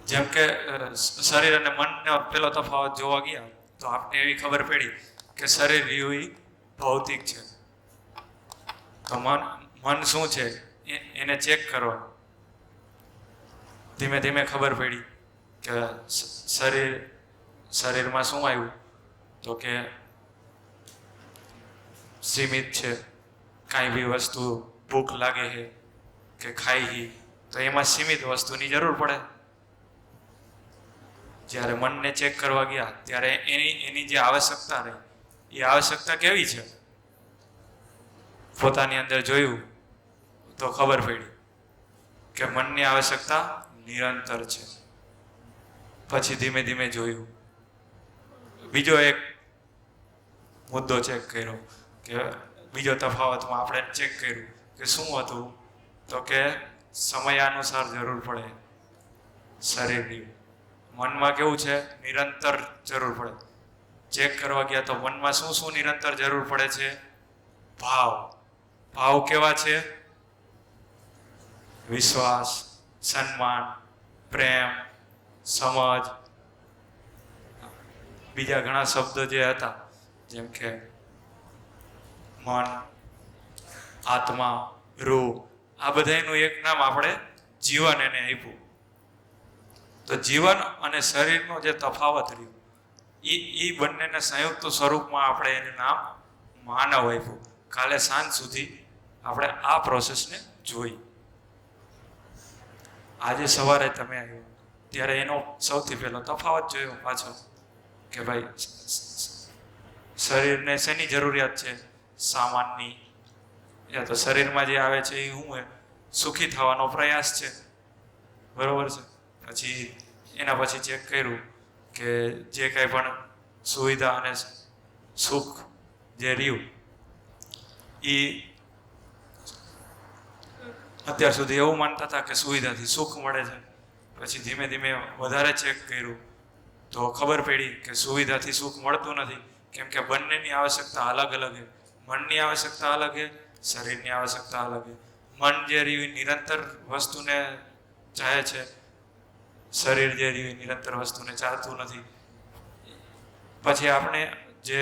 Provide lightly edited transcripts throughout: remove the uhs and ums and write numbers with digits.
જેમ કે શરીર અને મનનો પેલો તફાવત જોવા ગયા તો આપને એવી ખબર પડી કે શરીર રહ્યું એ ભૌતિક છે, તો મન શું છે એને ચેક કરવા ધીમે ધીમે ખબર પડી કે શરીરમાં શું આવ્યું તો કે સીમિત છે, કાંઈ બી વસ્તુ ભૂખ લાગે છે કે ખાઈ તો એમાં સીમિત વસ્તુની જરૂર પડે. જ્યારે મનને ચેક કરવા ગયા ત્યારે એની જે આવશ્યકતા રહી એ આવશ્યકતા કેવી છે પોતાની અંદર જોયું તો ખબર પડી કે મનની આવશ્યકતા નિરંતર છે. પછી ધીમે ધીમે જોયું, બીજો એક મુદ્દો ચેક કર્યો કે બીજો તફાવતમાં આપણે ચેક કર્યું કે શું હતું તો કે સમયાનુસાર જરૂર પડે શરીરની. મનમાં કેવું છે નિરંતર જરૂર પડે. ચેક કરવા ગયા તો મનમાં શું શું નિરંતર જરૂર પડે છે? ભાવ કેવા છે? વિશ્વાસ, સન્માન, પ્રેમ, સમજ, બીજા ઘણા શબ્દો જે હતા જેમ કે મન, આત્મા, રૂહ, આ બધાનું એક નામ આપણે જીવન એને આપ્યું. તો જીવન અને શરીરનો જે તફાવત રહ્યો એ બંનેના સંયુક્ત સ્વરૂપમાં આપણે એનું નામ માનવ આપ્યું. કાલે સાંજ સુધી આપણે આ પ્રોસેસને જોઈ. આજે સવારે તમે આવ્યો ત્યારે એનો સૌથી પહેલો તફાવત જોયો પાછો કે ભાઈ શરીરને શેની જરૂરિયાત છે? સામાનની. યા તો શરીરમાં જે આવે છે એ શું સુખી થવાનો પ્રયાસ છે, બરોબર છે. પછી એના પછી ચેક કર્યું કે જે કંઈ પણ સુવિધા અને સુખ જે રહ્યું એ અત્યાર સુધી એવું માનતા હતા કે સુવિધાથી સુખ મળે છે. પછી ધીમે ધીમે વધારે ચેક કર્યું તો ખબર પડી કે સુવિધાથી સુખ મળતું નથી, કેમ કે બંનેની આવશ્યકતા અલગ અલગ છે. મનની આવશ્યકતા અલગ છે, શરીરની આવશ્યકતા અલગ છે. મન જે રહ્યું નિરંતર વસ્તુને ચાહે છે, શરીર જે રહ્યું નિરંતર વસ્તુને ચાહતું નથી. પછી આપણે જે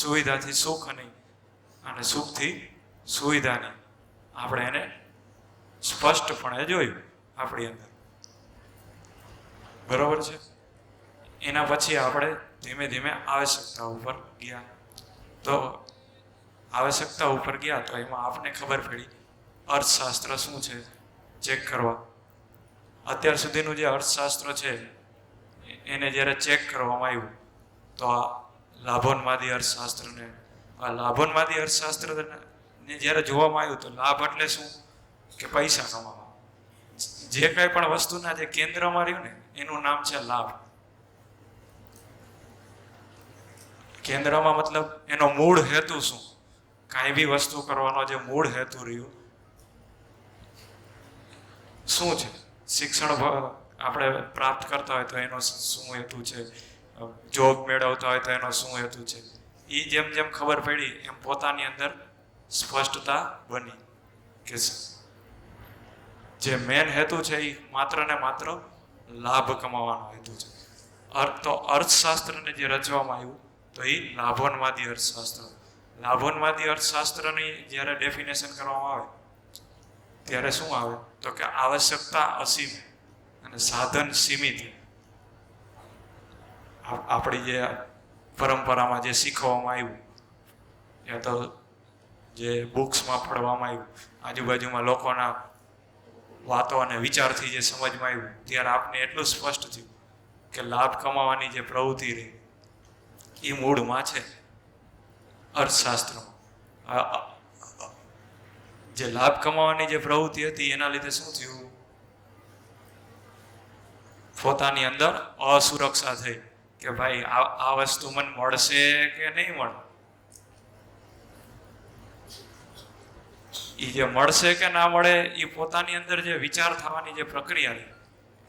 સુવિધાથી સુખ નહીં અને સુખથી સુવિધા નહીં આપણે એને સ્પષ્ટપણે જોયું આપણી અંદર, બરોબર છે. એના પછી આપણે ધીમે ધીમે આવશ્યકતા ઉપર ગયા. તો આવશ્યકતા ઉપર ગયા તો એમાં આપને ખબર પડી અર્થશાસ્ત્ર શું છે ચેક કરવા. અત્યાર સુધીનું જે અર્થશાસ્ત્ર છે એને જ્યારે ચેક કરવામાં આવ્યું તો આ લાભોન્માદી અર્થશાસ્ત્રને જ્યારે જોવામાં આવ્યું તો લાભ એટલે શું કે પૈસા કમાવા. જે કંઈ પણ વસ્તુના જે કેન્દ્રમાં રહ્યું ને એનું નામ છે લાભ. કેન્દ્રમાં મતલબ એનો મૂળ હેતુ શું? કાંઈ બી વસ્તુ કરવાનો જે મૂળ હેતુ રહ્યું શું છે? શિક્ષણ આપણે પ્રાપ્ત કરતા હોય તો એનો શું હેતુ છે? જોબ મેળવતા હોય તો એનો શું હેતુ છે? એ જેમ જેમ ખબર પડી એમ પોતાની અંદર સ્પષ્ટતા બની કે જે મેન હેતુ છે એ માત્ર ને માત્ર લાભ કમાવાનો હેતુ છે. અર્થશાસ્ત્રને જે રચવામાં આવ્યું તો એ લાભોન્માદી અર્થશાસ્ત્ર. લાભોન્માદી અર્થશાસ્ત્રની જ્યારે ડેફિનેશન કરવામાં આવે ત્યારે શું આવે તો કે આવશ્યકતા અસીમ અને સાધન સીમિત. આપણી જે પરંપરામાં જે શીખવામાં આવ્યું યા તો જે બુક્સમાં પડવામાં આવ્યું, આજુબાજુમાં લોકોના વાતો અને વિચારથી જે સમજમાં આવ્યું ત્યારે આપને એટલું સ્પષ્ટ થયું કે લાભ કમાવાની જે પ્રવૃત્તિ રહી એ મૂળમાં છે અર્થશાસ્ત્રમાં. જે લાભ કમાવાની જે પ્રવૃત્તિ હતી એના લીધે શું થયું? પોતાની અંદર અસુરક્ષા થઈ કે ભાઈ આ વસ્તુ મને મળશે કે નહીં મળે. એ જે મળશે કે ના મળે એ પોતાની અંદર જે વિચાર થવાની જે પ્રક્રિયા રહી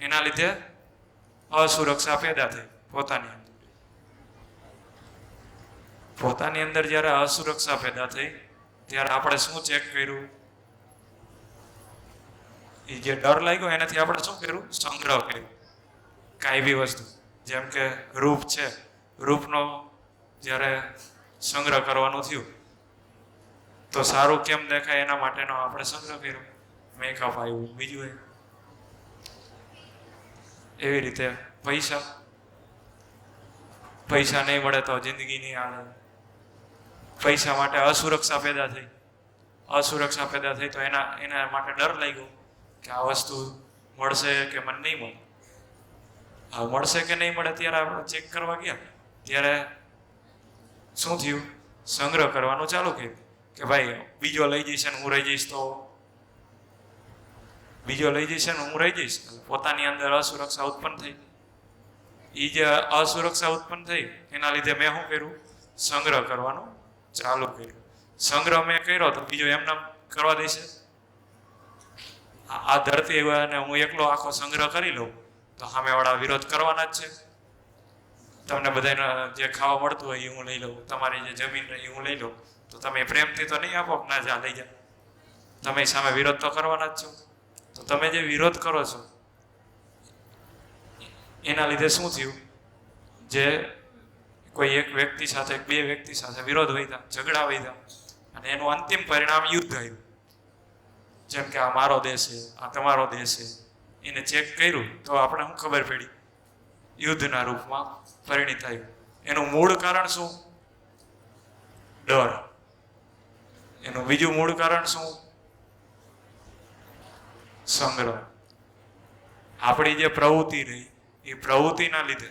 એના લીધે અસુરક્ષા પેદા થઈ પોતાની અંદર જ્યારે અસુરક્ષા પેદા થઈ ત્યારે આપણે શું ચેક કર્યું? એ જે ડર લાગ્યો એનાથી આપણે શું કર્યું? સંગ્રહ કર્યો કાંઈ બી વસ્તુ, જેમ કે રૂપ છે, રૂપનો જ્યારે સંગ્રહ કરવાનું થયું તો સારું કેમ દેખાય એના માટેનો આપણે સંગ્રહ કર્યો, મેકઅપ આવ્યું, બીજું એવી રીતે પૈસા નહીં મળે તો જિંદગી નહીં હાલે. પૈસા માટે અસુરક્ષા પેદા થઈ તો એના માટે ડર લાગ્યો કે આ વસ્તુ મળશે કે મને નહીં મળે. હવે મળશે કે નહીં મળે ત્યારે આપણે ચેક કરવા ગયા ત્યારે શું થયું, સંગ્રહ કરવાનું ચાલુ કર્યું કે ભાઈ બીજો લઈ જઈશ ને હું રહી જઈશ તો પોતાની અંદર અસુરક્ષા ઉત્પન્ન થઈ. એ જે અસુરક્ષા ઉત્પન્ન થઈ એના લીધે મેં શું કર્યું, સંગ્રહ કરવાનું ચાલુ કર્યું. સંગ્રહ મેં કર્યો તો બીજો એમને કરવા દેશે? આ ધરતી અને હું એકલો આખો સંગ્રહ કરી લઉં તો સામેવાળા વિરોધ કરવાના જ છે. તમને બધાને જે ખાવા મળતું હોય એ હું લઈ લઉં, તમારી જે જમીન રહી એ હું લઈ લઉં, તો તમે પ્રેમથી તો નહીં આપો ના જા લઈ જા. તમે સામે વિરોધ તો કરવાના જ છો. તો તમે જે વિરોધ કરો છો એના લીધે શું થયું, જે કોઈ એક વ્યક્તિ સાથે બે વ્યક્તિ સાથે વિરોધ વધ્યા, ઝઘડા વધ્યા અને એનું અંતિમ પરિણામ યુદ્ધ આવ્યું. જેમ કે આ મારો દેશ છે, આ તમારો દેશ છે, એને ચેક કર્યું તો આપણે શું ખબર પડી, યુદ્ધના રૂપમાં પરિણિત થયું. એનું મૂળ કારણ શું? ડર. એનું બીજું મૂળ કારણ શું? સંગ્રહ. આપણી જે પ્રવૃત્તિ રહી એ પ્રવૃત્તિના લીધે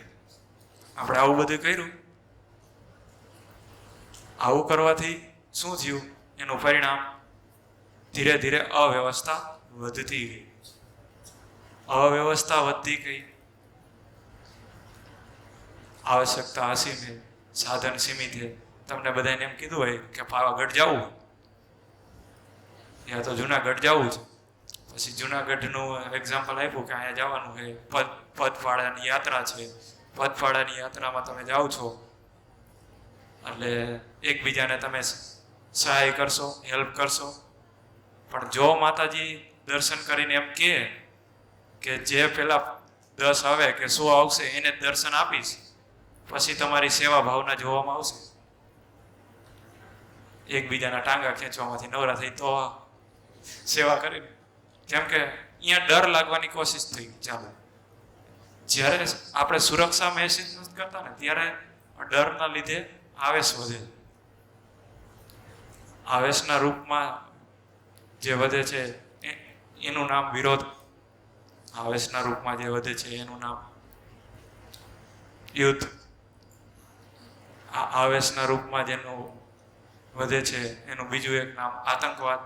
આપણે આવું બધું કર્યું. આવું કરવાથી શું થયું, એનું પરિણામ ધીરે ધીરે અવ્યવસ્થા વધતી ગઈ. અવ્યવસ્થા વધતી ગઈ, આવશ્યકતા અસીમ છે, સાધન સીમિત છે. તમને બધાને એમ કીધું હોય કે પાવાગઢ જવું યા તો જુનાગઢ જવું છે, પછી જુનાગઢનું એક્ઝામ્પલ આપ્યું કે અહીંયા જવાનું છે, પદપાળાની યાત્રા છે, પદપાળાની યાત્રામાં તમે જાઓ છો એટલે એકબીજાને તમે સહાય કરશો, હેલ્પ કરશો. પણ જો માતાજી દર્શન કરીને એમ કે જે પેલા 10 આવે કે 100 આવશે એને દર્શન આપીશ, પછી તમારી સેવા ભાવના જોવામાં આવશે. એકબીજાના ટાંગા ખેંચવામાંથી નવરા થઈ તો સેવા કરી. કેમ કે અહીંયા ડર લાગવાની કોશિશ થઈ. ચાલો, જ્યારે આપણે સુરક્ષા મહેસૂસ નથી કરતા ને ત્યારે ડરના લીધે આવેશ વધે. આવેશના રૂપમાં જે વધે છે એનું નામ વિરોધ. આવેશના રૂપમાં જે વધે છે એનું નામ યુદ્ધ. આ આવેશના રૂપમાં જેનું વધે છે એનું બીજું એક નામ આતંકવાદ.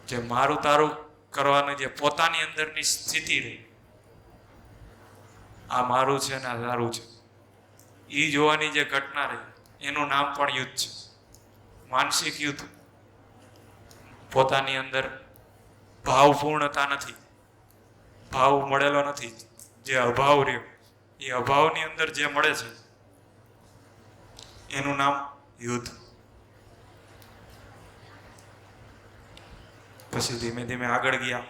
જે મારું તારું કરવાની જે પોતાની અંદરની સ્થિતિ રહી, આ મારું છે ને આ તારું છે, એ જોવાની જે ઘટના રહી એનું નામ પણ યુદ્ધ છે. માનસિક યુદ્ધ. પોતાની અંદર ભાવપૂર્ણતા નથી, ભાવ મળેલો નથી. જે અભાવ રહ્યો એ અભાવની અંદર જે મળે છે એનું નામ યુદ્ધ. પછી ધીમે ધીમે આગળ ગયા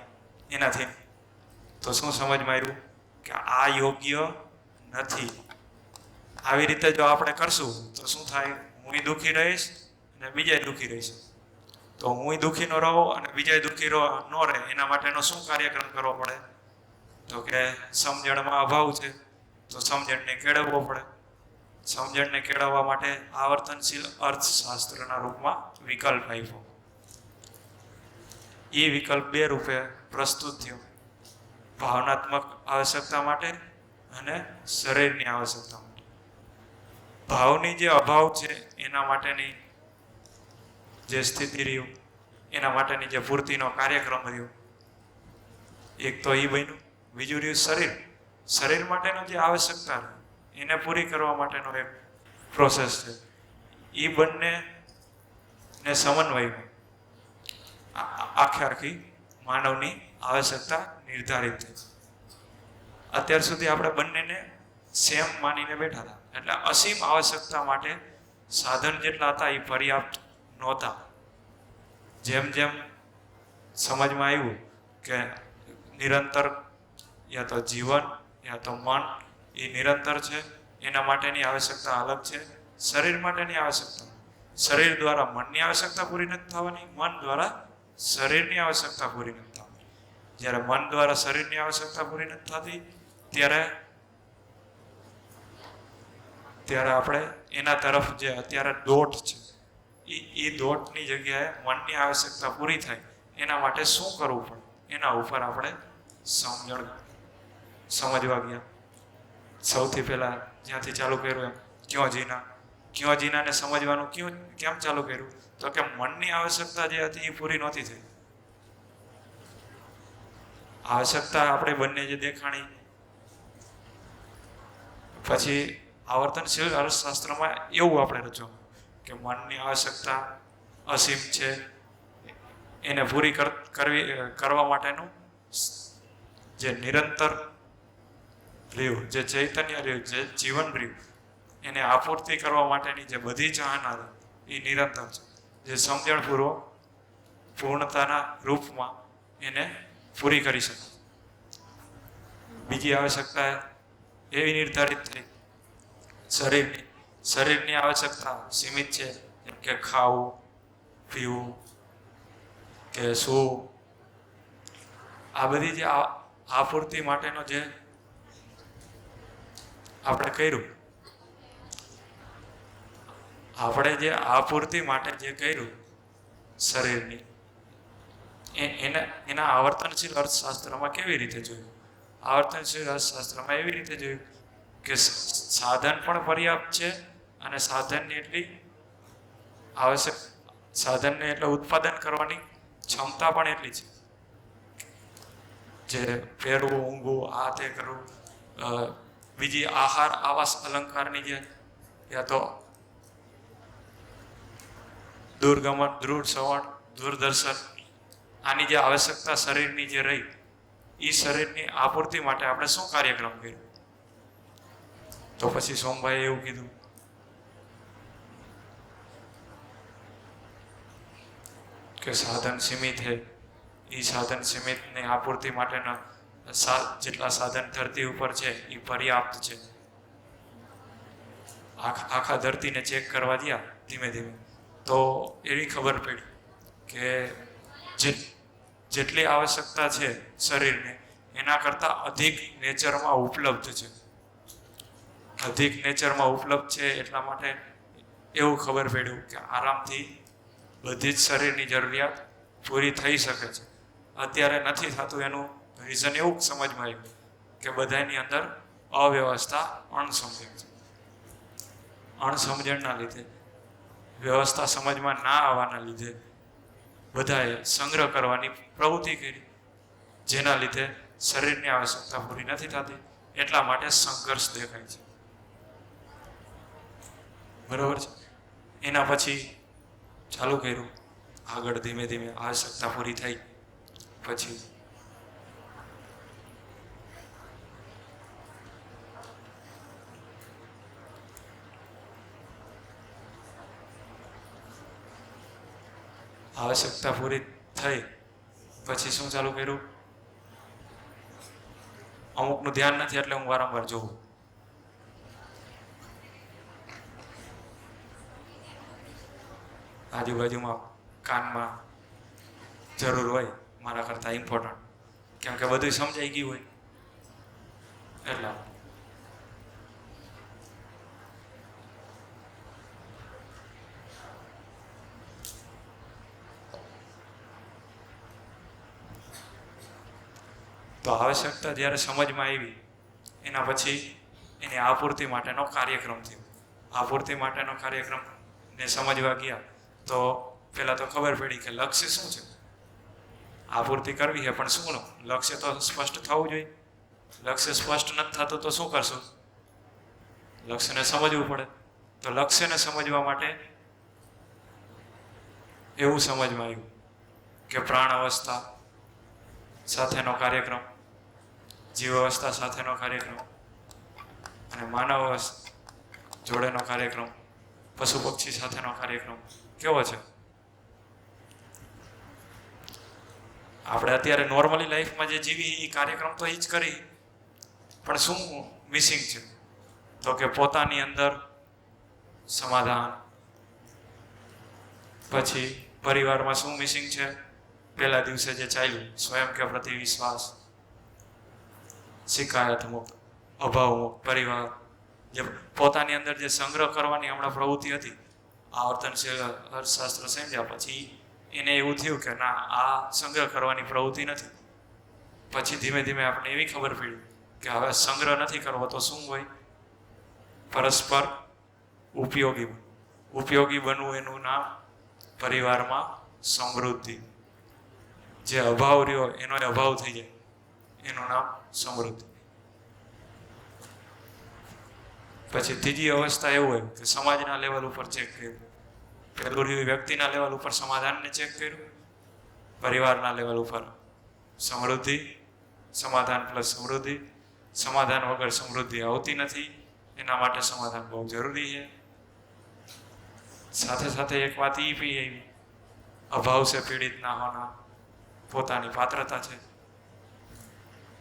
એનાથી તો શું સમજમાં આવ્યું કે આ યોગ્ય નથી. આવી રીતે જો આપણે કરશું તો શું થાય, હું દુઃખી રહીશ અને બીજા દુઃખી રહીશ. તો હું દુઃખી ન રહો અને બીજા દુઃખી ન રહે એના માટેનો શું કાર્યક્રમ કરવો પડે, તો કે સમજણમાં અભાવ છે તો સમજણને કેળવવો પડે. સમજણને કેળવવા માટે આવર્તનશીલ અર્થશાસ્ત્રના રૂપમાં વિકલ્પ આપ્યો. એ વિકલ્પ 2 રૂપે પ્રસ્તુત થયો, ભાવનાત્મક આવશ્યકતા માટે અને શરીરની આવશ્યકતા માટે. ભાવની જે અભાવ છે એના માટેની જે સ્થિતિ રહ્યું, એના માટેની જે પૂર્તિનો કાર્યક્રમ રહ્યો, એક તો એ બન્યું. બીજું રહ્યું શરીર. શરીર માટેનો જે આવશ્યકતા એને પૂરી કરવા માટેનો એક પ્રોસેસ છે. એ બંનેને સમન્વયમાં આખી માનવની આવશ્યકતા નિર્ધારિત થઈ. અત્યાર સુધી આપણે બંનેને સેમ માનીને બેઠા હતા. એટલે અસીમ આવશ્યકતા માટે સાધન જેટલા હતા એ પર્યાપ્ત નહોતા. જેમ જેમ સમજમાં આવ્યું કે નિરંતર યા તો જીવન યા તો મન એ નિરંતર છે, એના માટેની આવશ્યકતા અલગ છે. શરીર માટેની આવશ્યકતા, શરીર દ્વારા મનની આવશ્યકતા પૂરી નથી થવાની, મન દ્વારા શરીરની આવશ્યકતા પૂરી નથી થવાની. જ્યારે મન દ્વારા શરીરની આવશ્યકતા પૂરી નથી થતી ત્યારે આપણે એના તરફ જે અત્યારે દોટ છે એ દોટની જગ્યાએ મનની આવશ્યકતા પૂરી થાય એના માટે શું કરવું પડે એના ઉપર આપણે સમજવા ગયા. સૌથી પહેલા જ્યાંથી ચાલુ કર્યું એમ ક્યોજીનાને સમજવાનું કેમ ચાલુ કર્યું? તો કે મનની આવશ્યકતા જે હતી એ પૂરી નહોતી થઈ. આવશ્યકતા આપણે બંને જે દેખાણી. પછી આવર્તનશીલ અર્થશાસ્ત્રમાં એવું આપણે રચો કે મનની આવશ્યકતા અસીમ છે, એને પૂરી કરવા માટેનું જે નિરંતર રહ્યું, જે ચૈતન્ય રહ્યું, જે જીવન રહ્યું, એને આપૂર્તિ કરવા માટેની જે બધી ચાહના એ નિરંતર છે, જે સમજણપૂર્વક પૂર્ણતાના રૂપમાં એને પૂરી કરી શકે. બીજી આવશ્યકતા એવી નિર્ધારિત થઈ શરીરની આવશ્યકતા સીમિત છે, જેમ કે ખાવું, પીવું કે સૂવું. આ બધી જે આપૂર્તિ માટેનો જે આપણે કર્યું, આપણે જે આપૂર્તિ માટે જે કર્યું શરીરની, એના આવર્તનશીલ અર્થશાસ્ત્રમાં કેવી રીતે જોયું? આવર્તનશીલ અર્થશાસ્ત્રમાં એવી રીતે જોયું કે સાધન પણ પર્યાપ્ત છે અને સાધનની એટલી આવશ્યક, સાધનને એટલે ઉત્પાદન કરવાની ક્ષમતા પણ એટલી છે. જે પહેરવું, ઊંઘવું, આ તે કરવું, બીજી આહાર, આવાસ, અલંકારની જે યા તો દૂરગમન, દૂર શ્રવણ, દૂરદર્શન, આની જે આવશ્યકતા શરીરની જે રહી એ શરીરની આપૂર્તિ માટે આપણે શું કાર્યક્રમ કર્યો? તો પછી સોમભાઈએ એવું કીધું કે સાધન સીમિત છે, એ સાધન સીમિતની આપૂર્તિ માટેના જેટલા સાધન ધરતી ઉપર છે એ પર્યાપ્ત છે. આખા ધરતીને ચેક કરવા ગયા ધીમે ધીમે તો એવી ખબર પડી કે જેટલી આવશ્યકતા છે શરીરને એના કરતાં અધિક નેચરમાં ઉપલબ્ધ છે. અધિક નેચરમાં ઉપલબ્ધ છે એટલા માટે એવું ખબર પડ્યું કે આરામથી બધી જ શરીરની જરૂરિયાત પૂરી થઈ શકે છે. અત્યારે નથી થતું એનું રીઝન એવું સમજમાં આવ્યું કે બધાની અંદર અવ્યવસ્થા, અણસમજણ છે. અણસમજણના લીધે, વ્યવસ્થા સમજમાં ના આવવાના લીધે બધાએ સંગ્રહ કરવાની પ્રવૃત્તિ કરી, જેના લીધે શરીરની આવશ્યકતા પૂરી નથી થતી. એટલા માટે સંઘર્ષ દેખાય છે. બરાબર છે. એના પછી ચાલુ કર્યું આગળ ધીમે ધીમે આવશ્યકતા પૂરી થઈ પછી આવશ્યકતા પૂરી થઈ પછી શું ચાલુ કર્યું? અમુકનું ધ્યાન નથી એટલે હું વારંવાર જોઉં. આજુબાજુમાં કાનમાં જરૂર હોય મારા કરતાં ઇમ્પોર્ટન્ટ, કેમ કે બધું સમજાઈ ગયું હોય એટલા. તો આવશ્યકતા જ્યારે સમજમાં આવી એના પછી એની આપૂર્તિ માટેનો કાર્યક્રમ થયો. આપૂર્તિ માટેનો કાર્યક્રમને સમજવા ગયા તો પહેલાં તો ખબર પડી કે લક્ષ્ય શું છે. આપૂર્તિ કરવી છે પણ શું? લક્ષ્ય તો સ્પષ્ટ થવું જોઈએ. લક્ષ્ય સ્પષ્ટ નથી થતું તો શું કરશું? લક્ષ્યને સમજવું પડે. તો લક્ષ્યને સમજવા માટે એવું સમજમાં આવ્યું કે પ્રાણ અવસ્થા સાથેનો કાર્યક્રમ, જીવ અવસ્થા સાથેનો કાર્યક્રમ અને માનવ અવસ્થા જોડેનો કાર્યક્રમ, પશુ પક્ષી સાથેનો કાર્યક્રમ કેવો છે? આપણે અત્યારે નોર્મલી લાઈફમાં જે જીવી એ કાર્યક્રમ તો એ જ કરી પણ શું મિસિંગ છે? તો કે પોતાની અંદર સમાધાન. પછી પરિવારમાં શું મિસિંગ છે? પહેલા દિવસે જે ચાલ્યું, સ્વયં કે પ્રતિ વિશ્વાસ, શિકાયત મુક્ત, અભાવ મુક્ત પરિવાર. જે પોતાની અંદર જે સંગ્રહ કરવાની હમણાં પ્રવૃત્તિ હતી, આવર્તનશીલ અર્થશાસ્ત્ર સમજ્યા પછી એને એવું થયું કે ના, આ સંગ્રહ કરવાની પ્રવૃત્તિ નથી. પછી ધીમે ધીમે આપણે એવી ખબર પડી કે હવે સંગ્રહ નથી કરવો તો શું હોય? પરસ્પર ઉપયોગી. ઉપયોગી બનવું એનું નામ પરિવારમાં સમૃદ્ધિ. જે અભાવ રહ્યો એનો અભાવ થઈ જાય, એનું નામ સમૃદ્ધિ. પછી ત્રીજી અવસ્થા એવું હોય કે સમાજના લેવલ ઉપર ચેક કર્યું. પેલું રહ્યું વ્યક્તિના લેવલ ઉપર સમાધાનને ચેક કર્યું, પરિવારના લેવલ ઉપર સમૃદ્ધિ, સમાધાન પ્લસ સમૃદ્ધિ. સમાધાન વગર સમૃદ્ધિ આવતી નથી, એના માટે સમાધાન બહુ જરૂરી છે. સાથે સાથે એક વાત એ બી આવી, અભાવ છે પીડિત ના હોના, પોતાની પાત્રતા છે.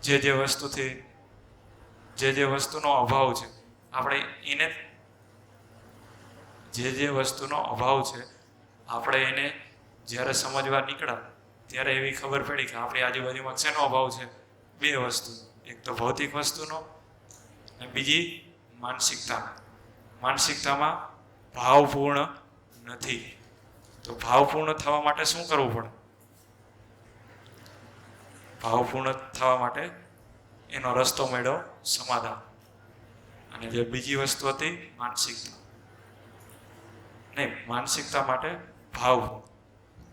જે વસ્તુથી જે વસ્તુનો અભાવ છે, આપણે એને જે વસ્તુનો અભાવ છે આપણે એને જ્યારે સમજવા નીકળ્યા ત્યારે એવી ખબર પડી કે આપણી આજુબાજુમાં શેનો અભાવ છે? બે વસ્તુ. એક તો ભૌતિક વસ્તુનો અને બીજી માનસિકતા. માનસિકતામાં ભાવપૂર્ણ નથી. તો ભાવપૂર્ણ થવા માટે શું કરવું પડે? ભાવપૂર્ણ થવા માટે એનો રસ્તો મળ્યો સમાધાન. અને જે બીજી વસ્તુ હતી માનસિકતા, નહીં, માનસિકતા માટે ભાવપૂર્ણ,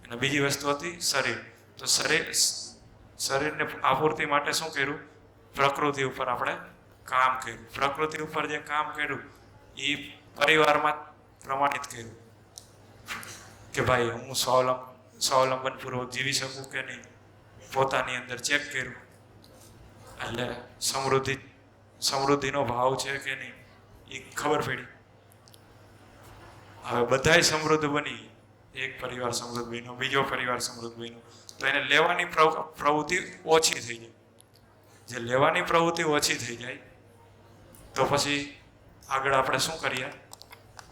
અને બીજી વસ્તુ હતી શરીર. તો શરીરને આપૂર્તિ માટે શું કર્યું? પ્રકૃતિ ઉપર આપણે કામ કર્યું. પ્રકૃતિ ઉપર જે કામ કર્યું એ પરિવારમાં પ્રમાણિત કર્યું કે ભાઈ હું સ્વાવલંબનપૂર્વક જીવી શકું કે નહીં. પોતાની અંદર ચેક કર્યું એટલે સમૃદ્ધિનો ભાવ છે કે નહીં એ ખબર પડી. હવે બધાય સમૃદ્ધ બની, એક પરિવાર સમૃદ્ધ બન્યો, બીજો પરિવાર સમૃદ્ધ બન્યો, તો એને લેવાની પ્રવૃત્તિ ઓછી થઈ જાય. જે લેવાની પ્રવૃત્તિ ઓછી થઈ જાય તો પછી આગળ આપણે શું કરીએ?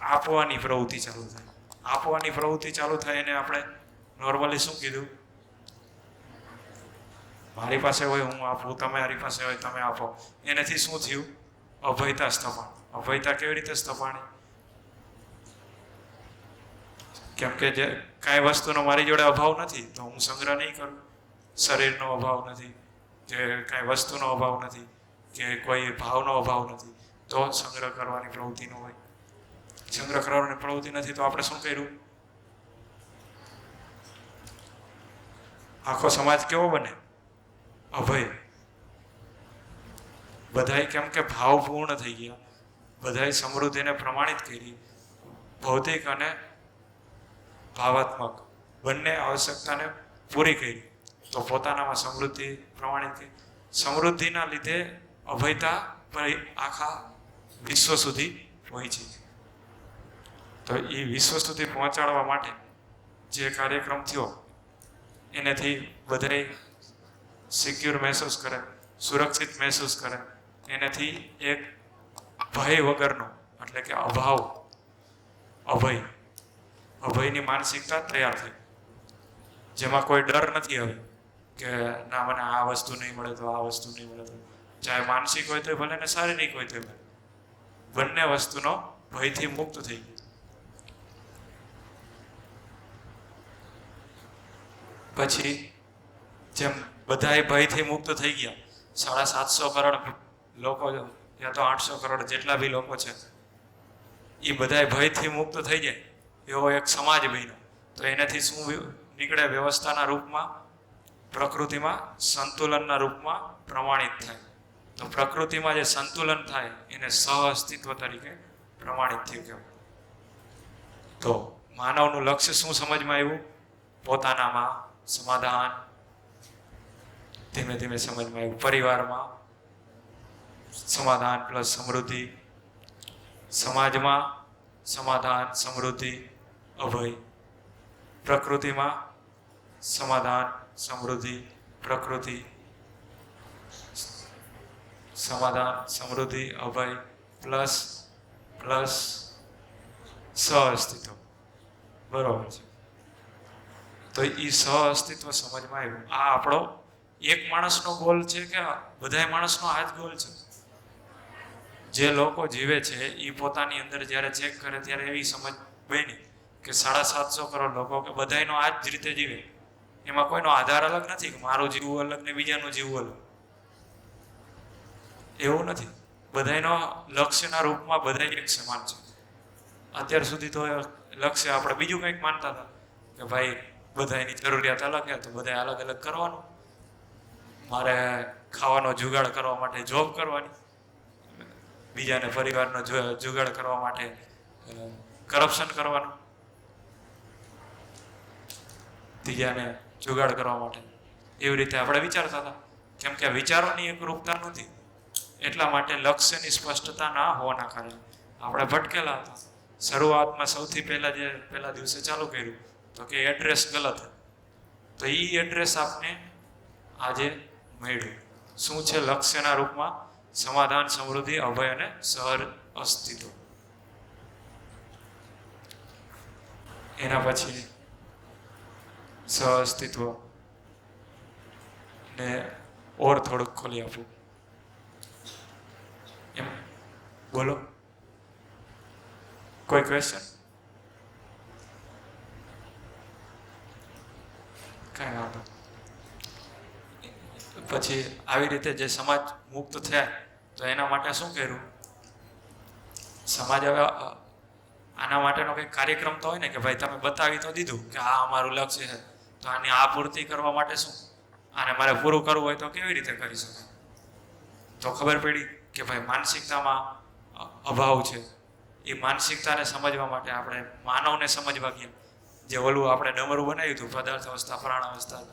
આપવાની પ્રવૃત્તિ ચાલુ થાય. આપવાની પ્રવૃત્તિ ચાલુ થાય એને આપણે નોર્મલી શું કીધું? મારી પાસે હોય હું આપું, તમારી પાસે હોય તમે આપો. એનાથી શું થયું? અભયતા સ્થપાણ. અભયતા કેવી રીતે સ્થપાણી? કેમ કે જે કાંઈ વસ્તુનો મારી જોડે અભાવ નથી તો હું સંગ્રહ નહીં કરું. શરીરનો અભાવ નથી, કે કાંઈ વસ્તુનો અભાવ નથી, કે કોઈ ભાવનો અભાવ નથી, તો સંગ્રહ કરવાની પ્રવૃત્તિ ન હોય. સંગ્રહ કરવાની પ્રવૃત્તિ નથી તો આપણે શું કર્યું? આખો સમાજ કેવો બને? અભય. બધાય કેમ કે ભાવપૂર્ણ થઈ ગયા, બધાય સમૃદ્ધિને પ્રમાણિત કરી. ભૌતિક અને ભાવાત્મક બંને આવશ્યકતાને પૂરી કરી તો પોતાનામાં સમૃદ્ધિ પ્રમાણિત કરી. સમૃદ્ધિના લીધે અભયતા આખા વિશ્વ સુધી પહોંચી. તો એ વિશ્વ સુધી પહોંચાડવા માટે જે કાર્યક્રમ થયો એનાથી બધાય સિક્યોર મહેસૂસ કરે, સુરક્ષિત મહેસૂસ કરે. એનાથી એક ભય વગરનો, એટલે કે અભયની માનસિકતા તૈયાર થઈ, જેમાં કોઈ ડર નથી હવે કે ના મને આ વસ્તુ નહીં મળે તો આ વસ્તુ નહીં મળે તો, ચાહે માનસિક હોય તો ભલે ને શારીરિક હોય તો ભલે, બંને વસ્તુનો ભયથી મુક્ત થઈ ગઈ. પછી જેમ બધાય ભયથી મુક્ત થઈ ગયા, 750 કરોડ લોકો યા તો 800 કરોડ જેટલા બી લોકો છે એ બધાય ભયથી મુક્ત થઈ જાય એવો એક સમાજ બન્યો. તો એનાથી શું નીકળે? વ્યવસ્થાના રૂપમાં, પ્રકૃતિમાં સંતુલનના રૂપમાં પ્રમાણિત થાય. તો પ્રકૃતિમાં જે સંતુલન થાય એને સહઅસ્તિત્વ તરીકે પ્રમાણિત થયું કહેવાય. તો માનવનું લક્ષ્ય શું સમજમાં આવ્યું? પોતાનામાં સમાધાન. ધીમે ધીમે સમજમાં આવ્યું પરિવારમાં સમાધાન પ્લસ સમૃદ્ધિ, સમાજમાં સમાધાન, સમૃદ્ધિ, અભય, પ્રકૃતિમાં સમાધાન, સમૃદ્ધિ, પ્રકૃતિ, સમાધાન, સમૃદ્ધિ, અભય પ્લસ પ્લસ સહઅસ્તિત્વ. બરોબર છે. તો એ સહઅસ્તિત્વ સમજમાં આવ્યું. આ આપણો એક માણસનો ગોલ છે કે બધાય માણસનો આ જ ગોલ છે? જે લોકો જીવે છે એ પોતાની અંદર જ્યારે ચેક કરે ત્યારે એવી સમજ બની કે 750 કરોડ લોકો કે બધાયનો આ જ રીતે જીવે. એમાં કોઈનો આધાર અલગ નથી કે મારું જીવવું અલગ ને બીજાનું જીવવું અલગ. એવું નથી. બધાયનો લક્ષ્યના રૂપમાં બધા એક સમાન છે. અત્યાર સુધી તો લક્ષ્ય આપણે બીજું કંઈક માનતા હતા કે ભાઈ બધાની જરૂરિયાત અલગ છે તો બધા અલગ અલગ કરવાનું. મારે ખાવાનો જુગાડ કરવા માટે જોબ કરવાની, બીજાને પરિવારનો જુગાડ કરવા માટે કરપ્શન કરવાનું, ત્રીજાને જુગાડ કરવા માટે એવી રીતે આપણે વિચારતા હતા. કેમ કે વિચારોની એક રૂપતા નથી. એટલા માટે લક્ષ્યની સ્પષ્ટતા ના હોવાના કારણે આપણે ભટકેલા હતા. શરૂઆતમાં સૌથી પહેલા દિવસે ચાલુ કર્યું તો કે એડ્રેસ ગલત. તો એ એડ્રેસ આપને આજે મળ્યું. શું છે? લક્ષ્યના રૂપમાં સમાધાન, સમૃદ્ધિ, અભય અને સહર અસ્તિત્વ. એના પછી સહઅસ્તિત્વ ને ઓર થોડુંક ખોલી આપું. એમ બોલો, કોઈ ક્વેશ્ચન? કઈ વાંધો. પછી આવી રીતે જે સમાજ મુક્ત થયા તો એના માટે શું કર્યું? સમાજ હવે આના માટેનો કંઈક કાર્યક્રમ તો હોય ને કે ભાઈ તમે બતાવી તો દીધું કે આ અમારું લક્ષ્ય છે, તો આની આ પૂર્તિ કરવા માટે શું? આને મારે પૂરું કરવું હોય તો કેવી રીતે કરી શકાય? તો ખબર પડી કે ભાઈ માનસિકતામાં અભાવ છે. એ માનસિકતાને સમજવા માટે આપણે માનવને સમજવા ગયા. જે ઓલું આપણે ડમરું બનાવ્યું હતું, પદાર્થ અવસ્થા, પ્રાણ અવસ્થા,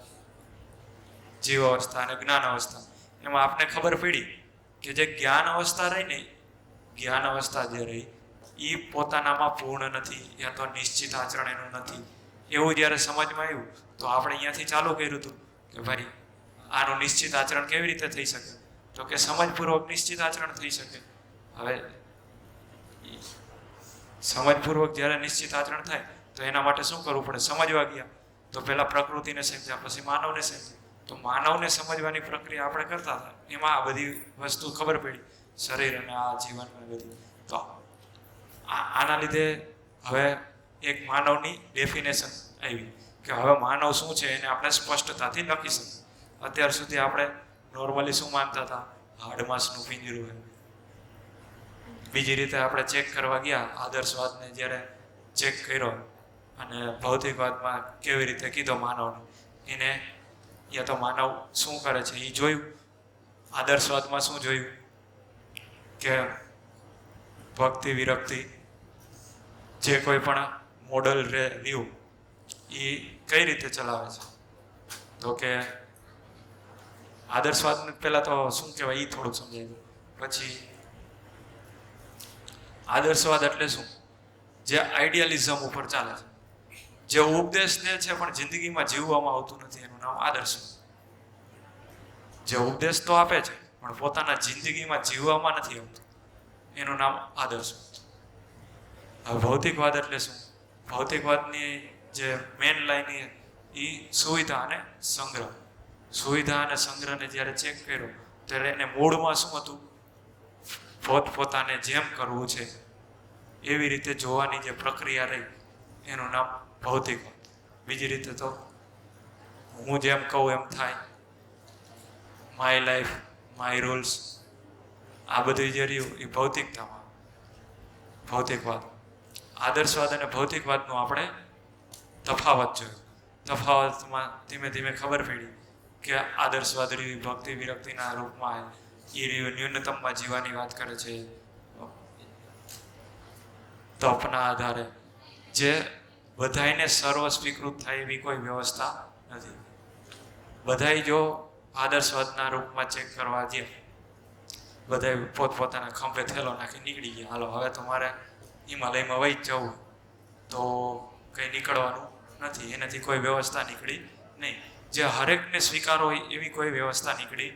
જીવ અવસ્થા અને જ્ઞાન અવસ્થા, એમાં આપણે ખબર પડી કે જે જ્ઞાન અવસ્થા રહી ને, જ્ઞાન અવસ્થા જે રહી એ પોતાનામાં પૂર્ણ નથી, યા તો નિશ્ચિત આચરણ એનું નથી. એવું જ્યારે સમજમાં આવ્યું તો આપણે અહીંયાથી ચાલુ કર્યું હતું કે ભાઈ આનું નિશ્ચિત આચરણ કેવી રીતે થઈ શકે? તો કે સમજપૂર્વક નિશ્ચિત આચરણ થઈ શકે. હવે સમજપૂર્વક જ્યારે નિશ્ચિત આચરણ થાય તો એના માટે શું કરવું પડે? સમજવા ગયા તો પહેલા પ્રકૃતિને સમજ્યા, પછી માનવને સમજ્યા. તો માનવને સમજવાની પ્રક્રિયા આપણે કરતા હતા, એમાં આ બધી વસ્તુ ખબર પડી, શરીર અને આ જીવન બધી. તો આના લીધે હવે એક માનવની ડેફિનેશન આવી કે હવે માનવ શું છે એને આપણે સ્પષ્ટતાથી લખી શકીએ. અત્યાર સુધી આપણે નોર્મલી શું માનતા હતા? હાડમાસનું પિંજરું હોય. બીજી રીતે આપણે ચેક કરવા ગયા, આદર્શવાદને જ્યારે ચેક કર્યો અને ભૌતિકવાદમાં કેવી રીતે કીધો માનવને, એને યા તો માનવ શું કરે છે એ જોયું. આદર્શવાદમાં શું જોયું કે ભક્તિ, વિરક્તિ, જે કોઈ પણ મોડલ રહ્યું એ કઈ રીતે ચલાવે છે? તો કે આદર્શવાદ પહેલાં તો શું કહેવાય એ થોડુંક સમજાય દઉં. પછી આદર્શવાદ એટલે શું? જે આઈડિયાલિઝમ ઉપર ચાલે છે, જે ઉપદેશ દે છે પણ જિંદગીમાં જીવવામાં આવતું નથી, એનું નામ આદર્શવાદ. જે ઉપદેશ તો આપે છે પણ પોતાના જિંદગીમાં જીવવામાં નથી આવતું, એનું નામ આદર્શવાદ. હવે ભૌતિકવાદ એટલે શું? ભૌતિકવાદની જે મેન લાઈન એ સુવિધા અને સંગ્રહ. સુવિધા અને સંગ્રહને જ્યારે ચેક કર્યો ત્યારે એને મૂળમાં શું હતું? પોતપોતાને જેમ કરવું છે એવી રીતે જોવાની જે પ્રક્રિયા રહી એનું નામ ભૌતિકવાદ. બીજી રીતે તો હું જેમ કહું એમ થાય, માય લાઈફ, માય રૂલ્સ, આ બધું જે રહ્યું એ ભૌતિકતામાં ભૌતિકવાદ. આદર્શવાદ અને ભૌતિકવાદનો આપણે તફાવત જોયો. તફાવતમાં ધીમે ધીમે ખબર પડી કે આદર્શવાદ રહ્યું ભક્તિ વિરક્તિના રૂપમાં એ રહ્યું ન્યૂનતમમાં જીવવાની વાત કરે છે, તપના આધારે, જે બધાને સર્વ સ્વીકૃત થાય એવી કોઈ વ્યવસ્થા નથી. બધાય જો આદર્શવાદના રૂપમાં ચેક કરવા દે, બધાય પોતપોતાના ખંભે થેલો નાખી નીકળી ગયા, હાલો હવે તમારે હિમાલયમાં વહી જ જવું, તો કંઈ નીકળવાનું નથી, એનાથી કોઈ વ્યવસ્થા નીકળી નહીં. જે હરેકને સ્વીકાર હોય એવી કોઈ વ્યવસ્થા નીકળી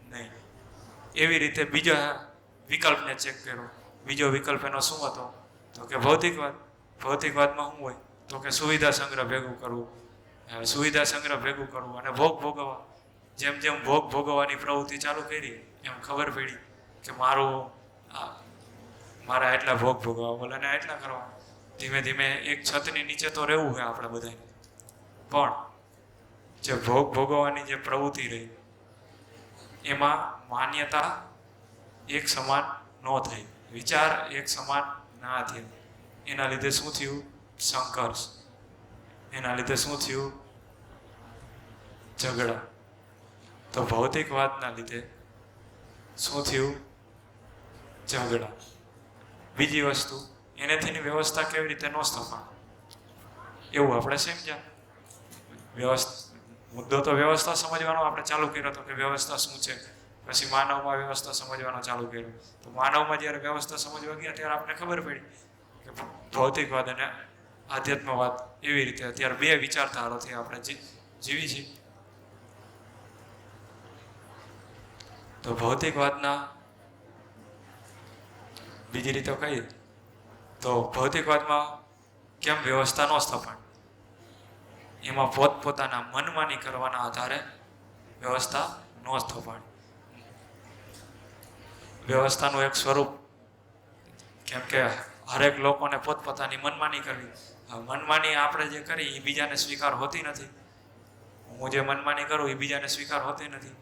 નહીં. એવી રીતે બીજા વિકલ્પને ચેક કર્યો. બીજો વિકલ્પ એનો શું હતો? તો કે ભૌતિકવાદ. ભૌતિકવાદમાં શું હોય? તો કે સુવિધા સંગ્રહ ભેગું કરવું. સુવિધા સંગ્રહ ભેગું કરવું અને ભોગ ભોગવવા. જેમ જેમ ભોગ ભોગવવાની પ્રવૃત્તિ ચાલુ કરી એમ ખબર પડી કે મારા એટલા ભોગ ભોગવવા, બોલાને એટલા કરવા. ધીમે ધીમે એક છતની નીચે તો રહેવું હોય આપણે બધાને, પણ જે ભોગ ભોગવવાની જે પ્રવૃત્તિ રહી એમાં માન્યતા એક સમાન ન થઈ, વિચાર એક સમાન ના થયા. એના લીધે શું થયું? સંઘર્ષ. એના લીધે શું થયું? ઝઘડા. તો ભૌતિકવાદના લીધે શું થયું? ઝઘડા. બીજી વસ્તુ, એનેથીની વ્યવસ્થા કેવી રીતે ન સ્થપાય એવું આપણે સમજ્યા. મુદ્દો તો વ્યવસ્થા સમજવાનો આપણે ચાલુ કર્યો હતો કે વ્યવસ્થા શું છે. પછી માનવમાં વ્યવસ્થા સમજવાનો ચાલુ કર્યો. તો માનવમાં જ્યારે વ્યવસ્થા સમજવા ગયા ત્યારે આપણે ખબર પડી કે ભૌતિકવાદ અને આધ્યાત્મવાદ એવી રીતે અત્યારે બે વિચારધારાથી આપણે જીવી છીએ. તો ભૌતિકવાદના બીજી રીતે કહીએ તો ભૌતિકવાદમાં કેમ વ્યવસ્થા ન સ્થપાય? એમાં પોતપોતાના મનમાની કરવાના આધારે વ્યવસ્થા ન સ્થપાય. વ્યવસ્થાનું એક સ્વરૂપ, કેમ કે હરેક લોકોને પોતપોતાની મનમાની કરવી. મનમાની આપણે જે કરી એ બીજાને સ્વીકાર હોતી નથી. હું જે મનમાની કરું એ બીજાને સ્વીકાર હોતી નથી.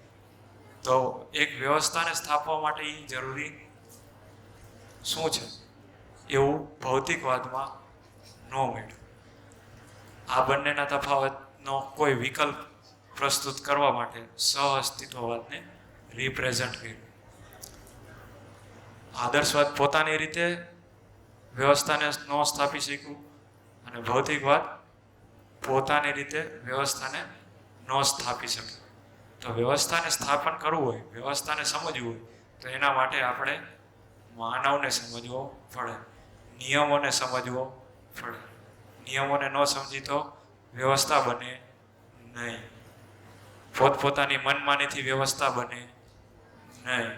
તો એક વ્યવસ્થાને સ્થાપવા માટે એ જરૂરી શું છે એવું ભૌતિકવાદમાં ન મળ્યું. આ બંનેના તફાવતનો કોઈ વિકલ્પ પ્રસ્તુત કરવા માટે સહઅસ્તિત્વવાદને રિપ્રેઝન્ટ કર્યું. આદર્શવાદ પોતાની રીતે વ્યવસ્થાને ન સ્થાપી શક્યું અને ભૌતિકવાદ પોતાની રીતે વ્યવસ્થાને ન સ્થાપી શકે. તો વ્યવસ્થાને સ્થાપન કરવું હોય, વ્યવસ્થાને સમજવું હોય તો એના માટે આપણે માનવને સમજવો પડે, નિયમોને સમજવો પડે. નિયમોને ન સમજી તો વ્યવસ્થા બને નહીં. પોતપોતાની મનમાનીથી વ્યવસ્થા બને નહીં.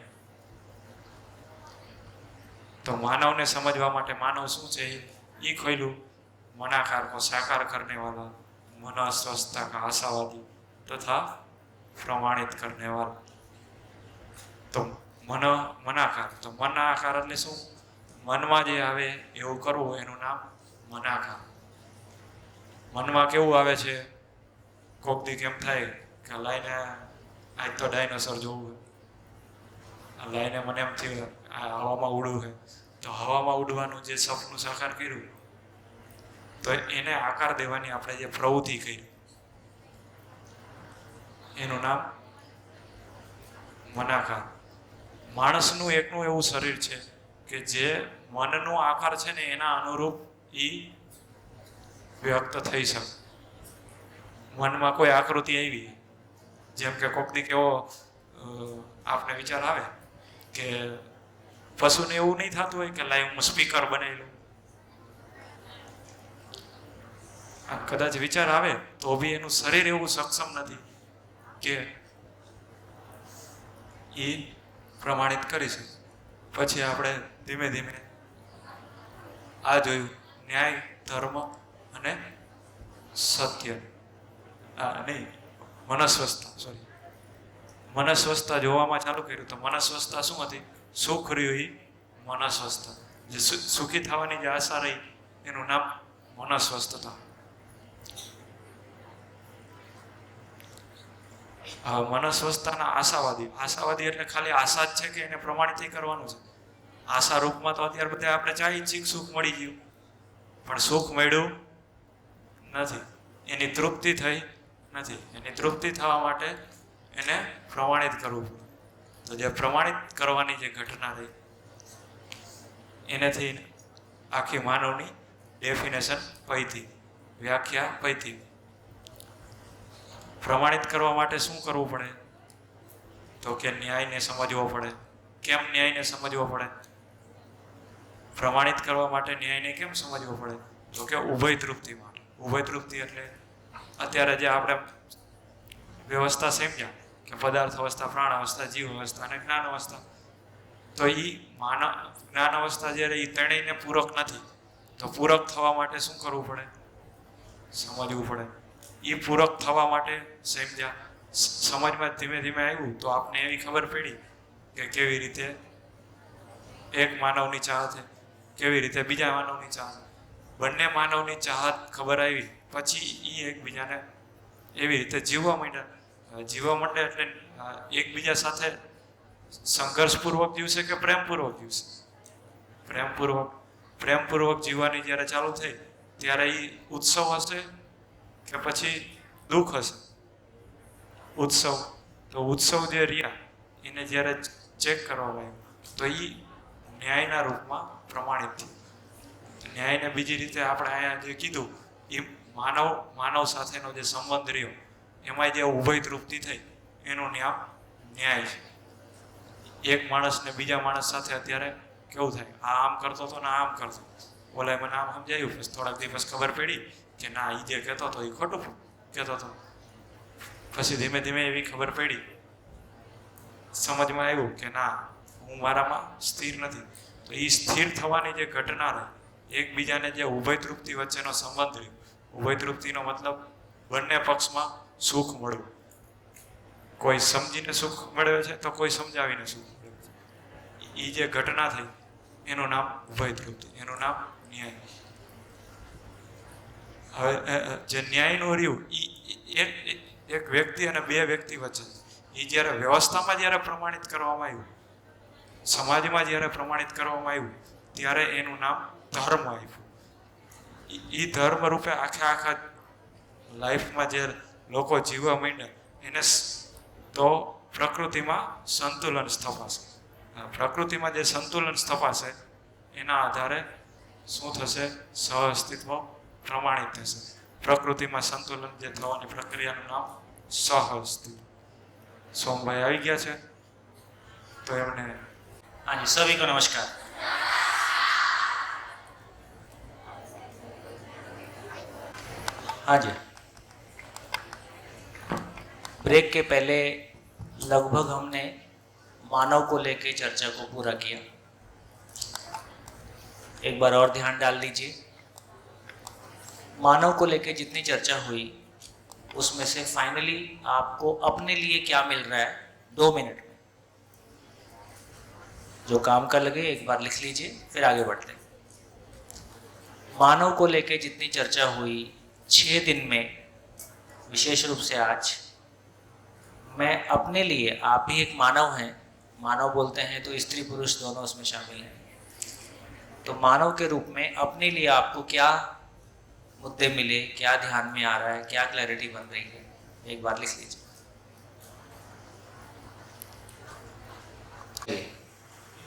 તો માનવને સમજવા માટે માનવ શું છે એ ખોલ્યું. મનાકાર કો સાકાર કરને વાલા, મન સ્વસ્થતા કા આશાવાદી તથા પ્રમાણિત કરને વાલા. તો મનાકાર, તો મનાકાર એટલે શું? મનમાં જે આવે એવું કરવું, એનું નામ મનાકાર. મનમાં કેવું આવે છે? કોક દી કેમ થાય કે લાઈને આજ તો ડાયનોસર જોવું, લાઈને મને એમ થયું હવામાં ઉડવું છે. તો હવામાં ઉડવાનું જે સપનું સાકાર કર્યું તો એને આકાર દેવાની આપણે જે પ્રવૃત્તિ કરી એનું નામ મનાકાર. માણસનું એકનું એવું શરીર છે કે જે મનનો આકાર છે ને એના અનુરૂપ એ વ્યક્ત થઈ શકે. મનમાં કોઈ આકૃતિ આવી, જેમ કે કોક દી કેવો આપને વિચાર આવે કે પશુને એવું નહીં થતું હોય કે લાઈવ હું સ્પીકર બનાવી લઉં. કદાચ વિચાર આવે તો બી એનું શરીર એવું સક્ષમ નથી કે એ પ્રમાણિત કરી શકે. પછી આપણે ધીમે ધીમે આ જોયું, ન્યાય, ધર્મ અને સત્ય. નહીં, મનસ્વસ્થતા, સોરી, મનસ્વસ્થતા જોવામાં ચાલુ કર્યું. તો મનસ્વસ્થતા શું હતી? સુખ રહ્યું એ મનસ્વસ્થતા. જે સુખી થવાની જે આશા રહી એનું નામ મનસ્વસ્થતા. મનસ્વસ્થતાના આશાવાદી. આશાવાદી એટલે ખાલી આશા જ છે કે એને પ્રમાણિત કરવાનું છે. આશા રૂપમાં તો અત્યારે બધા આપણે ચાહી છીએ સુખ મળી ગયું, પણ સુખ મળ્યું નથી, એની તૃપ્તિ થઈ નથી. એની તૃપ્તિ થવા માટે એને પ્રમાણિત કરવું પડે. તો જે પ્રમાણિત કરવાની જે ઘટના રહી એનાથી આખી માનવની ડેફિનેશન પૈથી, વ્યાખ્યા પૈથી. પ્રમાણિત કરવા માટે શું કરવું પડે? તો કે ન્યાયને સમજવો પડે. કેમ ન્યાયને સમજવો પડે? પ્રમાણિત કરવા માટે ન્યાયને કેમ સમજવો પડે? તો કે ઉભય તૃપ્તિ માટે. ઉભય તૃપ્તિ એટલે અત્યારે જે આપણે વ્યવસ્થા સમજ્યા કે પદાર્થ અવસ્થા, પ્રાણ અવસ્થા, જીવ અવસ્થા અને જ્ઞાન અવસ્થા. તો એ જ્ઞાન અવસ્થા જ્યારે એ ત્રણેયને પૂરક નથી, તો પૂરક થવા માટે શું કરવું પડે? સમજવું પડે. એ પૂરક થવા માટે સમજ્યા, સમજમાં ધીમે ધીમે આવ્યું તો આપને એવી ખબર પડી કે કેવી રીતે એક માનવની ચાહત છે, કેવી રીતે બીજા માનવની ચાહત. બંને માનવની ચાહત ખબર આવી પછી એ એકબીજાને એવી રીતે જીવવા માંડ્યા. જીવવા માંડે એટલે એકબીજા સાથે સંઘર્ષપૂર્વક જીવશે કે પ્રેમપૂર્વક જીવશે? પ્રેમપૂર્વક જીવવાની જ્યારે ચાલુ થઈ ત્યારે એ ઉત્સવ હશે કે પછી દુઃખ હશે? ઉત્સવ. તો ઉત્સવ જે રહ્યા એને જ્યારે ચેક કરવામાં આવ્યું તો એ ન્યાયના રૂપમાં પ્રમાણિત થયું. ન્યાયને બીજી રીતે આપણે અહીંયા જે કીધું એ માનવ સાથેનો જે સંબંધ રહ્યો એમાં જે ઉભય તૃપ્તિ થઈ એનું નામ ન્યાય છે. એક માણસને બીજા માણસ સાથે અત્યારે કેવું થાય, આ આમ કરતો હતો ને આમ કરતો, ઓલા મને આમ સમજાયું, પછી થોડાક દિવસ ખબર પડી કે ના એ જે કહેતો હતો એ ખોટું કહેતો હતો. પછી ધીમે ધીમે એવી ખબર પડી, સમજમાં આવ્યું કે ના હું મારામાં સ્થિર નથી. તો એ સ્થિર થવાની જે ઘટના રહી, એકબીજાને જે ઉભય તૃપ્તિ વચ્ચેનો સંબંધ રહ્યો, ઉભય તૃપ્તિનો મતલબ બંને પક્ષમાં સુખ મળવું. કોઈ સમજીને સુખ મેળવે છે તો કોઈ સમજાવીને સુખ મેળવે છે. એ જે ઘટના થઈ એનું નામ ઉભય તૃપ્તિ, એનું નામ ન્યાય. હવે જે ન્યાયનું રહ્યું એ એક વ્યક્તિ અને બે વ્યક્તિ વચ્ચે, એ જ્યારે વ્યવસ્થામાં જ્યારે પ્રમાણિત કરવામાં આવ્યું, સમાજમાં જ્યારે પ્રમાણિત કરવામાં આવ્યું ત્યારે એનું નામ ધર્મ આવ્યું. એ ધર્મ રૂપે આખા લાઈફમાં જે લોકો જીવવા માંડ્યા એને તો પ્રકૃતિમાં સંતુલન સ્થપાશે. પ્રકૃતિમાં જે સંતુલન સ્થપાશે એના આધારે શું થશે? સહઅસ્તિત્વ પ્રમાણિત થશે. પ્રકૃતિમાં સંતુલન જે થવાની પ્રક્રિયાનું નામ સહઅસ્તિત્વ. સોમભાઈ આવી ગયા છે તો એમને. हाँ जी, सभी को नमस्कार। हाँ जी, ब्रेक के पहले लगभग हमने मानव को लेकर चर्चा को पूरा किया। एक बार और ध्यान डाल दीजिए, मानव को लेकर जितनी चर्चा हुई उसमें से फाइनली आपको अपने लिए क्या मिल रहा है 2 मिनट में, जो काम का लगे एक बार लिख लीजिए, फिर आगे बढ़ते हैं। मानव को लेकर जितनी चर्चा हुई 6 दिन में, विशेष रूप से आज मैं अपने लिए, आप भी एक मानव हैं, मानव बोलते हैं तो स्त्री पुरुष दोनों उसमें शामिल हैं, तो मानव के रूप में अपने लिए आपको क्या मुद्दे मिले, क्या ध्यान में आ रहा है, क्या क्लैरिटी बन रही है, एक बार लिख लीजिए।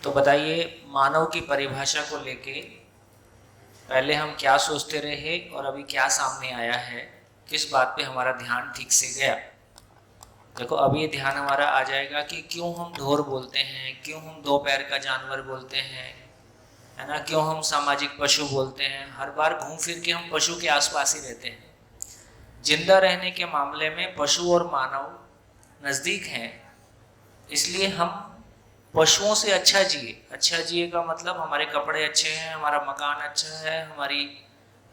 तो बताइए, मानव की परिभाषा को लेके पहले हम क्या सोचते रहे और अभी क्या सामने आया है, किस बात पे हमारा ध्यान ठीक से गया। देखो, अभी ये ध्यान हमारा आ जाएगा कि क्यों हम ढोर बोलते हैं, क्यों हम 2 पैर का जानवर बोलते हैं, है ना, क्यों हम सामाजिक पशु बोलते हैं। हर बार घूम फिर के हम पशु के आसपास ही रहते हैं। जिंदा रहने के मामले में पशु और मानव नज़दीक हैं, इसलिए हम पशुओं से अच्छा जिए। अच्छा जिए का मतलब हमारे कपड़े अच्छे हैं, हमारा मकान अच्छा है, हमारी,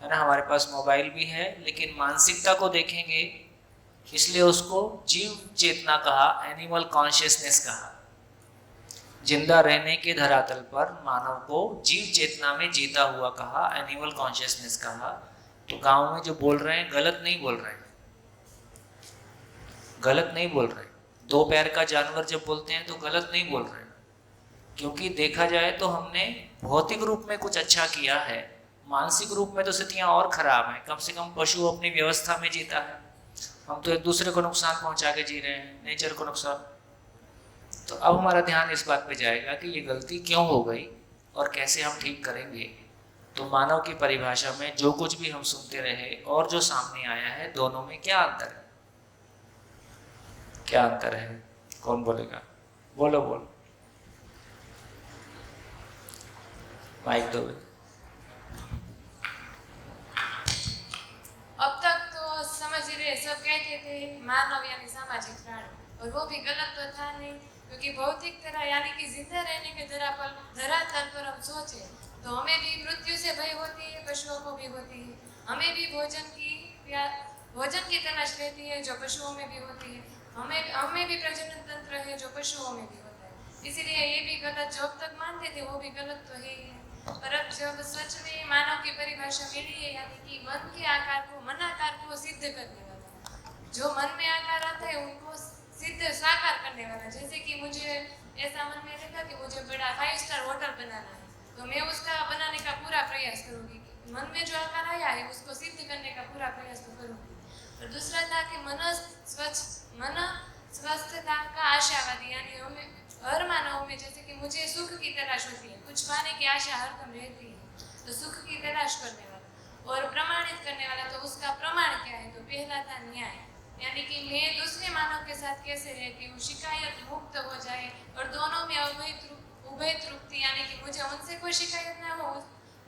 है ना, हमारे पास मोबाइल भी है, लेकिन मानसिकता को देखेंगे इसलिए उसको जीव चेतना कहा, एनिमल कॉन्शियसनेस कहा। जिंदा रहने के धरातल पर मानव को जीव चेतना में जीता हुआ कहा, एनिमल कॉन्शियसनेस कहा। तो गांव में जो बोल रहे हैं गलत नहीं बोल रहे हैं, गलत नहीं बोल रहे। 2 पैर का जानवर जब बोलते हैं तो गलत नहीं बोल रहे, क्योंकि देखा जाए तो हमने भौतिक रूप में कुछ अच्छा किया है, मानसिक रूप में तो स्थितियाँ और खराब हैं। कम से कम पशु अपनी व्यवस्था में जीता है, हम तो एक दूसरे को नुकसान पहुंचा के जी रहे हैं, नेचर को नुकसान। तो अब हमारा ध्यान इस बात पे जाएगा कि ये गलती क्यों हो गई और कैसे हम ठीक करेंगे। तो मानव की परिभाषा में जो कुछ भी हम सुनते रहे और जो सामने आया है, दोनों में क्या अंतर है? क्या अंतर है? कौन बोलेगा? बोलो बोलो, माइक दो। अब तक तो समझ ही रहे, सब कहते थे मानव यानी सामाजिक प्राणी, और वो भी गलत तो था नहीं, क्योंकि भौतिक तरह यानी कि जिंदा रहने के धरातल पर हम सोचें तो हमें भी मृत्यु से भय होती है, पशुओं को भी होती है। हमें भी भोजन की तलाश रहती है जो पशुओं में भी होती है। हमें भी प्रजनन तंत्र है जो पशुओं में भी होता है। इसीलिए ये भी गलत, जो अब तक मानते थे वो भी गलत तो है ही है। पर अब जब सच में मानव की परिभाषा मिली है, यानी कि मन के आकार को, मन आकार को सिद्ध करने वाला, जो मन में आकार आता है उनको सिद्ध साकार करने वाला। जैसे कि मुझे ऐसा मन में रहता कि मुझे बड़ा 5 स्टार होटल बनाना है, तो मैं उसका बनाने का पूरा प्रयास करूंगी। मन में जो आकार आया है उसको सिद्ध करने का पूरा प्रयास तो करूंगी। और दूसरा था कि मन स्वस्थता का आशावादी, यानी हमें हर मानव में जैसे कि मुझे सुख की तलाश होती है, कुछ पाने की आशा हरदम रहती है, तो सुख की तलाश करने वाला और प्रमाणित करने वाला। तो उसका प्रमाण क्या है? तो पहला था न्याय, यानी कि मैं दूसरे मानव के साथ कैसे रहती हूँ, शिकायत मुक्त हो जाए और दोनों में उभय तृप्ति, यानी कि मुझे उनसे कोई शिकायत ना हो,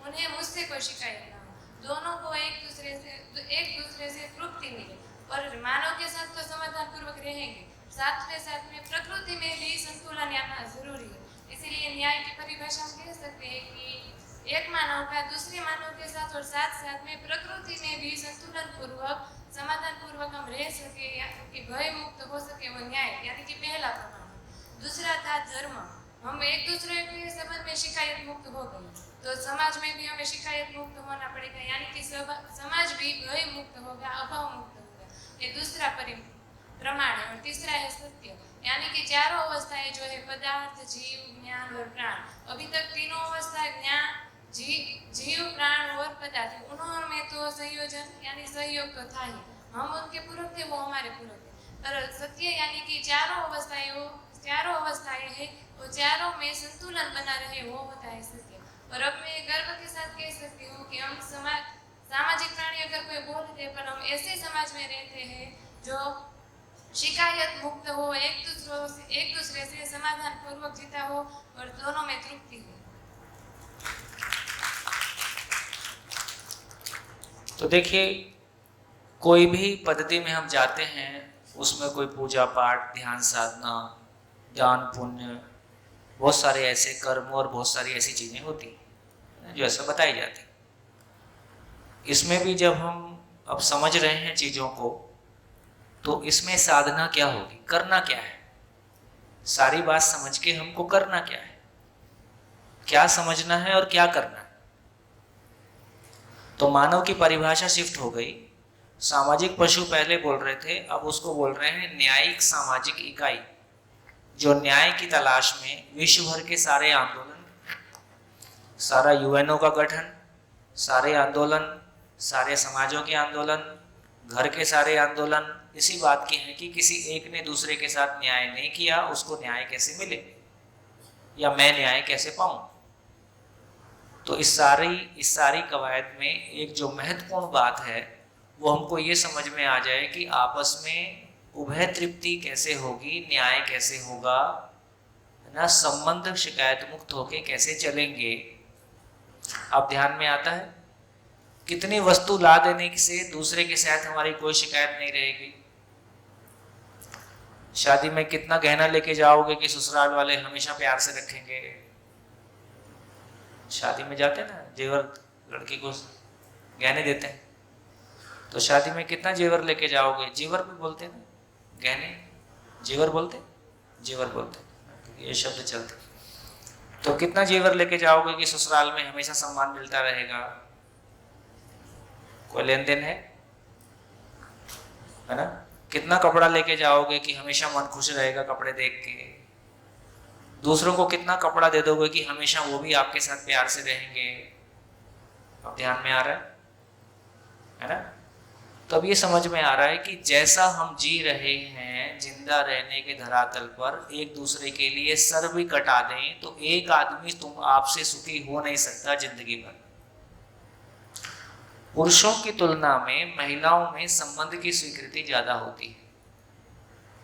उन्हें मुझसे कोई शिकायत ना हो, दोनों को एक दूसरे से तृप्ति मिले। और मानव के साथ तो समाधान पूर्वक रहेंगे, साथ में प्रकृति में भी संतुलन आना जरूरी है। इसीलिए न्याय की परिभाषा हम कह सकते हैं कि एक मानव का दूसरे मानव के साथ और साथ में प्रकृति में भी संतुलन पूर्वक, समाधान पूर्वक हम रह सके, कि भय मुक्त हो सके, वो न्याय, यानी कि पहला प्रमाण। दूसरा था धर्म, हम एक दूसरे के संबंध में शिकायत मुक्त हो गए तो समाज में भी हमें शिकायत मुक्त होना पड़ेगा, यानी कि समाज भी भय मुक्त होगा, अभाव मुक्त होगा। ये दूसरा प्रमाण है। और तीसरा है सत्य, यानी कि चारों अवस्थाएं जो है, पदार्थ, जीव, ज्ञान और प्राण, अभी तक तीनों अवस्था ज्ञान, जीव, प्राण और पदार्थ, उन्होंने तो संयोजन यानी सहयोग तो था ही, हम उनके पूरक थे, वो हमारे पूरक थे। पर सत्य यानी कि चारों अवस्थाएं है, वो चारों में संतुलन बना रहे, वो होता है सत्य। और अब मैं गर्व के साथ कह सकती हूँ कि हम सामाजिक प्राणी अगर कोई बोलते, पर हम ऐसे समाज में रहते हैं जो शिकायत मुक्त हो, एक दूसरे से समाधान पूर्वक जीता हो और दोनों में तृप्ति हो। तो देखिए, कोई भी पद्धति में हम जाते हैं, उसमें कोई पूजा पाठ, ध्यान साधना, दान पुण्य, बहुत सारे ऐसे कर्म और बहुत सारी ऐसी चीज़ें होती हैं जो ऐसा बताई जाती। इसमें भी जब हम अब समझ रहे हैं चीज़ों को, तो इसमें साधना क्या होगी, करना क्या है, सारी बात समझ के हमको करना क्या है, क्या समझना है और क्या करना है। तो मानव की परिभाषा शिफ्ट हो गई। सामाजिक पशु पहले बोल रहे थे, अब उसको बोल रहे हैं न्यायिक सामाजिक इकाई, जो न्याय की तलाश में विश्व भर के सारे आंदोलन, सारा यूएनओ का गठन, सारे आंदोलन, सारे समाजों के आंदोलन, घर के सारे आंदोलन इसी बात के हैं कि किसी एक ने दूसरे के साथ न्याय नहीं किया, उसको न्याय कैसे मिले, या मैं न्याय कैसे पाऊं। तो इस सारी कवायद में एक जो महत्वपूर्ण बात है वो हमको ये समझ में आ जाए कि आपस में उभय तृप्ति कैसे होगी, न्याय कैसे होगा, है ना, संबंध शिकायत मुक्त होके कैसे चलेंगे। अब ध्यान में आता है कितनी वस्तु ला देने से दूसरे के साथ हमारी कोई शिकायत नहीं रहेगी। शादी में कितना गहना लेके जाओगे कि ससुराल वाले हमेशा प्यार से रखेंगे। शादी में जाते ना, जेवर लड़की को गहने देते हैं, तो शादी में कितना जेवर लेके जाओगे, जेवर भी बोलते हैं ना, गहने जेवर बोलते, ये शब्द चलते। तो कितना जेवर लेके जाओगे कि ससुराल में हमेशा सम्मान मिलता रहेगा। कोई लेन देन है ना। कितना कपड़ा लेके जाओगे कि हमेशा मन खुश रहेगा कपड़े देख के। दूसरों को कितना कपड़ा दे दोगे कि हमेशा वो भी आपके साथ प्यार से रहेंगे। अब ध्यान में आ रहा है ना। तो अब ये समझ में आ रहा है कि जैसा हम जी रहे हैं जिंदा रहने के धरातल पर, एक दूसरे के लिए सर भी कटा दें तो एक आदमी तुम आपसे सुखी हो नहीं सकता जिंदगी भर। पुरुषों की तुलना में महिलाओं में संबंध की स्वीकृति ज्यादा होती है,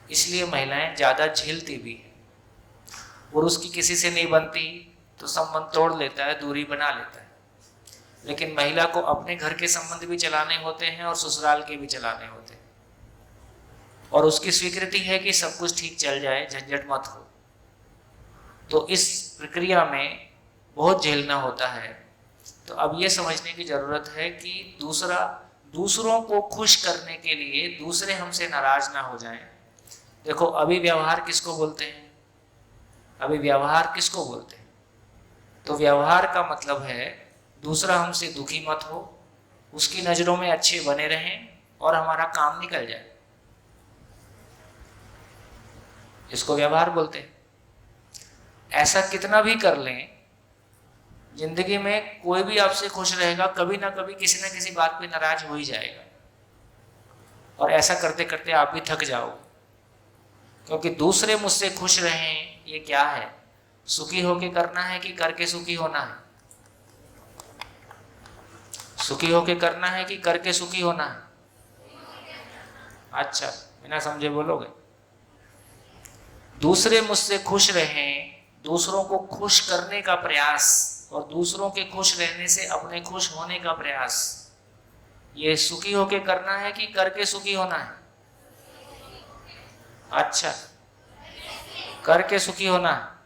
इसलिए महिलाएं ज्यादा झेलती भी है। पुरुष की किसी से नहीं बनती तो संबंध तोड़ लेता है, दूरी बना लेता है, लेकिन महिला को अपने घर के संबंध भी चलाने होते हैं और ससुराल के भी चलाने होते हैं। और उसकी स्वीकृति है कि सब कुछ ठीक चल जाए, झंझट मत हो। तो इस प्रक्रिया में बहुत झेलना होता है। तो अब ये समझने की ज़रूरत है कि दूसरों को खुश करने के लिए दूसरे हमसे नाराज ना हो जाएं। देखो, अभी व्यवहार किसको बोलते हैं? अभी व्यवहार किसको बोलते हैं? तो व्यवहार का मतलब है दूसरा हमसे दुखी मत हो, उसकी नज़रों में अच्छे बने रहें और हमारा काम निकल जाए, इसको व्यवहार बोलते हैं। ऐसा कितना भी कर लें, जिंदगी में कोई भी आपसे खुश रहेगा, कभी ना कभी किसी ना किसी बात पे नाराज हो ही जाएगा, और ऐसा करते करते आप भी थक जाओगे। क्योंकि दूसरे मुझसे खुश रहें, ये क्या है? सुखी होके करना है कि करके सुखी होना है? सुखी होके करना है कि करके सुखी होना है? अच्छा, बिना समझे बोलोगे। दूसरे मुझसे खुश रहें, दूसरों को खुश करने का प्रयास और दूसरों के खुश रहने से अपने खुश होने का प्रयास, ये सुखी होके करना है कि करके सुखी होना है? अच्छा, करके सुखी होना है।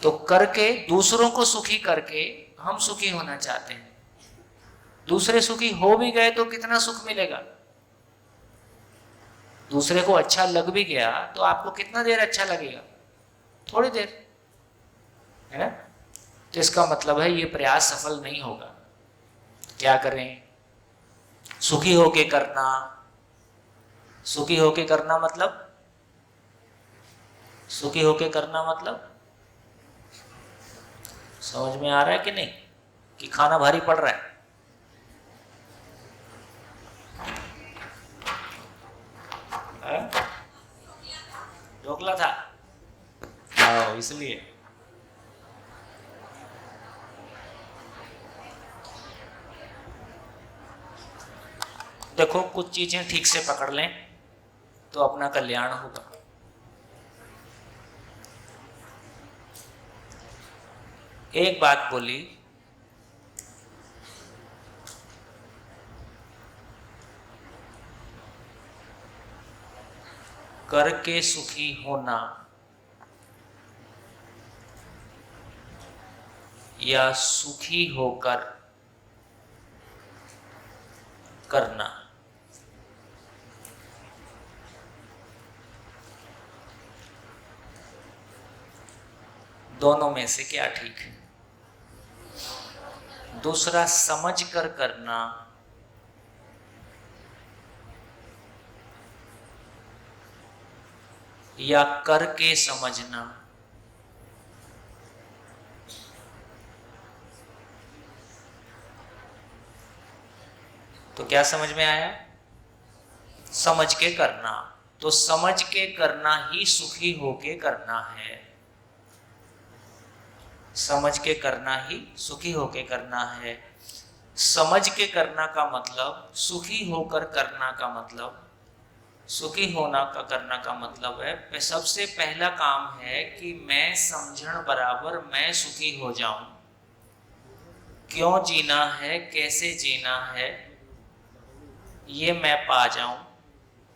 तो करके, दूसरों को सुखी करके हम सुखी होना चाहते हैं। दूसरे सुखी हो भी गए तो कितना सुख मिलेगा? दूसरे को अच्छा लग भी गया तो आपको कितना देर अच्छा लगेगा? थोड़ी देर, है ना? तो इसका मतलब है ये प्रयास सफल नहीं होगा। क्या करें? सुखी होके करना। सुखी होके करना मतलब, सुखी होके करना मतलब समझ में आ रहा है कि नहीं? कि खाना भारी पड़ रहा है? ढोकला था, हाँ, इसलिए। देखो, कुछ चीजें ठीक से पकड़ लें तो अपना कल्याण होगा। एक बात बोली, करके सुखी होना या सुखी होकर करना, दोनों में से क्या ठीक है? दूसरा समझ कर करना या करके समझना? तो क्या समझ में आया? समझ के करना। तो समझ के करना ही सुखी होके करना है। समझ के करना ही सुखी होके करना है। समझ के करना का मतलब, सुखी होकर करना का मतलब, सुखी होना का करना का मतलब है, सबसे पहला काम है कि मैं समझण बराबर मैं सुखी हो जाऊं। क्यों जीना है, कैसे जीना है, ये मैं पा जाऊं।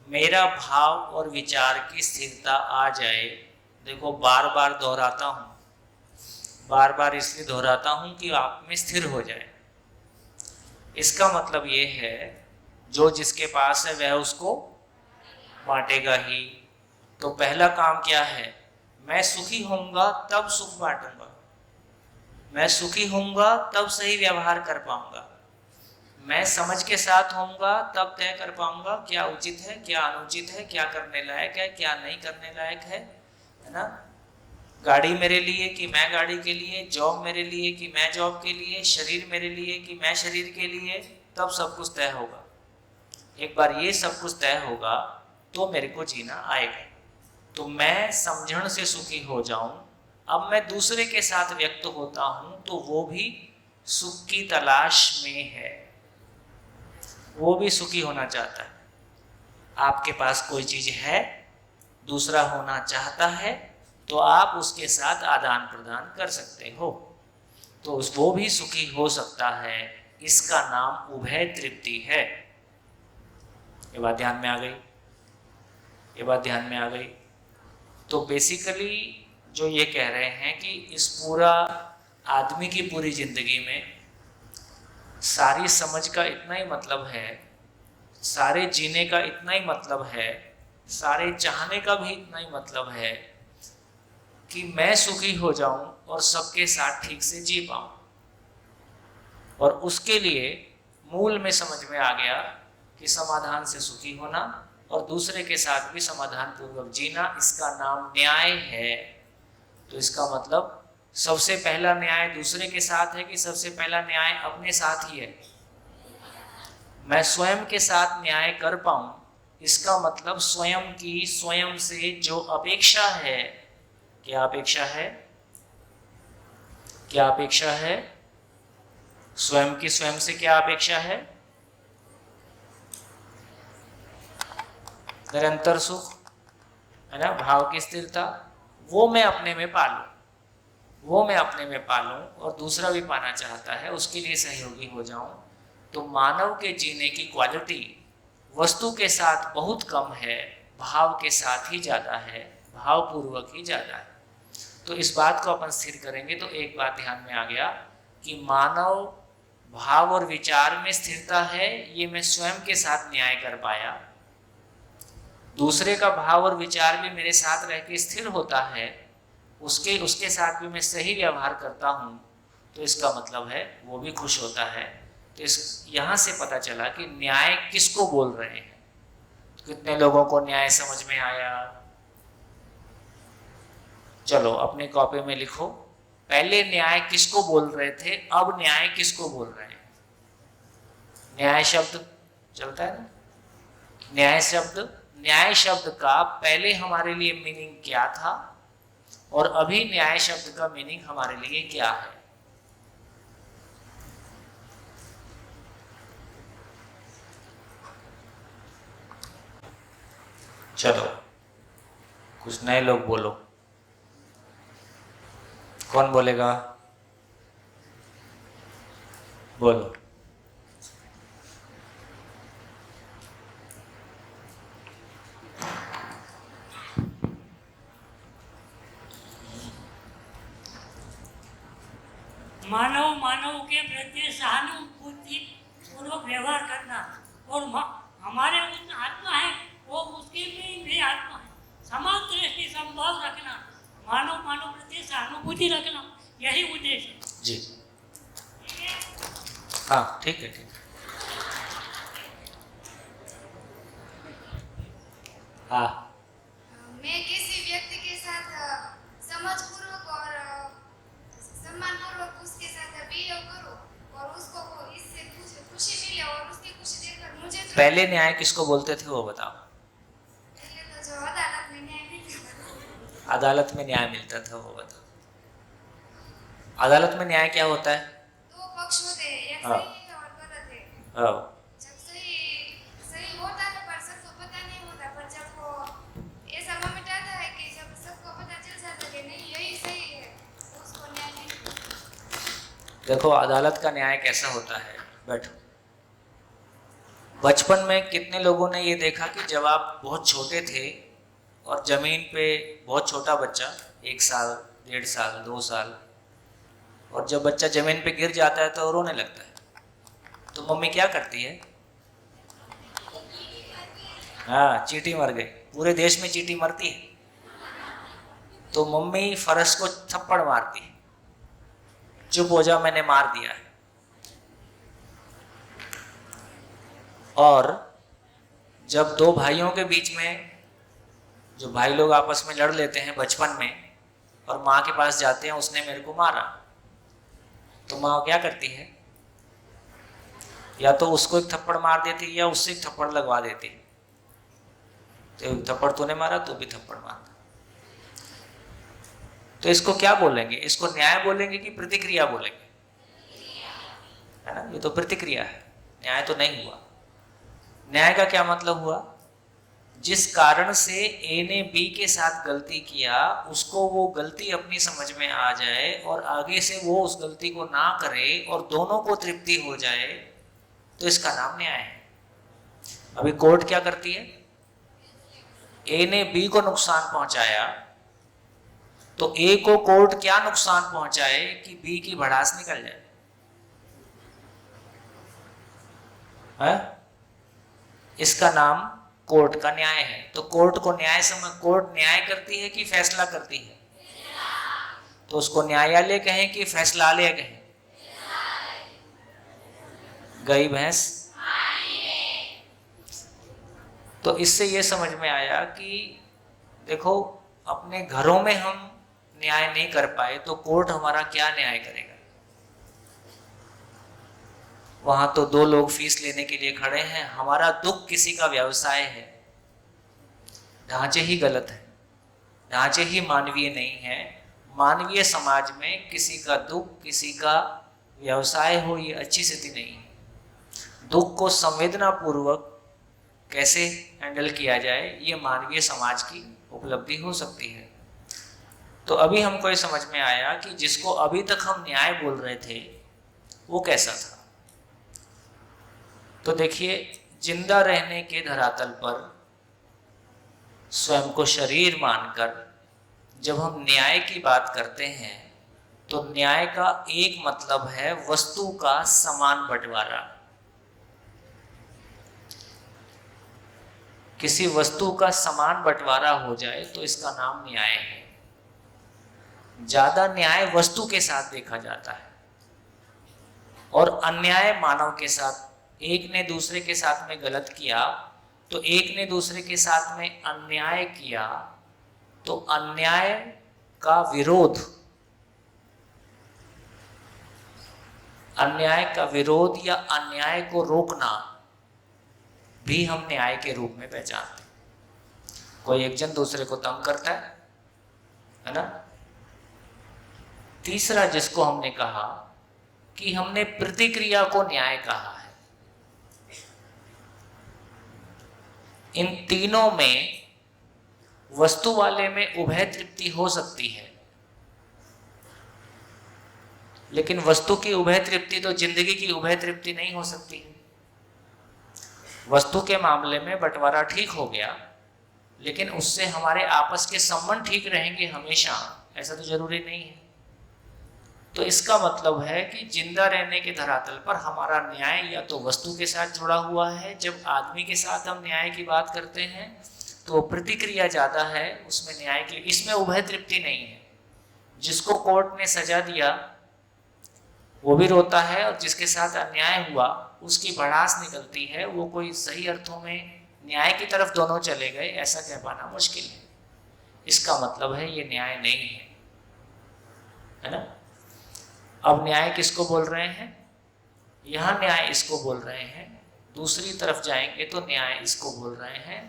मेरा भाव और विचार की स्थिरता आ जाए। देखो, बार बार दोहराता हूं, बार बार इसलिए दोहराता हूं कि आप में स्थिर हो जाए। इसका मतलब ये है, जो जिसके पास है वह उसको बांटेगा ही। तो पहला काम क्या है? मैं सुखी होऊंगा तब सुख बांटूंगा। मैं सुखी होऊंगा तब सही व्यवहार कर पाऊंगा। मैं समझ के साथ होऊंगा तब तय कर पाऊंगा क्या उचित है, क्या अनुचित है, क्या करने लायक है, क्या नहीं करने लायक है ना? गाड़ी मेरे लिए कि मैं गाड़ी के लिए, जॉब मेरे लिए कि मैं जॉब के लिए, शरीर मेरे लिए कि मैं शरीर के लिए, तब सब कुछ तय होगा। एक बार ये सब कुछ तय होगा तो मेरे को जीना आएगा। तो मैं समझण से सुखी हो जाऊं। अब मैं दूसरे के साथ व्यक्त होता हूं तो वो भी सुख की तलाश में है, वो भी सुखी होना चाहता है। आपके पास कोई चीज है, दूसरा होना चाहता है, तो आप उसके साथ आदान प्रदान कर सकते हो, तो वो भी सुखी हो सकता है। इसका नाम उभय तृप्ति है। ये बात ध्यान में आ गई? ये बात ध्यान में आ गई। तो बेसिकली जो ये कह रहे हैं कि इस पूरा आदमी की पूरी जिंदगी में सारी समझ का इतना ही मतलब है, सारे जीने का इतना ही मतलब है, सारे चाहने का भी इतना ही मतलब है कि मैं सुखी हो जाऊं और सबके साथ ठीक से जी पाऊं। और उसके लिए मूल में समझ में आ गया कि समाधान से सुखी होना और दूसरे के साथ भी समाधान पूर्वक जीना, इसका नाम न्याय है। तो इसका मतलब सबसे पहला न्याय दूसरे के साथ है कि सबसे पहला न्याय अपने साथ ही है? मैं स्वयं के साथ न्याय कर पाऊं, इसका मतलब स्वयं की स्वयं से जो अपेक्षा है, क्या अपेक्षा है, क्या अपेक्षा है? स्वयं की स्वयं से क्या अपेक्षा है? निरंतर सुख, है ना, भाव की स्थिरता, वो मैं अपने में पालूं, वो मैं अपने में पालूं और दूसरा भी पाना चाहता है, उसके लिए सहयोगी हो जाऊं। तो मानव के जीने की क्वालिटी वस्तु के साथ बहुत कम है, भाव के साथ ही ज़्यादा है, भावपूर्वक ही ज़्यादा है। तो इस बात को अपन स्थिर करेंगे तो एक बात ध्यान में आ गया कि मानव भाव और विचार में स्थिरता है, ये मैं स्वयं के साथ न्याय कर पाया। दूसरे का भाव और विचार भी मेरे साथ रह के स्थिर होता है, उसके साथ भी मैं सही व्यवहार करता हूँ, तो इसका मतलब है वो भी खुश होता है। तो इस यहाँ से पता चला कि न्याय किसको बोल रहे हैं। कितने लोगों को न्याय समझ में आया? चलो अपने कॉपी में लिखो, पहले न्याय किसको बोल रहे थे, अब न्याय किसको बोल रहे हैं। न्याय शब्द चलता है ना, न्याय शब्द का पहले हमारे लिए मीनिंग क्या था और अभी न्याय शब्द का मीनिंग हमारे लिए क्या है। चलो कुछ नए लोग बोलो, कौन बोलेगा? बोलो। मानव के प्रति सहानुभूति पूर्वक व्यवहार करना और हमारे उन आत्मा है वो उसके में भी आत्मा है, समान दृष्टि संभाव रखना, मानव प्रति सहानुभूति रखना, यही उद्देश्य है जी। हाँ ठीक है, ठीक है। हाँ, मैं किसी व्यक्ति के साथ समझपूर्वक और सम्मानपूर्वक उसके साथ बिहेव करूं और उसको वो इससे खुशी मिले और उसकी खुशी देखकर मुझे तो पहले न्याय किसको बोलते थे वो बताओ। पहले तो जो अदालत में न्याय मिलता था, अदालत में न्याय मिलता था वो बताओ। अदालत में न्याय क्या होता है? दो पक्ष होते हैं, एक हाँ। सही है और गलत है। हाँ, जब सही होता है पर सबको पता नहीं होता, पर जब वो ऐसा मोमेंट आता है कि जब सबको पता चल जाता है कि नहीं यही सही है, तो उसको न्याय नहीं। देखो अदालत का न्याय कैसा होता है। बैठो। बचपन में कितने लोगों ने ये देखा कि जब आप बहुत छोटे थे और जमीन पे बहुत छोटा बच्चा 1 साल 1.5 साल 2 साल, और जब बच्चा जमीन पे गिर जाता है तो रोने लगता है, तो मम्मी क्या करती है? हाँ, चींटी मर गई। पूरे देश में चींटी मरती है तो मम्मी फरस को थप्पड़ मारती है, चुप हो जा मैंने मार दिया है। और जब दो भाइयों के बीच में, जो भाई लोग आपस में लड़ लेते हैं बचपन में और माँ के पास जाते हैं, उसने मेरे को मारा, तो माँ क्या करती है? या तो उसको एक थप्पड़ मार देती या उससे एक थप्पड़ लगवा देती। तो एक थप्पड़ तूने मारा, तू भी थप्पड़ मार। तो इसको क्या बोलेंगे? इसको न्याय बोलेंगे कि प्रतिक्रिया बोलेंगे? है ना, ये तो प्रतिक्रिया है, न्याय तो नहीं हुआ। न्याय का क्या मतलब हुआ? जिस कारण से ए ने बी के साथ गलती किया, उसको वो गलती अपनी समझ में आ जाए और आगे से वो उस गलती को ना करे और दोनों को तृप्ति हो जाए, तो इसका नाम न्याय है। अभी कोर्ट क्या करती है? ए ने बी को नुकसान पहुंचाया, तो ए को कोर्ट क्या नुकसान पहुंचाए कि बी की भड़ास निकल जाए? है? इसका नाम कोर्ट का न्याय है। तो कोर्ट को कोर्ट न्याय करती है कि फैसला करती है? तो उसको न्यायालय कहें कि फैसलालय कहें? गई भैंस। तो इससे ये समझ में आया कि देखो, अपने घरों में हम न्याय नहीं कर पाए तो कोर्ट हमारा क्या न्याय करेगा? वहां तो दो लोग फीस लेने के लिए खड़े हैं, हमारा दुख किसी का व्यवसाय है। ढांचे ही गलत है, ढांचे ही मानवीय नहीं है। मानवीय समाज में किसी का दुख, किसी का व्यवसाय हो, ये अच्छी स्थिति नहीं है। दुख को संवेदना पूर्वक कैसे हैंडल किया जाए, ये मानवीय समाज की उपलब्धि हो सकती है। तो अभी हमको ये समझ में आया कि जिसको अभी तक हम न्याय बोल रहे थे वो कैसा था। तो देखिए, जिंदा रहने के धरातल पर स्वयं को शरीर मानकर जब हम न्याय की बात करते हैं तो न्याय का एक मतलब है वस्तु का समान बंटवारा। किसी वस्तु का समान बंटवारा हो जाए तो इसका नाम न्याय है। ज्यादा न्याय वस्तु के साथ देखा जाता है और अन्याय मानव के साथ। एक ने दूसरे के साथ में गलत किया तो एक ने दूसरे के साथ में अन्याय किया, तो अन्याय का विरोध, अन्याय का विरोध या अन्याय को रोकना भी हम न्याय के रूप में पहचानते हैं। कोई एक जन दूसरे को तंग करता है ना। तीसरा जिसको हमने कहा कि हमने प्रतिक्रिया को न्याय कहा है। इन तीनों में वस्तु वाले में उभय तृप्ति हो सकती है, लेकिन वस्तु की उभय तृप्ति तो जिंदगी की उभय तृप्ति नहीं हो सकती। वस्तु के मामले में बंटवारा ठीक हो गया, लेकिन उससे हमारे आपस के संबंध ठीक रहेंगे हमेशा, ऐसा तो जरूरी नहीं है। तो इसका मतलब है कि जिंदा रहने के धरातल पर हमारा न्याय या तो वस्तु के साथ जुड़ा हुआ है। जब आदमी के साथ हम न्याय की बात करते हैं तो प्रतिक्रिया ज्यादा है, उसमें न्याय की, इसमें उभय तृप्ति नहीं है। जिसको कोर्ट ने सजा दिया वो भी रोता है और जिसके साथ अन्याय हुआ उसकी भड़ास निकलती है। वो कोई सही अर्थों में न्याय की तरफ दोनों चले गए, ऐसा कह पाना मुश्किल है। इसका मतलब है ये न्याय नहीं है ना। अब न्याय किसको बोल रहे हैं? यहाँ न्याय इसको बोल रहे हैं, दूसरी तरफ जाएंगे तो न्याय इसको बोल रहे हैं।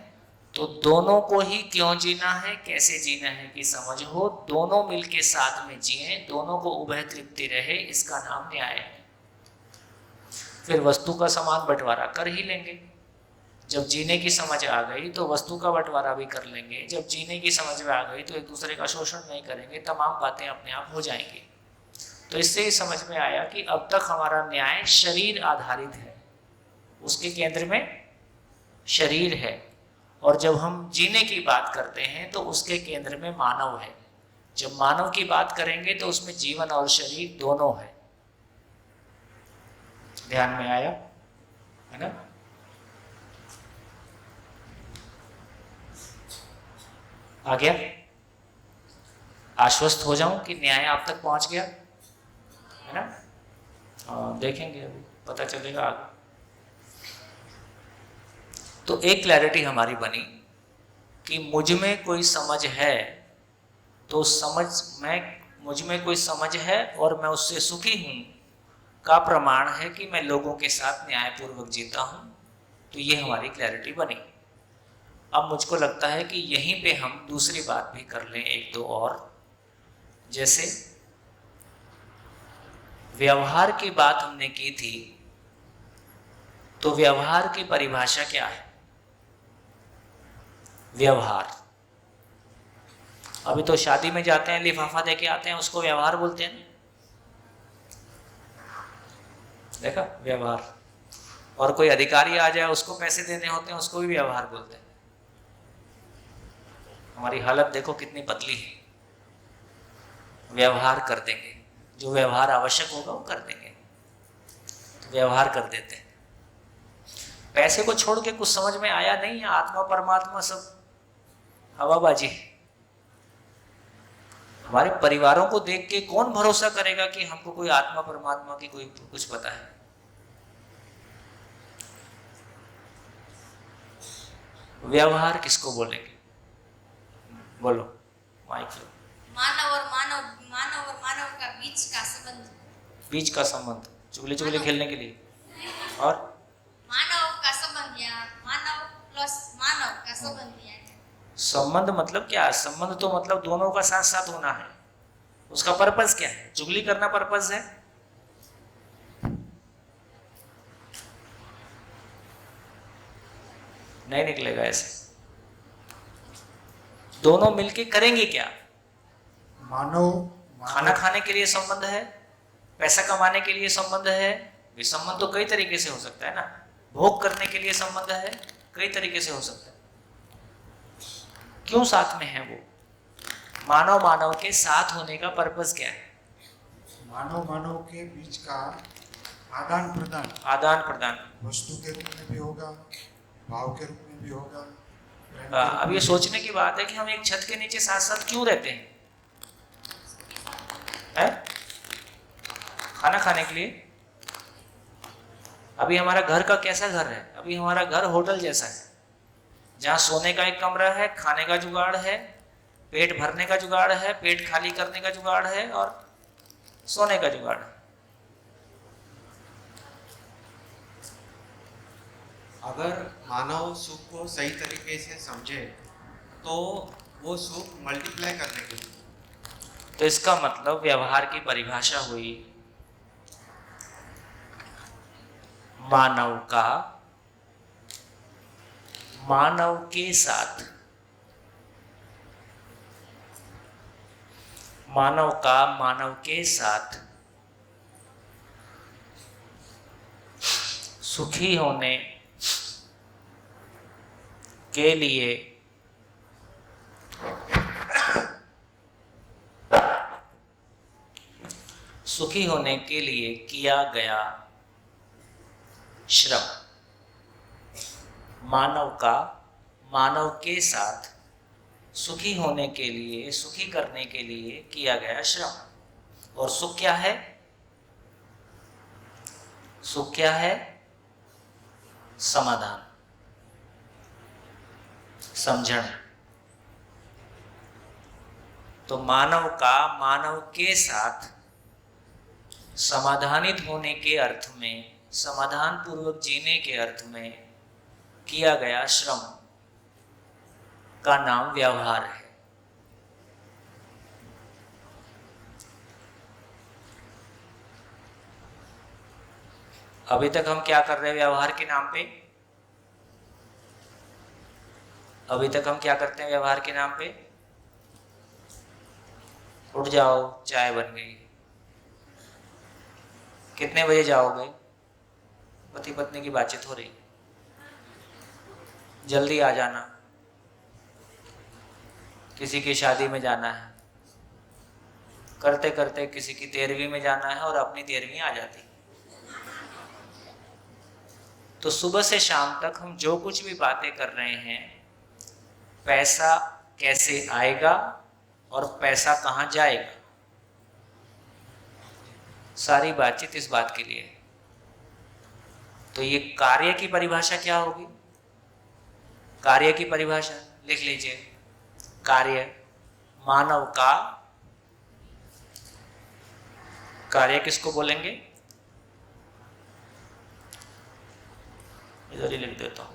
तो दोनों को ही क्यों जीना है, कैसे जीना है कि समझ हो, दोनों मिलके साथ में जिए, दोनों को उभय तृप्ति रहे, इसका नाम न्याय है। फिर वस्तु का समान बंटवारा कर ही लेंगे। जब जीने की समझ आ गई तो वस्तु का बंटवारा भी कर लेंगे। जब जीने की समझ में आ गई तो एक दूसरे का शोषण नहीं करेंगे, तमाम बातें अपने आप हो जाएंगी। तो इससे ही समझ में आया कि अब तक हमारा न्याय शरीर आधारित है, उसके केंद्र में शरीर है। और जब हम जीने की बात करते हैं तो उसके केंद्र में मानव है। जब मानव की बात करेंगे तो उसमें जीवन और शरीर दोनों है। ध्यान में आया है ना। आ गया? आश्वस्त हो जाऊं कि न्याय आप तक पहुंच गया है ना। देखेंगे, अभी पता चलेगा आगे। तो एक क्लैरिटी हमारी बनी कि मुझ में कोई समझ है तो मुझ में कोई समझ है और मैं उससे सुखी हूं का प्रमाण है कि मैं लोगों के साथ न्यायपूर्वक जीता हूं। तो ये हमारी क्लैरिटी बनी। अब मुझको लगता है कि यहीं पे हम दूसरी बात भी कर लें, एक दो और। जैसे व्यवहार की बात हमने की थी, तो व्यवहार की परिभाषा क्या है? व्यवहार, अभी तो शादी में जाते हैं, लिफाफा देके आते हैं, उसको व्यवहार बोलते हैं। देखा, व्यवहार। और कोई अधिकारी आ जाए, उसको पैसे देने होते हैं, उसको भी व्यवहार बोलते हैं। हमारी हालत देखो कितनी पतली है। व्यवहार कर देंगे, जो व्यवहार आवश्यक होगा वो कर देंगे, तो व्यवहार कर देते हैं। पैसे को छोड़ के कुछ समझ में आया नहीं, आत्मा परमात्मा सब हवाबाजी। हमारे परिवारों को देख के कौन भरोसा करेगा कि हमको कोई आत्मा परमात्मा की कोई कुछ पता है? व्यवहार किसको बोलेंगे? बोलो, माइक लो। मानव और मानव का बीच का संबंध, बीच का संबंध चुगली चुगली खेलने के लिए, और मानव का संबंध या मानव प्लस मानव का संबंध या संबंध मतलब क्या? संबंध तो मतलब दोनों का साथ साथ होना है। उसका पर्पस क्या है? चुगली करना पर्पस है? नहीं निकलेगा ऐसे। दोनों मिलके करेंगे क्या? खाना खाने के लिए संबंध है, पैसा कमाने के लिए संबंध है। ये संबंध तो कई तरीके से हो सकता है ना। भोग करने के लिए संबंध है, कई तरीके से हो सकता है। क्यों साथ में है वो? मानव के साथ होने का पर्पस क्या है? मानव के बीच का आदान प्रदान वस्तु के रूप में भी होगा, भाव के रूप में भी होगा। अब ये सोचने की बात है कि हम एक छत के नीचे साथ साथ क्यों रहते हैं? खाना खाने के लिए। अभी हमारा घर का कैसा घर है? अभी हमारा घर होटल जैसा है, जहाँ सोने का एक कमरा है, खाने का जुगाड़ है, पेट भरने का जुगाड़ है, पेट खाली करने का जुगाड़ है, और सोने का जुगाड़ है। अगर मानव सुख को सही तरीके से समझे तो वो सुख मल्टीप्लाई करने के लिए। तो इसका मतलब व्यवहार की परिभाषा हुई मानव का मानव के साथ, मानव का मानव के साथ सुखी होने के लिए किया गया श्रम। मानव का मानव के साथ सुखी होने के लिए, सुखी करने के लिए किया गया श्रम। और सुख क्या है? सुख क्या है? समाधान, समझण। तो मानव का मानव के साथ समाधानित होने के अर्थ में, समाधान पूर्वक जीने के अर्थ में किया गया श्रम का नाम व्यवहार है। अभी तक हम क्या कर रहे हैं व्यवहार के नाम पे? अभी तक हम क्या करते हैं व्यवहार के नाम पे? उठ जाओ, चाय बन गई। कितने बजे जाओगे? पति पत्नी की बातचीत हो रही, जल्दी आ जाना, किसी की शादी में जाना है, करते करते किसी की 13वीं में जाना है और अपनी 13वीं आ जाती। तो सुबह से शाम तक हम जो कुछ भी बातें कर रहे हैं, पैसा कैसे आएगा और पैसा कहाँ जाएगा, सारी बातचीत इस बात के लिए है। तो ये कार्य की परिभाषा क्या होगी? कार्य की परिभाषा लिख लीजिए। कार्य, मानव का कार्य किसको बोलेंगे? इधर ही लिख देता हूं।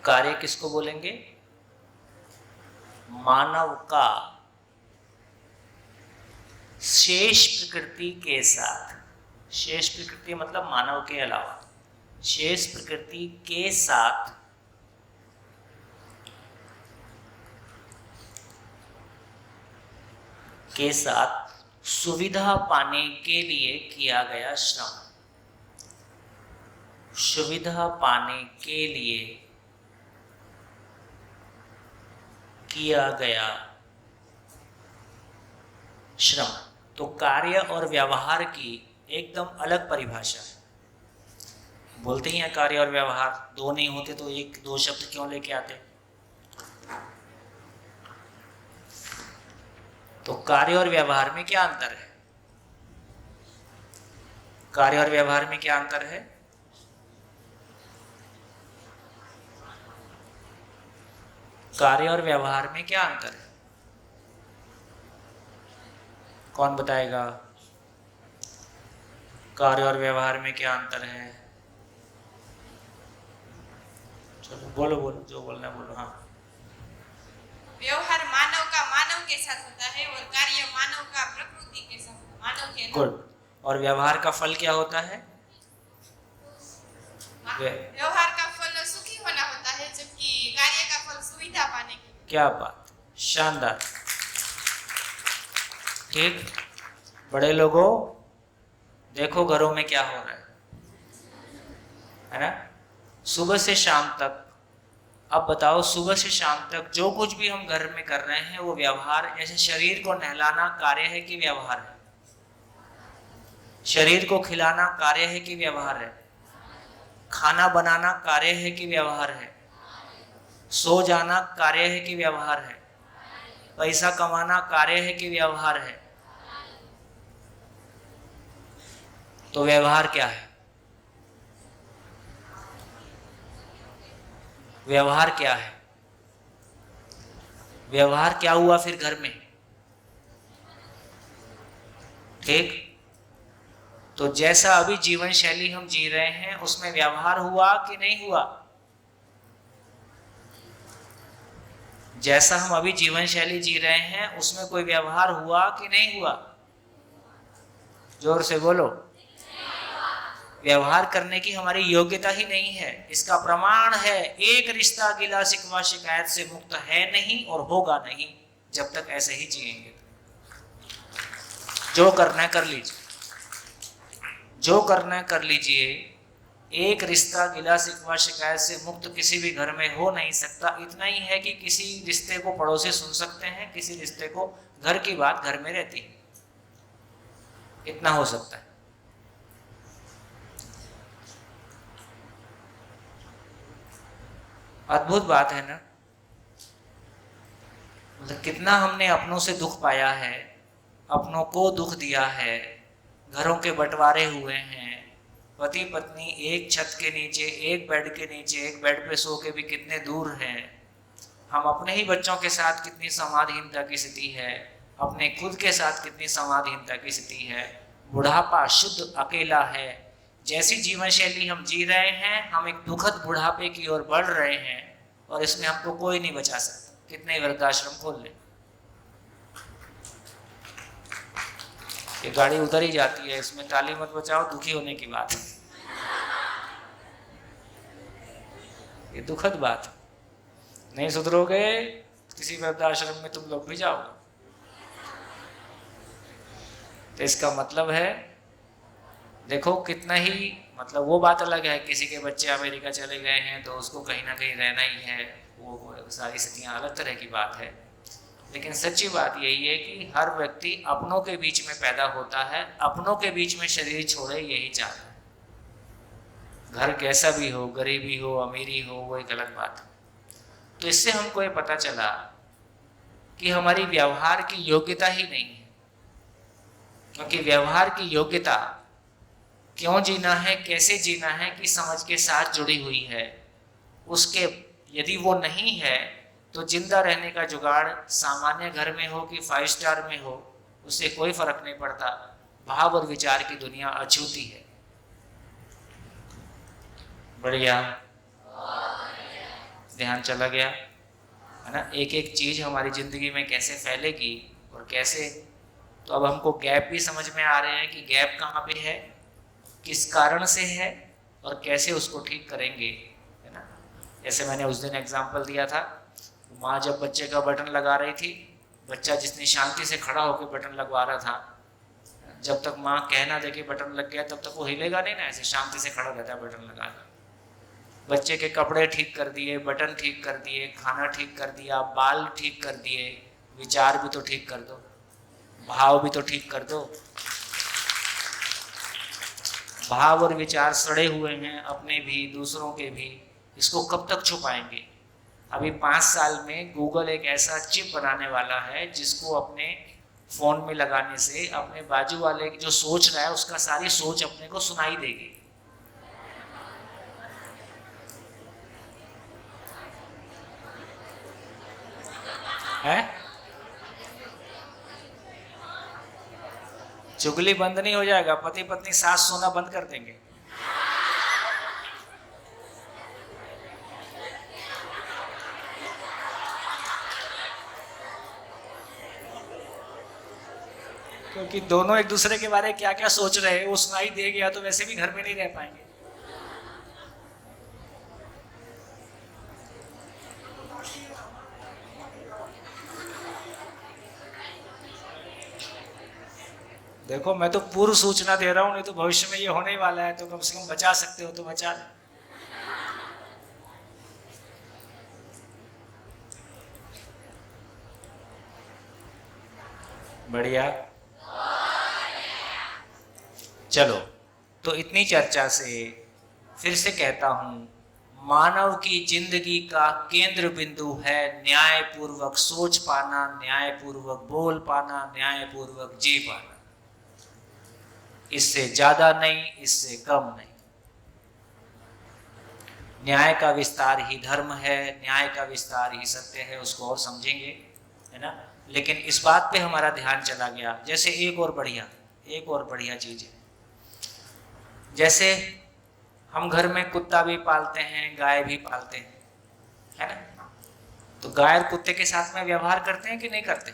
कार्य किसको बोलेंगे? मानव का शेष प्रकृति के साथ, शेष प्रकृति मतलब मानव के अलावा, शेष प्रकृति के साथ सुविधा पाने के लिए किया गया श्रम। सुविधा पाने के लिए किया गया श्रम। तो कार्य और व्यवहार की एकदम अलग परिभाषा है। बोलते ही हैं कार्य और व्यवहार, दो नहीं होते तो एक दो शब्द क्यों लेके आते। तो कार्य और व्यवहार में क्या अंतर है? कार्य और व्यवहार में क्या अंतर है? कार्य और व्यवहार में क्या अंतर है? कौन बताएगा? कार्य और व्यवहार में क्या अंतर है? चलो बोलो बोलो, जो बोलना है बोलो। हाँ, व्यवहार मानव का मानव के साथ होता है और कार्य मानव का प्रकृति के साथ, मानव के गुड। और व्यवहार का फल क्या होता है? व्यवहार का फल सुखी होना होता है, जबकि कार्य का फल सुविधा पाने की। क्या बात, शानदार। ठीक। बड़े लोगों, देखो घरों में क्या हो रहा है ना? सुबह से शाम तक, अब बताओ, सुबह से शाम तक जो कुछ भी हम घर में कर रहे हैं वो व्यवहार। जैसे शरीर को नहलाना कार्य है कि व्यवहार है? शरीर को खिलाना कार्य है कि व्यवहार है? खाना बनाना कार्य है कि व्यवहार है? सो जाना कार्य है कि व्यवहार है? पैसा कमाना कार्य है कि व्यवहार है? तो व्यवहार क्या है? व्यवहार क्या है? व्यवहार क्या हुआ फिर घर में? ठीक। तो जैसा अभी जीवन शैली हम जी रहे हैं उसमें व्यवहार हुआ कि नहीं हुआ? जैसा हम अभी जीवन शैली जी रहे हैं उसमें कोई व्यवहार हुआ कि नहीं हुआ? जोर से बोलो। व्यवहार करने की हमारी योग्यता ही नहीं है। इसका प्रमाण है, एक रिश्ता गिला शिकवा शिकायत से मुक्त है नहीं और होगा नहीं जब तक ऐसे ही जिएंगे। जो करना है कर लीजिए, जो करना है कर लीजिए। एक रिश्ता गिला शिकवा शिकायत से मुक्त किसी भी घर में हो नहीं सकता। इतना ही है कि किसी रिश्ते को पड़ोसी सुन सकते हैं, किसी रिश्ते को घर की बात घर में रहती है, इतना हो सकता है। अद्भुत बात है ना? मतलब कितना हमने अपनों से दुख पाया है, अपनों को दुख दिया है, घरों के बंटवारे हुए हैं, पति पत्नी एक छत के नीचे, एक बेड के नीचे, एक बेड पे सो के भी कितने दूर हैं। हम अपने ही बच्चों के साथ कितनी संवादहीनता की स्थिति है, अपने खुद के साथ कितनी संवादहीनता की स्थिति है। बुढ़ापा शुद्ध अकेला है। जैसी जीवन शैली हम जी रहे हैं, हम एक दुखद बुढ़ापे की ओर बढ़ रहे हैं और इसमें हमको कोई नहीं बचा सकता। कितने ही वृद्धाश्रम खोल ले, ये गाड़ी उधर ही जाती है, इसमें ताली मत बचाओ, दुखी होने की बात है। ये दुखद बात है। नहीं सुधरोगे, किसी वृद्धाश्रम में तुम लोग भी जाओगे। तो इसका मतलब है, देखो कितना ही, मतलब वो बात अलग है, किसी के बच्चे अमेरिका चले गए हैं तो उसको कहीं ना कहीं रहना ही है, वो सारी स्थितियाँ अलग तरह की बात है। लेकिन सच्ची बात यही है कि हर व्यक्ति अपनों के बीच में पैदा होता है, अपनों के बीच में शरीर छोड़े यही चाहता है। घर कैसा भी हो, गरीबी हो, अमीरी हो, वो एक अलग बात है। तो इससे हमको ये पता चला कि हमारी व्यवहार की योग्यता ही नहीं है, क्योंकि व्यवहार की योग्यता क्यों जीना है, कैसे जीना है की समझ के साथ जुड़ी हुई है। उसके यदि वो नहीं है तो जिंदा रहने का जुगाड़ सामान्य घर में हो कि 5 स्टार में हो, उससे कोई फर्क नहीं पड़ता। भाव और विचार की दुनिया अछूती है। बढ़िया, ध्यान चला गया है ना? एक एक चीज हमारी जिंदगी में कैसे फैलेगी और कैसे। तो अब हमको गैप भी समझ में आ रहे हैं कि गैप कहाँ पे है, किस कारण से है और कैसे उसको ठीक करेंगे, है ना? जैसे मैंने उस दिन एग्जाम्पल दिया था, माँ जब बच्चे का बटन लगा रही थी, बच्चा जितनी शांति से खड़ा होकर बटन लगवा रहा था, जब तक माँ कहना दे कि बटन लग गया तब तक वो हिलेगा नहीं ना, ऐसे शांति से खड़ा रहता है बटन लगा कर। बच्चे के कपड़े ठीक कर दिए, बटन ठीक कर दिए, खाना ठीक कर दिया, बाल ठीक कर दिए, विचार भी तो ठीक कर दो, भाव भी तो ठीक कर दो। भाव और विचार सड़े हुए हैं, अपने भी दूसरों के भी, इसको कब तक छुपाएंगे? अभी 5 साल में गूगल एक ऐसा चिप बनाने वाला है जिसको अपने फोन में लगाने से अपने बाजू वाले जो सोच रहा है उसका सारी सोच अपने को सुनाई देगी। है? चुगली बंद नहीं हो जाएगा, पति पत्नी सास सोना बंद कर देंगे। क्योंकि दोनों एक दूसरे के बारे में क्या क्या सोच रहे हैं वो सुनाई दे गया तो वैसे भी घर में नहीं रह पाएंगे। देखो मैं तो पूर्व सूचना दे रहा हूं, नहीं तो भविष्य में ये होने ही वाला है, तो कम से कम बचा सकते हो तो बचा। बढ़िया। चलो, तो इतनी चर्चा से फिर से कहता हूं, मानव की जिंदगी का केंद्र बिंदु है न्यायपूर्वक सोच पाना, न्यायपूर्वक बोल पाना, न्यायपूर्वक जी पाना। इससे ज्यादा नहीं, इससे कम नहीं। न्याय का विस्तार ही धर्म है, न्याय का विस्तार ही सत्य है, उसको और समझेंगे, है ना। लेकिन इस बात पे हमारा ध्यान चला गया, जैसे एक और बढ़िया चीज है, जैसे हम घर में कुत्ता भी पालते हैं, गाय भी पालते हैं, है ना। तो गाय और कुत्ते के साथ में व्यवहार करते हैं कि नहीं करते?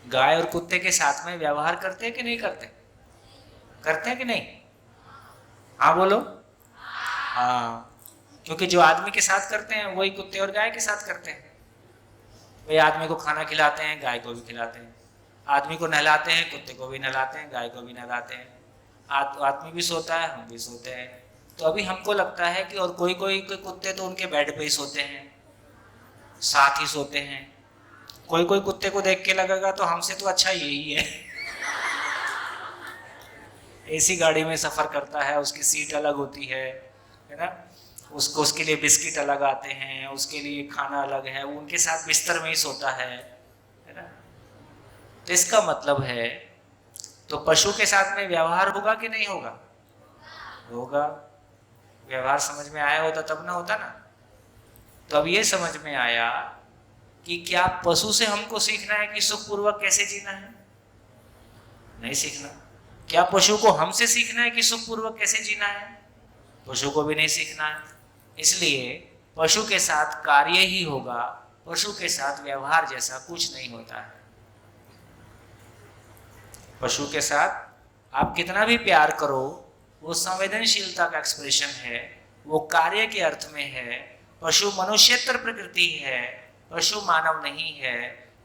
गाय और कुत्ते के साथ में व्यवहार करते हैं कि नहीं करते? करते हैं कि नहीं? हाँ बोलो। हाँ, क्योंकि जो आदमी के साथ करते हैं वही कुत्ते और गाय के साथ करते हैं। वे आदमी को खाना खिलाते हैं, गाय को भी खिलाते हैं, आदमी को नहलाते हैं, कुत्ते को भी नहलाते हैं, गाय को भी नहलाते हैं, आदमी भी सोता है, हम भी सोते हैं। तो अभी हमको लगता है कि और कोई कुत्ते तो उनके बेड पे ही सोते हैं, साथ ही सोते हैं। कोई कुत्ते को देख के लगेगा तो हमसे तो अच्छा यही है। एसी गाड़ी में सफर करता है, उसकी सीट अलग होती है ना, उसके लिए बिस्किट अलग आते हैं, उसके लिए खाना अलग है, वो उनके साथ बिस्तर में ही सोता है ना। तो इसका मतलब है, तो पशु के साथ में व्यवहार होगा कि नहीं होगा? होगा। व्यवहार समझ में आया होता तब ना होता ना। तो अब ये समझ में आया कि क्या पशु से हमको सीखना है कि सुखपूर्वक कैसे जीना है? नहीं सीखना। क्या पशु को हमसे सीखना है कि सुखपूर्वक कैसे जीना है? पशु को भी नहीं सीखना है। इसलिए पशु के साथ कार्य ही होगा, पशु के साथ व्यवहार जैसा कुछ नहीं होता है। पशु के साथ आप कितना भी प्यार करो, वो संवेदनशीलता का एक्सप्रेशन है, वो कार्य के अर्थ में है। पशु मनुष्येतर प्रकृति है, पशु मानव नहीं है।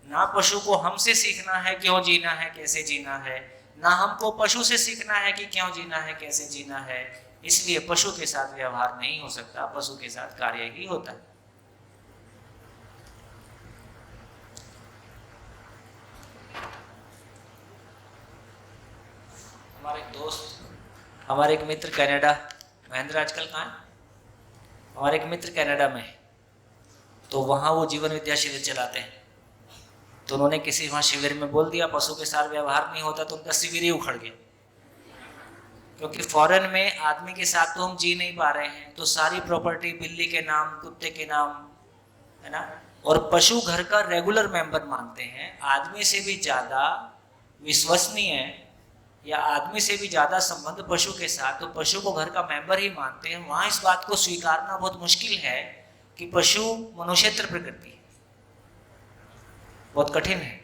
ना पशु को हमसे सीखना है क्यों जीना है, कैसे जीना है, ना हमको पशु से सीखना है कि क्यों जीना है, कैसे जीना है। इसलिए पशु के साथ व्यवहार नहीं हो सकता, पशु के साथ कार्य ही होता है। हमारे एक मित्र कनाडा, महेंद्र आजकल कहाँ है? हमारे एक मित्र कनाडा में है, तो वहाँ वो जीवन विद्या शिविर चलाते हैं। तो उन्होंने किसी वहाँ शिविर में बोल दिया पशु के साथ व्यवहार नहीं होता, तो उनका शिविर ही उखड़ गया। क्योंकि फॉरेन में आदमी के साथ तो हम जी नहीं पा रहे हैं, तो सारी प्रॉपर्टी बिल्ली के नाम, कुत्ते के नाम, है ना। और पशु घर का रेगुलर मेंबर मानते हैं। आदमी से भी ज़्यादा विश्वसनीय या आदमी से भी ज़्यादा संबंध पशु के साथ, तो पशु को घर का मेंबर ही मानते हैं। वहाँ इस बात को स्वीकारना बहुत मुश्किल है कि पशु मनुष्येतर प्रकृति है, बहुत कठिन है।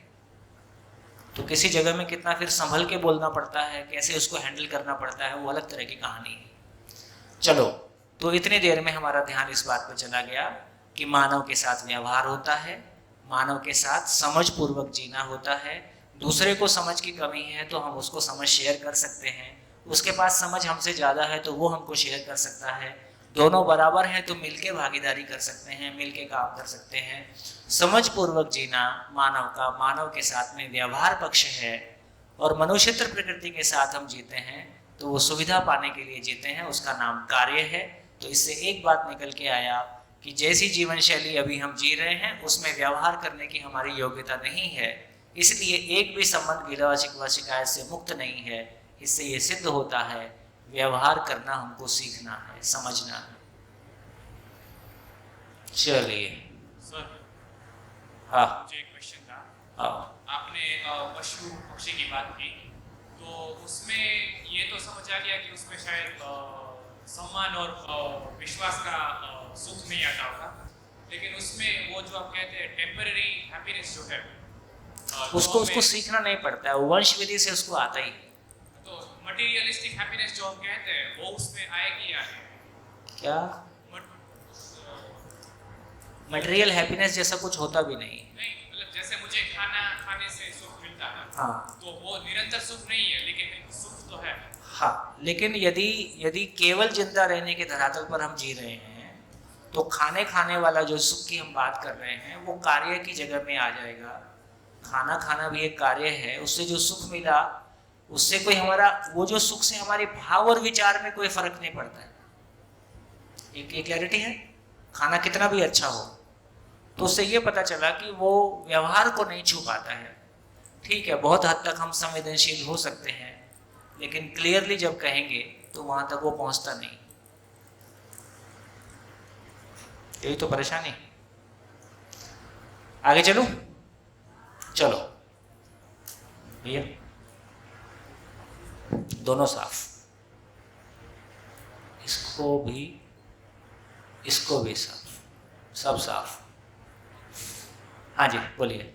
तो किसी जगह में कितना फिर संभल के बोलना पड़ता है, कैसे उसको हैंडल करना पड़ता है, वो अलग तरह की कहानी है। चलो, तो इतनी देर में हमारा ध्यान इस बात पर चला गया कि मानव के साथ व्यवहार होता है, मानव के साथ समझ पूर्वक जीना होता है। दूसरे को समझ की कमी है तो हम उसको समझ शेयर कर सकते हैं, उसके पास समझ हमसे ज़्यादा है तो वो हमको शेयर कर सकता है, दोनों बराबर हैं तो मिलके भागीदारी कर सकते हैं, मिलके काम कर सकते हैं। समझ पूर्वक जीना मानव का, मानव के साथ में व्यवहार पक्ष है, और मनुष्यतर प्रकृति के साथ हम जीते हैं तो वो सुविधा पाने के लिए जीते हैं, उसका नाम कार्य है। तो इससे एक बात निकल के आया कि जैसी जीवन शैली अभी हम जी रहे हैं उसमें व्यवहार करने की हमारी योग्यता नहीं है, इसलिए एक भी संबंध गिला शिकवा शिकायत से मुक्त नहीं है। इससे ये सिद्ध होता है व्यवहार करना हमको सीखना है, समझना है। चलिए सर, हाँ मुझे एक क्वेश्चन था। हाँ आपने पशु पक्षी की बात की, तो उसमें ये तो समझ आ गया कि उसमें शायद सम्मान और विश्वास का सुख नहीं आता होगा, लेकिन उसमें वो जो आप कहते हैं टेम्पररी हैप्पीनेस जो है उसको सीखना नहीं पड़ता है, वंश विधि से उसको आता ही है। तो मटेरियलिस्टिक हैप्पीनेस जो हम कहते हैं वो उसमें आएगी या नहीं? क्या मटेरियल हैप्पीनेस जैसा कुछ होता भी नहीं। नहीं, मतलब जैसे मुझे खाना खाने से सुख मिलता है, हाँ तो वो निरंतर सुख नहीं है, लेकिन सुख तो है। हाँ, लेकिन यदि केवल जिंदा रहने के धरातल पर हम जी रहे हैं तो खाने वाला जो सुख की हम बात कर रहे हैं वो कार्य की जगह में आ जाएगा। खाना खाना भी एक कार्य है, उससे जो सुख मिला उससे कोई हमारा वो जो सुख से हमारे भाव और विचार में कोई फर्क नहीं पड़ता है। एक क्लैरिटी है। खाना कितना भी अच्छा हो तो उससे ये पता चला कि वो व्यवहार को नहीं छू पाता है। ठीक है, बहुत हद तक हम संवेदनशील हो सकते हैं, लेकिन क्लियरली जब कहेंगे तो वहां तक वो पहुंचता नहीं। यही तो परेशानी। आगे चलूं? चलो भैया, दोनों साफ, इसको भी साफ, सब साफ। हाँ जी बोलिए।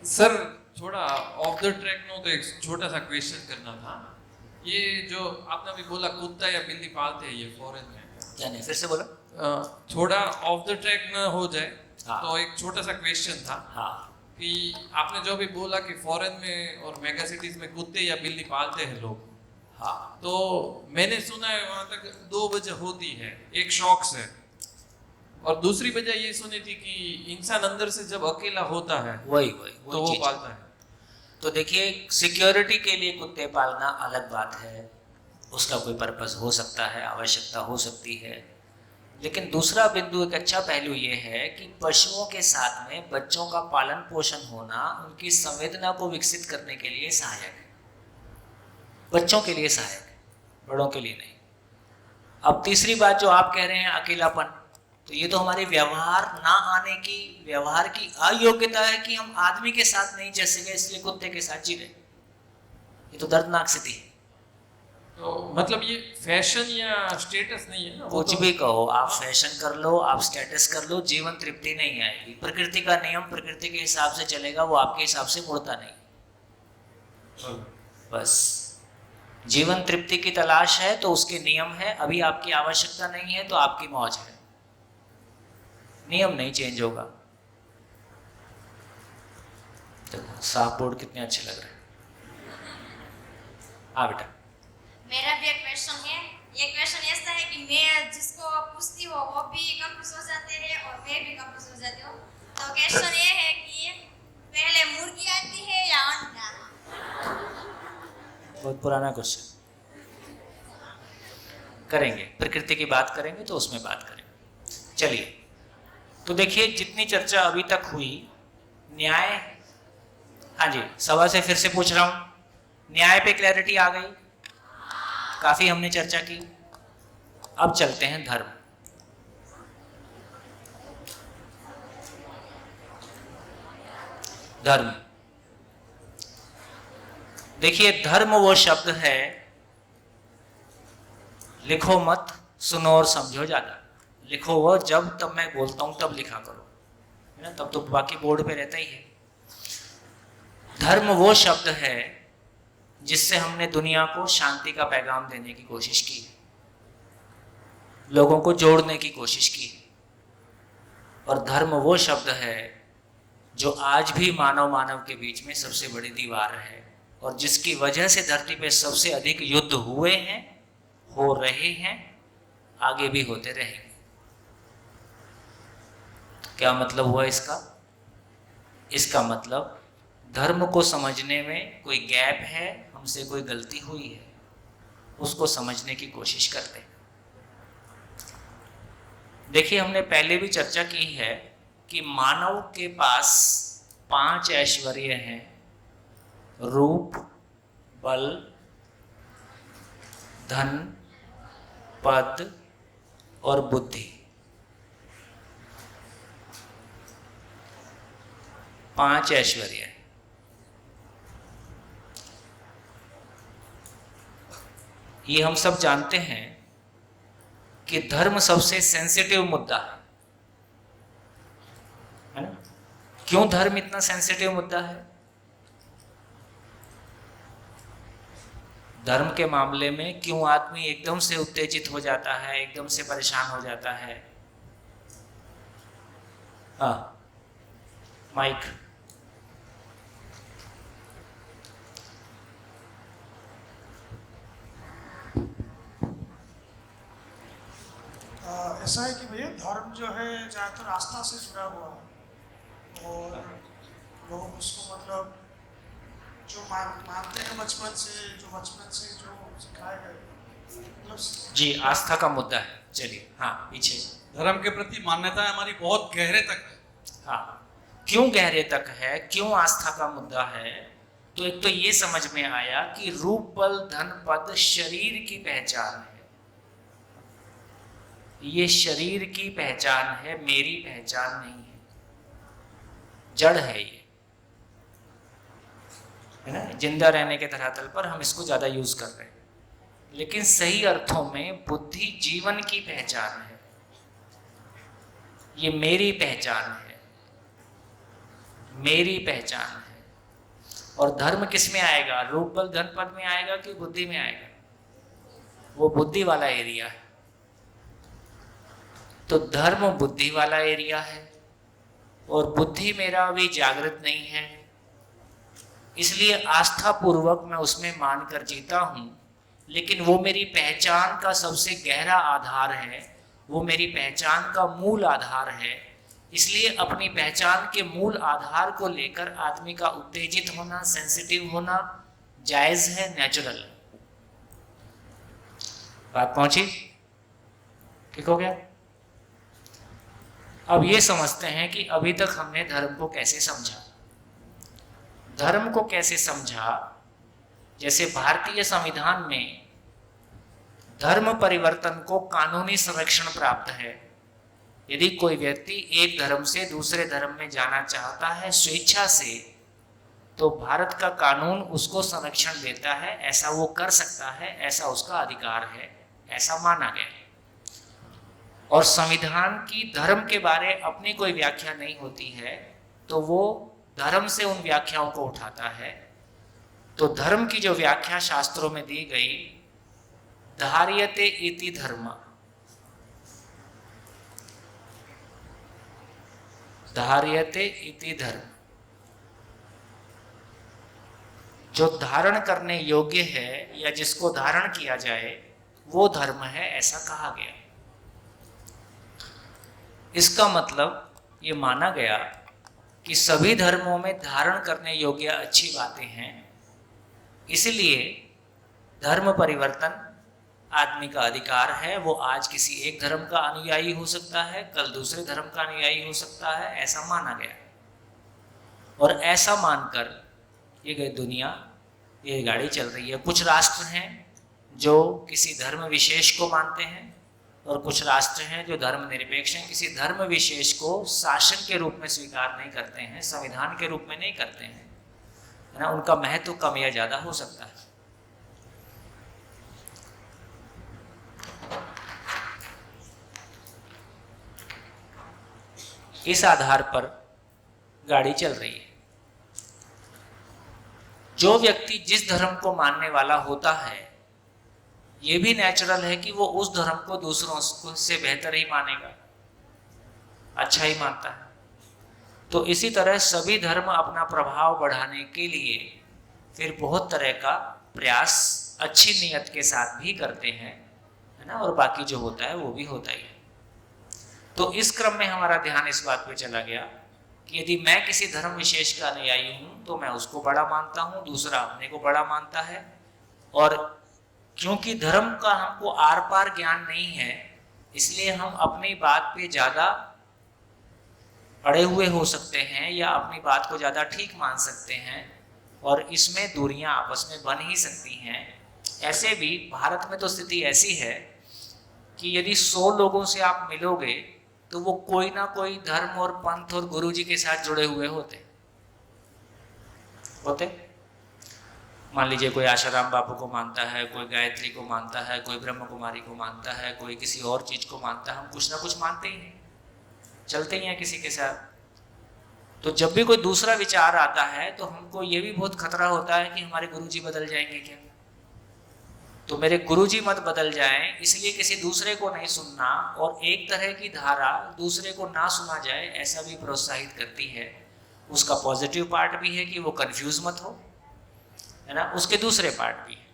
सर, थोड़ा ऑफ द ट्रैक नो तो एक छोटा सा क्वेश्चन करना था। ये जो आपने अभी बोला कुत्ता या बिल्ली पालते हैं ये फॉरेन में, यानी फिर से बोलो। थोड़ा ऑफ द ट्रैक न हो जाए। हाँ। तो एक छोटा सा क्वेश्चन था हाँ कि आपने जो भी बोला कि फॉरेन में और मेगा सिटीज में कुत्ते या बिल्ली पालते हैं लोग, हाँ तो मैंने सुना है वहां तक दो वजह होती है, एक शौक से और दूसरी वजह ये सुनी थी कि इंसान अंदर से जब अकेला होता है वही तो वो चीज़। पालता है। तो देखिए, सिक्योरिटी के लिए कुत्ते पालना अलग बात है, उसका कोई पर्पस हो सकता है, आवश्यकता हो सकती है। लेकिन दूसरा बिंदु, एक अच्छा पहलू ये है कि पशुओं के साथ में बच्चों का पालन पोषण होना उनकी संवेदना को विकसित करने के लिए सहायक है। बच्चों के लिए सहायक है, बड़ों के लिए नहीं। अब तीसरी बात जो आप कह रहे हैं अकेलापन, तो ये तो हमारे व्यवहार ना आने की, व्यवहार की अयोग्यता है कि हम आदमी के साथ नहीं जै सके इसलिए कुत्ते के साथ जी रहे। ये तो दर्दनाक स्थिति है। तो मतलब ये फैशन या स्टेटस नहीं है ना? कुछ भी कहो, आप फैशन कर लो, आप स्टेटस कर लो, जीवन तृप्ति नहीं आएगी। प्रकृति का नियम प्रकृति के हिसाब से चलेगा, वो आपके हिसाब से मुड़ता नहीं। बस जीवन तृप्ति की तलाश है तो उसके नियम है। अभी आपकी आवश्यकता नहीं है तो आपकी मौज है, नियम नहीं चेंज होगा। देखो साफ बोर्ड कितने अच्छे लग रहे हैं। हाँ बेटा, मेरा भी एक क्वेश्चन है। ये क्वेश्चन ऐसा है कि मैं जिसको पूछती हूँ वो भी कंफ्यूज हो जाते हैं और मैं भी कंफ्यूज हो जाती हूँ। तो क्वेश्चन ये है कि पहले मुर्गी आती है या अंडा? बहुत पुराना क्वेश्चन। करेंगे, प्रकृति की बात करेंगे तो उसमें बात करेंगे। चलिए, तो देखिए जितनी चर्चा अभी तक हुई, न्याय, हाँ जी सभा से फिर से पूछ रहा हूं, न्याय पे क्लैरिटी आ गई? काफी हमने चर्चा की। अब चलते हैं धर्म। धर्म, देखिए धर्म वो शब्द है, लिखो मत, सुनो और समझो ज्यादा। लिखो वो जब तब मैं बोलता हूं तब लिखा करो, है ना, तब तो बाकी बोर्ड पे रहता ही है। धर्म वो शब्द है जिससे हमने दुनिया को शांति का पैगाम देने की कोशिश की, लोगों को जोड़ने की कोशिश की। और धर्म वो शब्द है जो आज भी मानव के बीच में सबसे बड़ी दीवार है, और जिसकी वजह से धरती पे सबसे अधिक युद्ध हुए हैं, हो रहे हैं, आगे भी होते रहेंगे। क्या मतलब हुआ इसका? इसका मतलब धर्म को समझने में कोई गैप है, हमसे कोई गलती हुई है, उसको समझने की कोशिश करते हैं। देखिए, हमने पहले भी चर्चा की है कि मानव के पास 5 ऐश्वर्य हैं: रूप, बल, धन, पद और बुद्धि। 5 ऐश्वर्य हैं। ये हम सब जानते हैं कि धर्म सबसे सेंसिटिव मुद्दा है ना? क्यों धर्म इतना सेंसिटिव मुद्दा है? धर्म के मामले में क्यों आदमी एकदम से उत्तेजित हो जाता है, एकदम से परेशान हो जाता है? हाँ, माइक। ऐसा है कि भैया धर्म जो है ज़्यादातर आस्था से जुड़ा हुआ है, और लोग उसको मतलब जो मानते हैं बचपन से जो सिखाए गए, मतलब जी, आस्था का मुद्दा है। चलिए, हाँ, पीछे। धर्म के प्रति मान्यता हमारी बहुत गहरे तक है। हाँ, क्यों गहरे तक है, क्यों आस्था का मुद्दा है? तो एक तो ये समझ में आया कि रूप, बल, धन, पद शरीर की पहचान है। ये शरीर की पहचान है, मेरी पहचान नहीं है, जड़ है ये, है ना? जिंदा रहने के धरातल पर हम इसको ज्यादा यूज कर रहे हैं, लेकिन सही अर्थों में बुद्धि जीवन की पहचान है। ये मेरी पहचान है, मेरी पहचान है। और धर्म किस में आएगा? रूप, बल, धन, पद में आएगा कि बुद्धि में आएगा? वो बुद्धि वाला एरिया है। तो धर्म बुद्धि वाला एरिया है, और बुद्धि मेरा अभी जागृत नहीं है, इसलिए आस्था पूर्वक मैं उसमें मानकर जीता हूं, लेकिन वो मेरी पहचान का सबसे गहरा आधार है, वो मेरी पहचान का मूल आधार है। इसलिए अपनी पहचान के मूल आधार को लेकर आदमी का उत्तेजित होना, सेंसिटिव होना जायज है, नेचुरल है। बात पहुंची? ठीक हो गया? अब ये समझते हैं कि अभी तक हमने धर्म को कैसे समझा। धर्म को कैसे समझा? जैसे भारतीय संविधान में धर्म परिवर्तन को कानूनी संरक्षण प्राप्त है। यदि कोई व्यक्ति एक धर्म से दूसरे धर्म में जाना चाहता है स्वेच्छा से, तो भारत का कानून उसको संरक्षण देता है, ऐसा वो कर सकता है, ऐसा उसका अधिकार है, ऐसा माना गया। और संविधान की धर्म के बारे अपनी कोई व्याख्या नहीं होती है, तो वो धर्म से उन व्याख्याओं को उठाता है। तो धर्म की जो व्याख्या शास्त्रों में दी गई, धार्यते इति धर्म, धार्यते इति धर्म, जो धारण करने योग्य है या जिसको धारण किया जाए वो धर्म है, ऐसा कहा गया। इसका मतलब ये माना गया कि सभी धर्मों में धारण करने योग्य अच्छी बातें हैं, इसलिए धर्म परिवर्तन आदमी का अधिकार है। वो आज किसी एक धर्म का अनुयायी हो सकता है, कल दूसरे धर्म का अनुयायी हो सकता है, ऐसा माना गया। और ऐसा मानकर ये गई दुनिया, ये गाड़ी चल रही है। कुछ राष्ट्र हैं जो किसी धर्म विशेष को मानते हैं, और कुछ राष्ट्र हैं जो धर्मनिरपेक्ष हैं, किसी धर्म विशेष को शासन के रूप में स्वीकार नहीं करते हैं, संविधान के रूप में नहीं करते हैं, है ना? उनका महत्व कम या ज्यादा हो सकता है। इस आधार पर गाड़ी चल रही है। जो व्यक्ति जिस धर्म को मानने वाला होता है, ये भी नेचुरल है कि वो उस धर्म को दूसरों से बेहतर ही मानेगा, अच्छा ही मानता है। तो इसी तरह सभी धर्म अपना प्रभाव बढ़ाने के लिए फिर बहुत तरह का प्रयास अच्छी नीयत के साथ भी करते हैं, है ना, और बाकी जो होता है वो भी होता ही है। तो इस क्रम में हमारा ध्यान इस बात पे चला गया कि यदि मैं किसी धर्म विशेष का अनुयायी हूँ तो मैं उसको बड़ा मानता हूँ, दूसरा अपने को बड़ा मानता है, और क्योंकि धर्म का हमको आर पार ज्ञान नहीं है इसलिए हम अपनी बात पे ज़्यादा अड़े हुए हो सकते हैं या अपनी बात को ज़्यादा ठीक मान सकते हैं, और इसमें दूरियां आपस में बन ही सकती हैं। ऐसे भी भारत में तो स्थिति ऐसी है कि यदि 100 लोगों से आप मिलोगे तो वो कोई ना कोई धर्म और पंथ और गुरु जी के साथ जुड़े हुए होते। मान लीजिए कोई आशाराम बापू को मानता है, कोई गायत्री को मानता है, कोई ब्रह्म कुमारी को मानता है, कोई किसी और चीज को मानता है। हम कुछ ना कुछ मानते ही हैं, चलते ही हैं किसी के साथ। तो जब भी कोई दूसरा विचार आता है तो हमको ये भी बहुत खतरा होता है कि हमारे गुरुजी बदल जाएंगे क्या, तो मेरे गुरुजी मत बदल जाएं, इसलिए किसी दूसरे को नहीं सुनना, और एक तरह की धारा दूसरे को ना सुना जाए ऐसा भी प्रोत्साहित करती है। उसका पॉजिटिव पार्ट भी है कि वो कंफ्यूज मत हो, है ना, उसके दूसरे पार्ट भी है।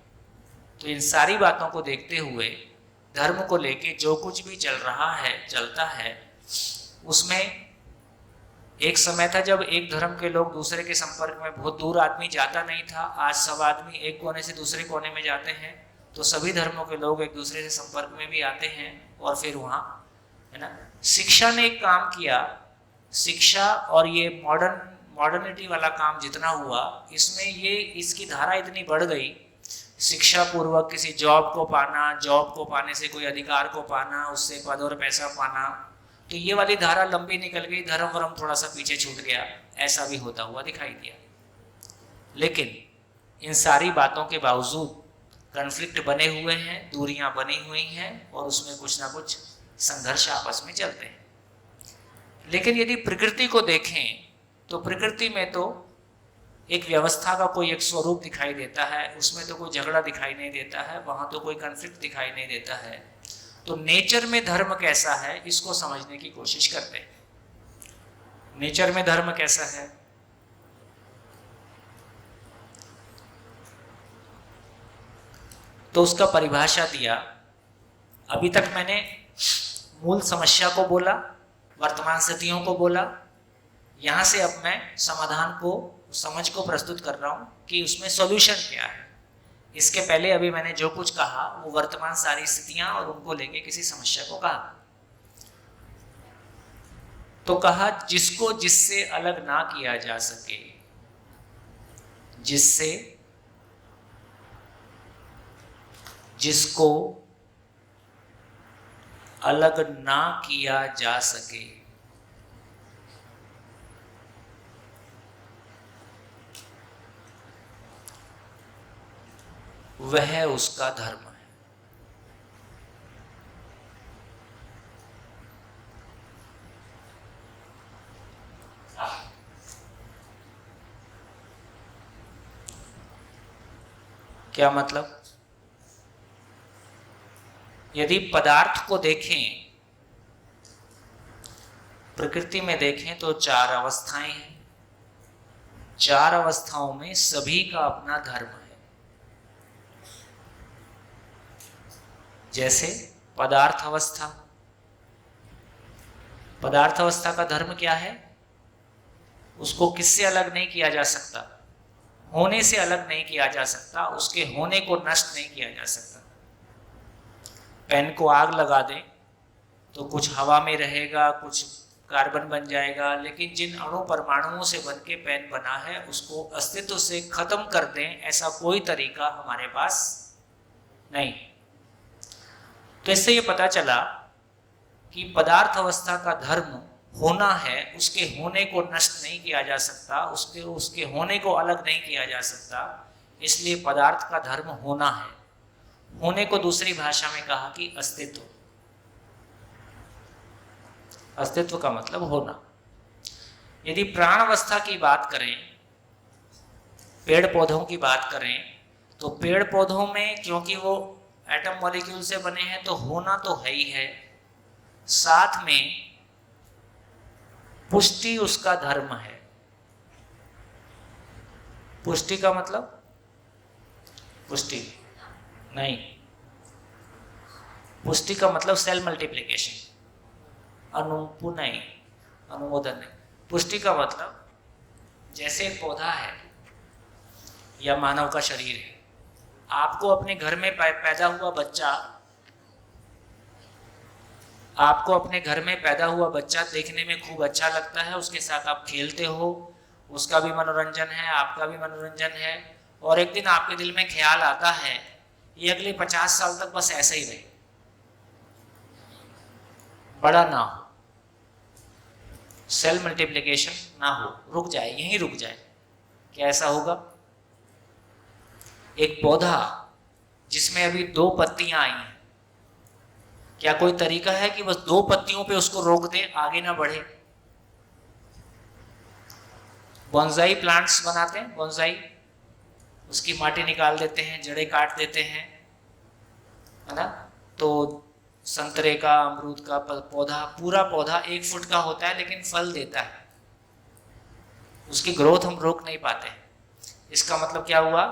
तो इन सारी बातों को देखते हुए धर्म को लेके जो कुछ भी चल रहा है, चलता है, उसमें एक समय था जब एक धर्म के लोग दूसरे के संपर्क में, बहुत दूर आदमी जाता नहीं था, आज सब आदमी एक कोने से दूसरे कोने में जाते हैं, तो सभी धर्मों के लोग एक दूसरे से संपर्क में भी आते हैं, और फिर वहाँ, है ना, शिक्षा ने एक काम किया। शिक्षा और ये मॉडर्निटी वाला काम जितना हुआ, इसमें ये इसकी धारा इतनी बढ़ गई, शिक्षा पूर्वक किसी जॉब को पाना, जॉब को पाने से कोई अधिकार को पाना, उससे पद और पैसा पाना, तो ये वाली धारा लंबी निकल गई, धर्म वर्म थोड़ा सा पीछे छूट गया, ऐसा भी होता हुआ दिखाई दिया। लेकिन इन सारी बातों के बावजूद कॉन्फ्लिक्ट बने हुए हैं, दूरियां बनी हुई हैं, और उसमें कुछ ना कुछ संघर्ष आपस में चलते हैं। लेकिन यदि प्रकृति को देखें तो प्रकृति में तो एक व्यवस्था का कोई एक स्वरूप दिखाई देता है, उसमें तो कोई झगड़ा दिखाई नहीं देता है, वहां तो कोई कॉन्फ्लिक्ट दिखाई नहीं देता है। तो नेचर में धर्म कैसा है इसको समझने की कोशिश करते हैं। नेचर में धर्म कैसा है? तो उसका परिभाषा दिया। अभी तक मैंने मूल समस्या को बोला, वर्तमान स्थितियों को बोला, यहां से अब मैं समाधान को, समझ को प्रस्तुत कर रहा हूं कि उसमें सॉल्यूशन क्या है। इसके पहले अभी मैंने जो कुछ कहा वो वर्तमान सारी स्थितियां और उनको लेके किसी समस्या को कहा। तो कहा जिसको जिससे अलग ना किया जा सके, जिसको अलग ना किया जा सके, वह उसका धर्म है। क्या मतलब? यदि पदार्थ को देखें, प्रकृति में देखें तो 4 अवस्थाएं हैं। 4 अवस्थाओं में सभी का अपना धर्म है। जैसे पदार्थ अवस्था, पदार्थ अवस्था का धर्म क्या है? उसको किससे अलग नहीं किया जा सकता, होने से अलग नहीं किया जा सकता, उसके होने को नष्ट नहीं किया जा सकता। पेन को आग लगा दें तो कुछ हवा में रहेगा, कुछ कार्बन बन जाएगा, लेकिन जिन अणु परमाणुओं से बन के पेन बना है उसको अस्तित्व से खत्म कर दें, ऐसा कोई तरीका हमारे पास नहीं। तो इससे ये पता चला कि पदार्थ अवस्था का धर्म होना है, उसके होने को नष्ट नहीं किया जा सकता, उसके होने को अलग नहीं किया जा सकता, इसलिए पदार्थ का धर्म होना है। होने को दूसरी भाषा में कहा कि अस्तित्व। अस्तित्व का मतलब होना। यदि प्राण अवस्था की बात करें, पेड़ पौधों की बात करें, तो पेड़ पौधों में क्योंकि वो एटम मॉलिक्यूल से बने हैं तो होना तो है ही है, साथ में पुष्टि उसका धर्म है। पुष्टि का मतलब पुष्टि नहीं, पुष्टि का मतलब सेल मल्टीप्लिकेशन। नहीं, अनुमोदन नहीं। पुष्टि का मतलब जैसे एक पौधा है या मानव का शरीर है, आपको अपने घर में पैदा हुआ बच्चा, आपको अपने घर में पैदा हुआ बच्चा देखने में खूब अच्छा लगता है, उसके साथ आप खेलते हो, उसका भी मनोरंजन है, आपका भी मनोरंजन है, और एक दिन आपके दिल में ख्याल आता है ये अगले 50 साल तक बस ऐसे ही रहे, बड़ा ना हो, सेल मल्टीप्लिकेशन ना हो, रुक जाए, यहीं रुक जाए। क्या ऐसा होगा? एक पौधा जिसमें अभी 2 पत्तियां आई हैं, क्या कोई तरीका है कि बस 2 पत्तियों पे उसको रोक दे, आगे ना बढ़े? बोनसाई प्लांट्स बनाते हैं, बोनसाई, उसकी माटी निकाल देते हैं, जड़ें काट देते हैं, है ना? तो संतरे का, अमरूद का पौधा, पूरा पौधा 1 फुट का होता है लेकिन फल देता है, उसकी ग्रोथ हम रोक नहीं पाते। इसका मतलब क्या हुआ?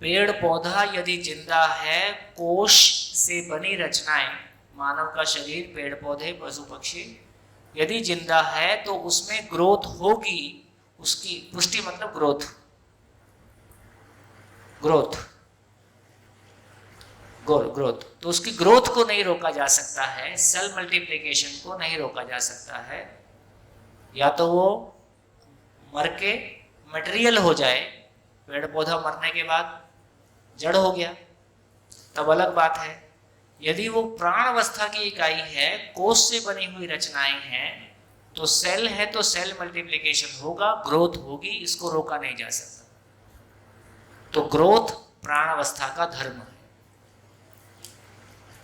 पेड़ पौधा यदि जिंदा है, कोश से बनी रचनाएं, मानव का शरीर, पेड़ पौधे, पशु पक्षी यदि जिंदा है तो उसमें ग्रोथ होगी। उसकी पुष्टि मतलब ग्रोथ, ग्रोथ, ग्रोथ। तो उसकी ग्रोथ को नहीं रोका जा सकता है, सेल मल्टीप्लिकेशन को नहीं रोका जा सकता है। या तो वो मर के मटेरियल हो जाए, पेड़ पौधा मरने के बाद जड़ हो गया, तब अलग बात है। यदि वो प्राण अवस्था की इकाई है, कोष से बनी हुई रचनाएं हैं, तो सेल है तो सेल मल्टीप्लिकेशन होगा, ग्रोथ होगी, इसको रोका नहीं जा सकता। तो ग्रोथ प्राण अवस्था का धर्म है।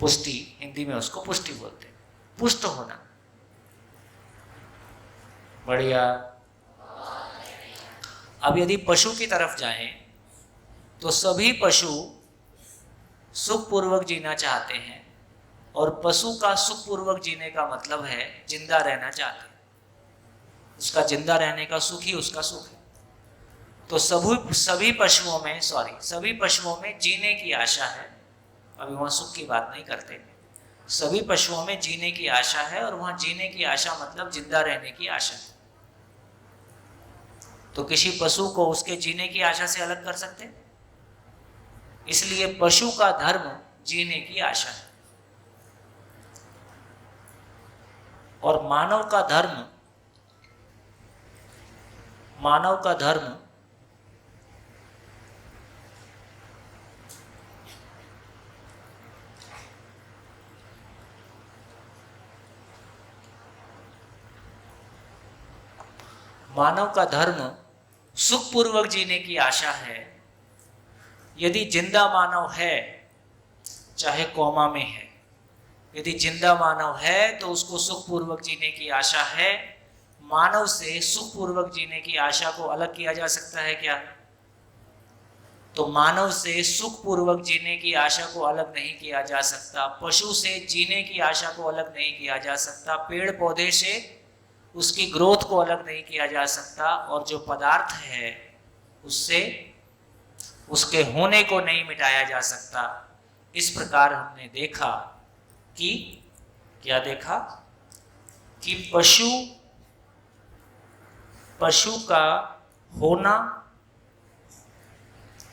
पुष्टि, हिंदी में उसको पुष्टि बोलते हैं, पुष्ट होना। बढ़िया। अब यदि पशु की तरफ जाएं तो सभी पशु सुखपूर्वक जीना चाहते हैं, और पशु का सुखपूर्वक जीने का मतलब है जिंदा रहना चाहते हैं, उसका जिंदा रहने का सुख ही उसका सुख है। तो सभी पशुओं में जीने की आशा है। अभी वहाँ सुख की बात नहीं करते, सभी पशुओं में जीने की आशा है, और वहाँ जीने की आशा मतलब जिंदा रहने की आशा है। तो किसी पशु को उसके जीने की आशा से अलग कर सकते हैं? इसलिए पशु का धर्म जीने की आशा है, और मानव का धर्म सुखपूर्वक जीने की आशा है। यदि जिंदा मानव है, चाहे कोमा में है, यदि जिंदा मानव है तो उसको सुखपूर्वक जीने की आशा है। मानव से सुखपूर्वक जीने की आशा को अलग किया जा सकता है क्या? तो मानव से सुखपूर्वक जीने की आशा को अलग नहीं किया जा सकता, पशु से जीने की आशा को अलग नहीं किया जा सकता, पेड़ पौधे से उसकी ग्रोथ को अलग नहीं किया जा सकता, और जो पदार्थ है उससे उसके होने को नहीं मिटाया जा सकता। इस प्रकार हमने देखा कि क्या देखा कि पशु का होना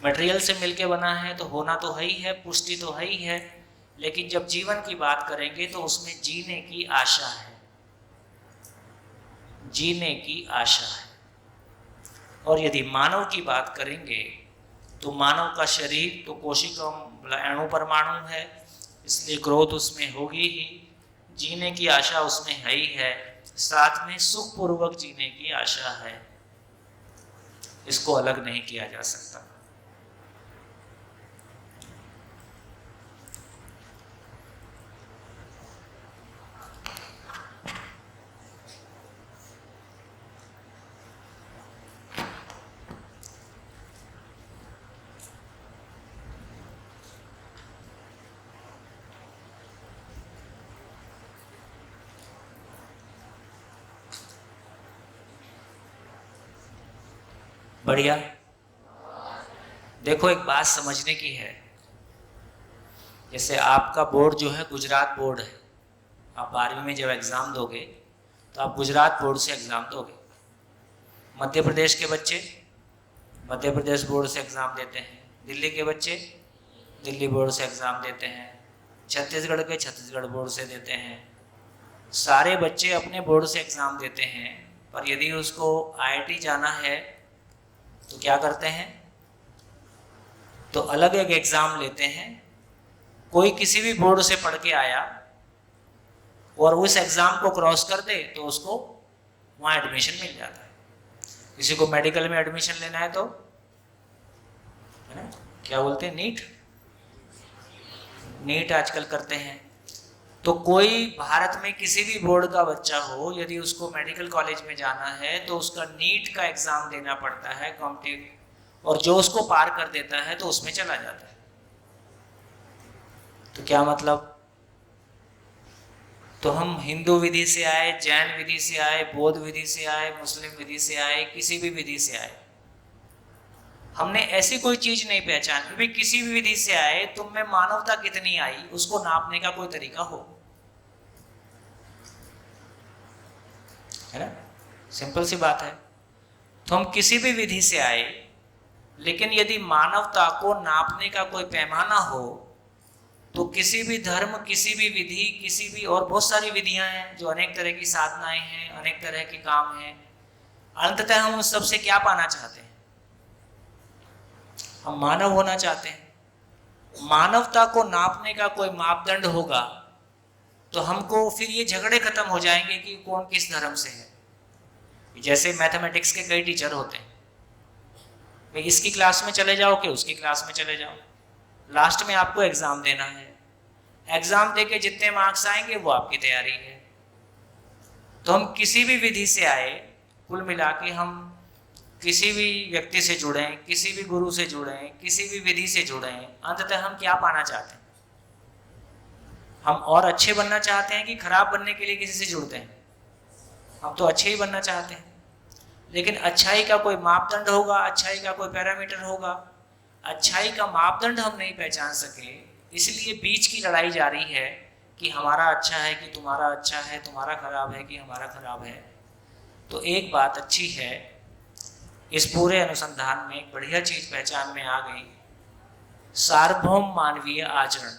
मटेरियल से मिलके बना है, तो होना तो है ही है, पुष्टि तो है ही है, लेकिन जब जीवन की बात करेंगे तो उसमें जीने की आशा है, जीने की आशा है। और यदि मानव की बात करेंगे तो मानव का शरीर तो कोशिका अणु परमाणु है, इसलिए ग्रोथ उसमें होगी ही, जीने की आशा उसमें है ही है, साथ में सुखपूर्वक जीने की आशा है। इसको अलग नहीं किया जा सकता। बढ़िया। देखो एक बात समझने की है, जैसे आपका बोर्ड जो है गुजरात बोर्ड है, आप 12वीं में जब एग्ज़ाम दोगे तो आप गुजरात बोर्ड से एग्ज़ाम दोगे। मध्य प्रदेश के बच्चे मध्य प्रदेश बोर्ड से एग्ज़ाम देते हैं, दिल्ली के बच्चे दिल्ली बोर्ड से एग्ज़ाम देते हैं, छत्तीसगढ़ के छत्तीसगढ़ बोर्ड से देते हैं। सारे बच्चे अपने बोर्ड से एग्ज़ाम देते हैं, पर यदि उसको IIT जाना है तो क्या करते हैं, तो अलग एक एग्ज़ाम लेते हैं। कोई किसी भी बोर्ड से पढ़ के आया और उस एग्ज़ाम को क्रॉस कर दे तो उसको वहाँ एडमिशन मिल जाता है। किसी को मेडिकल में एडमिशन लेना है तो है ना, क्या बोलते हैं, नीट आजकल करते हैं। तो कोई भारत में किसी भी बोर्ड का बच्चा हो, यदि उसको मेडिकल कॉलेज में जाना है तो उसका नीट का एग्ज़ाम देना पड़ता है कॉम्पिटिटिव, और जो उसको पार कर देता है तो उसमें चला जाता है। तो क्या मतलब, तो हम हिंदू विधि से आए, जैन विधि से आए, बौद्ध विधि से आए, मुस्लिम विधि से आए, किसी भी विधि से आए, हमने ऐसी कोई चीज नहीं पहचानी भाई किसी भी विधि से आए, तुम में मानवता कितनी आई उसको नापने का कोई तरीका हो, है ना, सिंपल सी बात है। तो हम किसी भी विधि से आए, लेकिन यदि मानवता को नापने का कोई पैमाना हो तो किसी भी धर्म, किसी भी विधि, किसी भी, और बहुत सारी विधियां हैं जो अनेक तरह की साधनाएं हैं, अनेक तरह के काम हैं, अंततः हम उस सब से क्या पाना चाहते हैं, हम मानव होना चाहते हैं। मानवता को नापने का कोई मापदंड होगा तो हमको फिर ये झगड़े खत्म हो जाएंगे कि कौन किस धर्म से है। जैसे मैथमेटिक्स के कई टीचर होते हैं, भाई इसकी क्लास में चले जाओ कि उसकी क्लास में चले जाओ, लास्ट में आपको एग्जाम देना है, एग्जाम देके जितने मार्क्स आएंगे वो आपकी तैयारी है। तो हम किसी भी विधि से आए, कुल मिला के हम किसी भी व्यक्ति से जुड़े, किसी भी गुरु से जुड़े, किसी भी विधि से जुड़े, अंततः हम क्या पाना चाहते हैं, हम और अच्छे बनना चाहते हैं कि खराब बनने के लिए किसी से जुड़ते हैं, हम तो अच्छे ही बनना चाहते हैं। लेकिन अच्छाई का कोई मापदंड होगा, अच्छाई का कोई पैरामीटर होगा, अच्छाई का मापदंड हम नहीं पहचान सके, इसलिए बीच की लड़ाई जारी है कि हमारा अच्छा है कि तुम्हारा अच्छा है, तुम्हारा खराब है कि हमारा खराब है। तो एक बात अच्छी है, इस पूरे अनुसंधान में एक बढ़िया चीज पहचान में आ गई, सार्वभौम मानवीय आचरण।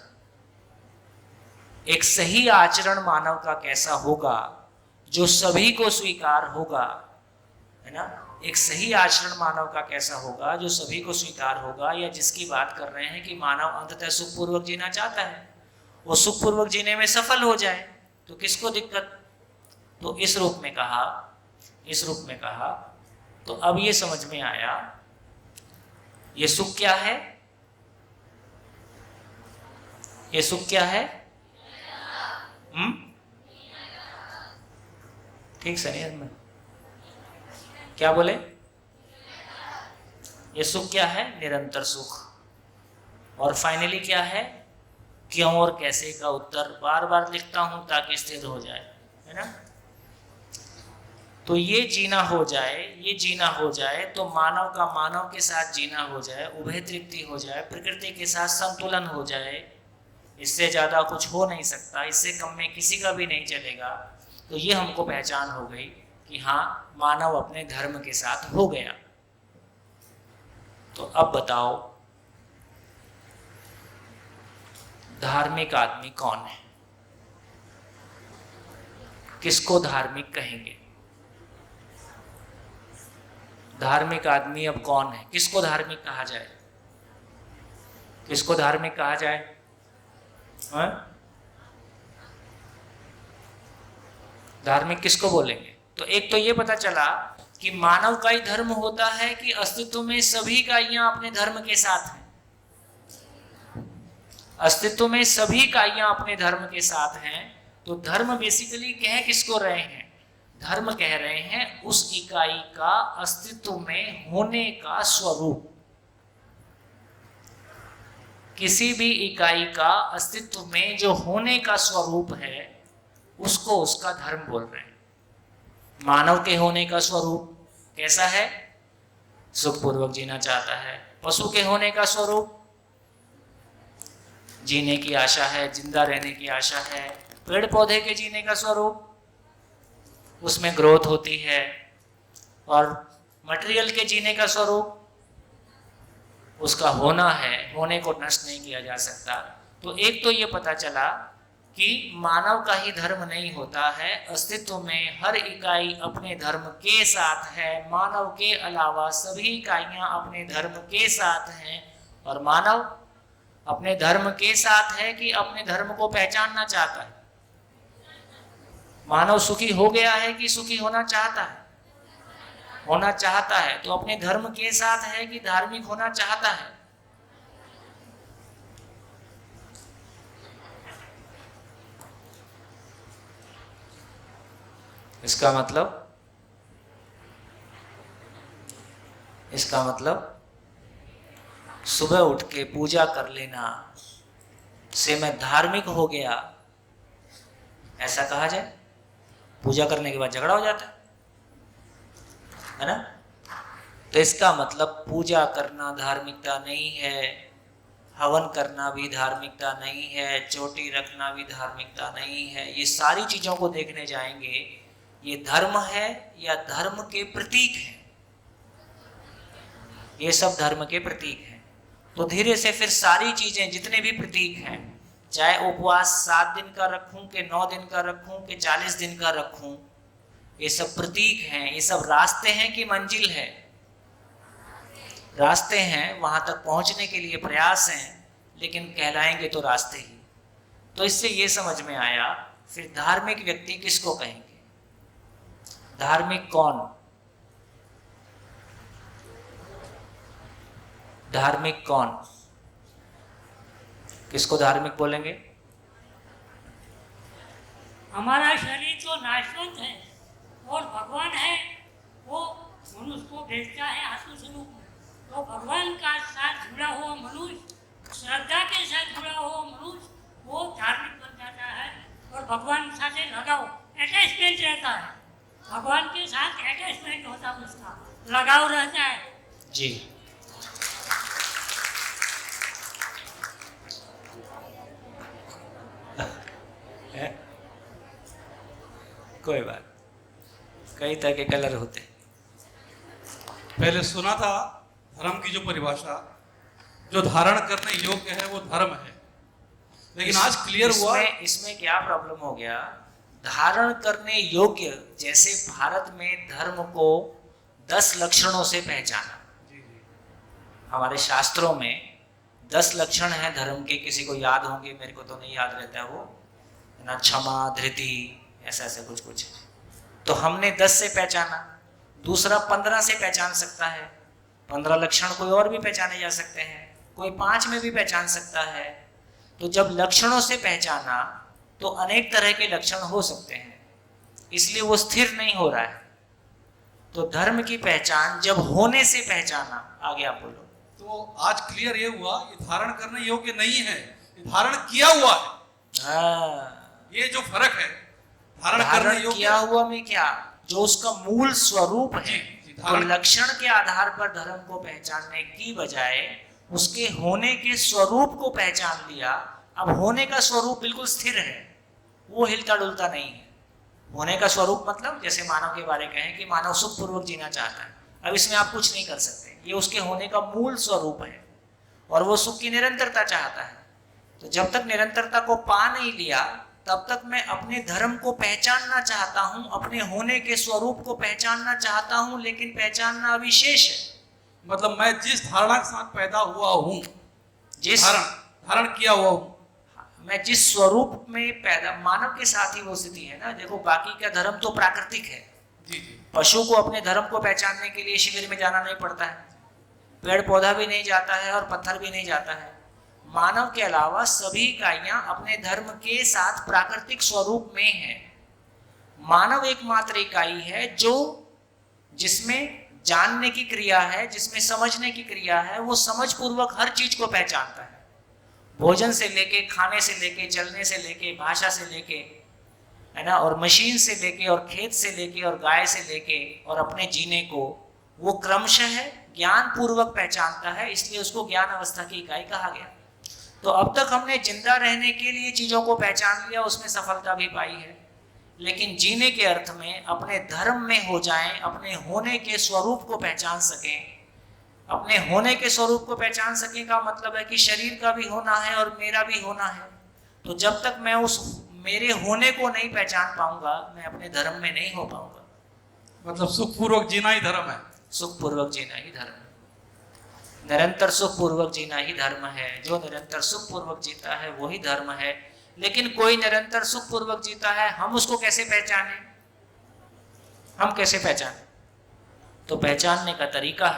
एक सही आचरण मानव का कैसा होगा जो सभी को स्वीकार होगा, है ना, एक सही आचरण मानव का कैसा होगा जो सभी को स्वीकार होगा, या जिसकी बात कर रहे हैं कि मानव अंततः सुखपूर्वक जीना चाहता है, वो सुखपूर्वक जीने में सफल हो जाए, तो किसको दिक्कत। तो इस रूप में कहा तो अब ये समझ में आया ये सुख क्या है, ये सुख क्या है, ठीक से नहीं में क्या बोले, ये सुख क्या है, निरंतर सुख। और फाइनली क्या है, क्यों और कैसे का उत्तर बार बार लिखता हूं ताकि स्थिर हो जाए, है ना। तो ये जीना हो जाए तो मानव का मानव के साथ जीना हो जाए, उभय तृप्ति हो जाए, प्रकृति के साथ संतुलन हो जाए, इससे ज़्यादा कुछ हो नहीं सकता, इससे कम में किसी का भी नहीं चलेगा। तो ये हमको पहचान हो गई कि हाँ, मानव अपने धर्म के साथ हो गया। तो अब बताओ, धार्मिक आदमी कौन है, किसको धार्मिक कहेंगे, धार्मिक आदमी अब कौन है, किसको धार्मिक कहा जाए, किसको धार्मिक कहा जाए, हाँ? धार्मिक किसको बोलेंगे। तो एक तो ये पता चला कि मानव का ही धर्म होता है कि अस्तित्व में सभी इकाइयां अपने धर्म के साथ हैं, अस्तित्व में सभी इकाइयां अपने धर्म के साथ हैं। तो धर्म बेसिकली कह किसको रहे हैं, धर्म कह रहे हैं उस इकाई का अस्तित्व में होने का स्वरूप। किसी भी इकाई का अस्तित्व में जो होने का स्वरूप है उसको उसका धर्म बोल रहे हैं। मानव के होने का स्वरूप कैसा है, सुखपूर्वक जीना चाहता है, पशु के होने का स्वरूप जीने की आशा है, जिंदा रहने की आशा है। पेड़ पौधे के जीने का स्वरूप उसमें ग्रोथ होती है। और मटेरियल के जीने का स्वरूप उसका होना है, होने को नष्ट नहीं किया जा सकता। तो एक तो ये पता चला कि मानव का ही धर्म नहीं होता है, अस्तित्व में हर इकाई अपने धर्म के साथ है। मानव के अलावा सभी इकाइयां अपने धर्म के साथ हैं। और मानव अपने धर्म के साथ है कि अपने धर्म को पहचानना चाहता है। मानव सुखी हो गया है कि सुखी होना चाहता है? होना चाहता है। तो अपने धर्म के साथ है कि धार्मिक होना चाहता है? इसका मतलब सुबह उठ के पूजा कर लेना से मैं धार्मिक हो गया, ऐसा कहा जाए? पूजा करने के बाद झगड़ा हो जाता है ना? तो इसका मतलब पूजा करना धार्मिकता नहीं है, हवन करना भी धार्मिकता नहीं है, चोटी रखना भी धार्मिकता नहीं है। ये सारी चीजों को देखने जाएंगे, ये धर्म है या धर्म के प्रतीक है? ये सब धर्म के प्रतीक हैं। तो धीरे से फिर सारी चीजें जितने भी प्रतीक हैं, चाहे उपवास 7 दिन का रखूं कि 9 दिन का रखूं कि 40 दिन का रखूं, ये सब प्रतीक हैं। ये सब रास्ते हैं कि मंजिल है? रास्ते हैं, वहां तक पहुंचने के लिए प्रयास हैं, लेकिन कहलाएंगे तो रास्ते ही। तो इससे ये समझ में आया फिर धार्मिक व्यक्ति किसको कहेंगे? धार्मिक कौन? धार्मिक कौन? किसको धार्मिक बोलेंगे? हमारा शरीर तो नाशवंत है और भगवान है वो मनुष्य को भेजता है आत्म स्वरूप में। तो भगवान का साथ जुड़ा हुआ मनुष्य, श्रद्धा के साथ जुड़ा हुआ मनुष्य, वो धार्मिक बन जाता है। और भगवान के साथ लगाव, अटैचमेंट रहता है, भगवान के साथ अटैचमेंट होता है, उसका लगाव रहता है जी। कोई बात, कई तरह के कलर होते हैं। पहले सुना था धर्म की जो परिभाषा, जो धारण करने योग्य है वो धर्म है, लेकिन आज क्लियर हुआ इसमें क्या प्रॉब्लम हो गया? धारण करने योग्य, जैसे भारत में धर्म को 10 लक्षणों से पहचाना। हमारे शास्त्रों में 10 लक्षण हैं धर्म के, किसी को याद होंगे, मेरे को तो नहीं याद रहता है वो, ना क्षमा, धृति, ऐसा ऐसा कुछ कुछ। तो हमने 10 से पहचाना, दूसरा 15 से पहचान सकता है। 15 लक्षण कोई और भी पहचाने जा सकते हैं, कोई 5 में भी पहचान सकता है। तो जब लक्षणों से पहचाना तो अनेक तरह के लक्षण हो सकते हैं, इसलिए वो स्थिर नहीं हो रहा है। तो धर्म की पहचान जब होने से पहचाना, आगे आप बोलो। तो आज क्लियर ये हुआ ये धारण करने योग्य नहीं है, ये धारण किया हुआ है। ये जो फर्क है, धारण किया हुआ में क्या, जो उसका मूल स्वरूप है। तो लक्षण के आधार पर धर्म को पहचानने की बजाय उसके होने के स्वरूप को पहचान लिया। अब होने का स्वरूप बिल्कुल स्थिर है, वो हिलता डुलता नहीं है। होने का स्वरूप मतलब जैसे मानव के बारे कहें कि मानव सुखपूर्वक जीना चाहता है, अब इसमें आप कुछ नहीं कर सकते, ये उसके होने का मूल स्वरूप है और वो सुख की निरंतरता चाहता है। तो जब तक निरंतरता को पा नहीं लिया तब तक मैं अपने धर्म को पहचानना चाहता हूं, अपने होने के स्वरूप को पहचानना चाहता हूं, लेकिन पहचानना अविशेष है। मतलब मैं जिस धारणा के साथ पैदा हुआ हूं, जिस धारण किया हुआ हूं, मैं जिस स्वरूप में पैदा, मानव के साथ ही वो स्थिति है ना। देखो बाकी का धर्म तो प्राकृतिक है। जी जी। पशु को अपने धर्म को पहचानने के लिए शिविर में जाना नहीं पड़ता है, पेड़ पौधा भी नहीं जाता है और पत्थर भी नहीं जाता है। मानव के अलावा सभी इकाइयां अपने धर्म के साथ प्राकृतिक स्वरूप में है। मानव एकमात्र इकाई है जो जिसमें जानने की क्रिया है, जिसमें समझने की क्रिया है। वो समझ पूर्वक हर चीज को पहचानता है, भोजन से लेके, खाने से लेके, चलने से लेके, भाषा से लेके, है ना, और मशीन से लेके, और खेत से लेके, और गाय से लेके, और अपने जीने को वो क्रमशः ज्ञान पूर्वक पहचानता है, इसलिए उसको ज्ञान अवस्था की इकाई कहा गया। तो अब तक हमने जिंदा रहने के लिए चीजों को पहचान लिया, उसमें सफलता भी पाई है, लेकिन जीने के अर्थ में अपने धर्म में हो जाएं, अपने होने के स्वरूप को पहचान सकें। अपने होने के स्वरूप को पहचान सकें का मतलब है कि शरीर का भी होना है और मेरा भी होना है। तो जब तक मैं उस मेरे होने को नहीं पहचान पाऊंगा, मैं अपने धर्म में नहीं हो पाऊंगा। मतलब सुखपूर्वक जीना ही धर्म है। सुखपूर्वक जीना ही धर्म है, निरंतर सुखपूर्वक जीना ही धर्म है। जो निरंतर सुखपूर्वक जीता है वही धर्म है। लेकिन कोई निरंतर सुखपूर्वक जीता है, हम उसको कैसे पहचाने? हम कैसे पहचाने? तो पहचानने का तरीका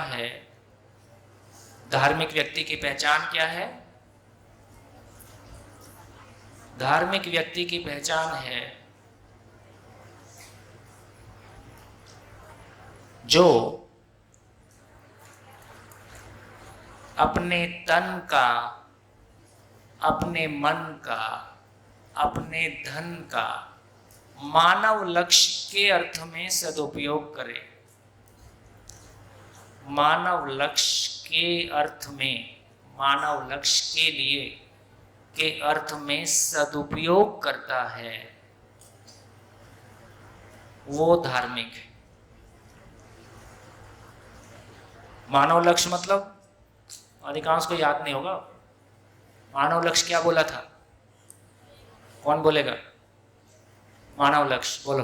है, धार्मिक व्यक्ति की पहचान क्या है? धार्मिक व्यक्ति की पहचान है जो अपने तन का, अपने मन का, अपने धन का मानव लक्ष्य के अर्थ में सदुपयोग करे। मानव लक्ष्य के अर्थ में, मानव लक्ष्य के लिए के अर्थ में सदुपयोग करता है, वो धार्मिक है। मानव लक्ष्य मतलब अधिकांश को याद नहीं होगा। मानव लक्ष्य क्या बोला था? कौन बोलेगा? मानव लक्ष्य बोलो।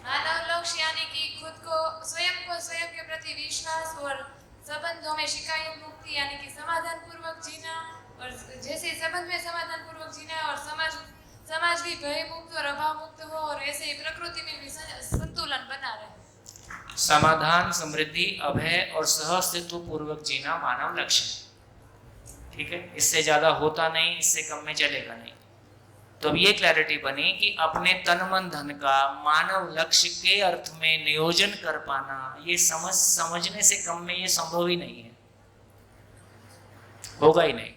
मानव लक्ष्य यानी कि खुद को स्वयं के प्रति विश्वास और संबंधों में शिकायत मुक्ति यानी कि समाधान पूर्वक जीना, और जैसे संबंध में समाधान पूर्वक जीना और समाज भी भय मुक्त और अभाव मुक्त हो, और ऐसे ही प्रकृति में भी संतुलन बना रहे। समाधान, समृद्धि, अभय और सह अस्तित्व पूर्वक जीना मानव लक्ष्य है। ठीक है, इससे ज्यादा होता नहीं, इससे कम में चलेगा नहीं। तो अब ये क्लैरिटी बनी कि अपने तन मन धन का मानव लक्ष्य के अर्थ में नियोजन कर पाना, ये समझने से कम में ये संभव ही नहीं है, होगा ही नहीं।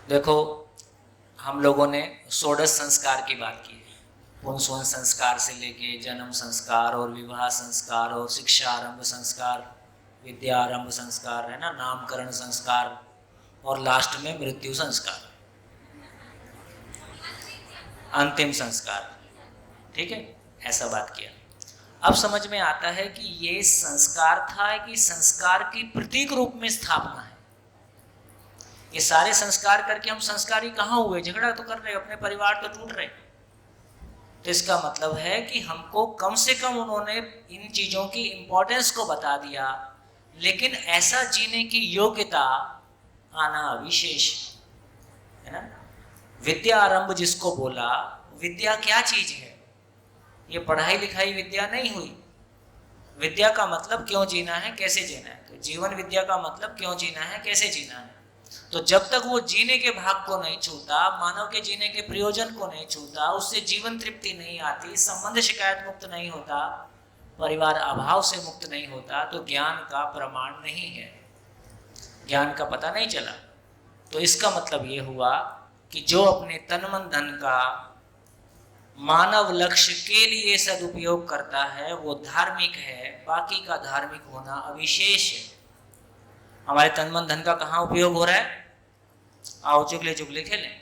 देखो, हम लोगों ने षोडश संस्कार की बात की है। पुंसवन संस्कार से लेके जन्म संस्कार और विवाह संस्कार और शिक्षा आरंभ संस्कार, विद्या आरंभ संस्कार, है ना, नामकरण संस्कार, और लास्ट में मृत्यु संस्कार, अंतिम संस्कार। ठीक है, ऐसा बात किया। अब समझ में आता है कि ये संस्कार था कि संस्कार की प्रतीक रूप में स्थापना है। ये सारे संस्कार करके हम संस्कारी कहाँ हुए? झगड़ा तो कर रहे, अपने परिवार तो टूट रहे। तो इसका मतलब है कि हमको कम से कम उन्होंने इन चीजों की इंपॉर्टेंस को बता दिया, लेकिन ऐसा जीने की योग्यता आना अविशेष है ना। विद्या आरंभ जिसको बोला, विद्या क्या चीज है? ये पढ़ाई लिखाई विद्या नहीं हुई। विद्या का मतलब क्यों जीना है, कैसे जीना है। तो जीवन विद्या का मतलब क्यों जीना है, कैसे जीना है। तो जब तक वो जीने के भाग को नहीं छूता, मानव के जीने के प्रयोजन को नहीं छूता, उससे जीवन तृप्ति नहीं आती, संबंध शिकायत मुक्त नहीं होता, परिवार अभाव से मुक्त नहीं होता, तो ज्ञान का प्रमाण नहीं है, ज्ञान का पता नहीं चला। तो इसका मतलब ये हुआ कि जो अपने तन मन धन का मानव लक्ष्य के लिए सदुपयोग करता है वो धार्मिक है, बाकी का धार्मिक होना अविशेष है। हमारे तन मन धन का कहाँ उपयोग हो रहा है? आओ चुगले चुगले खेलें।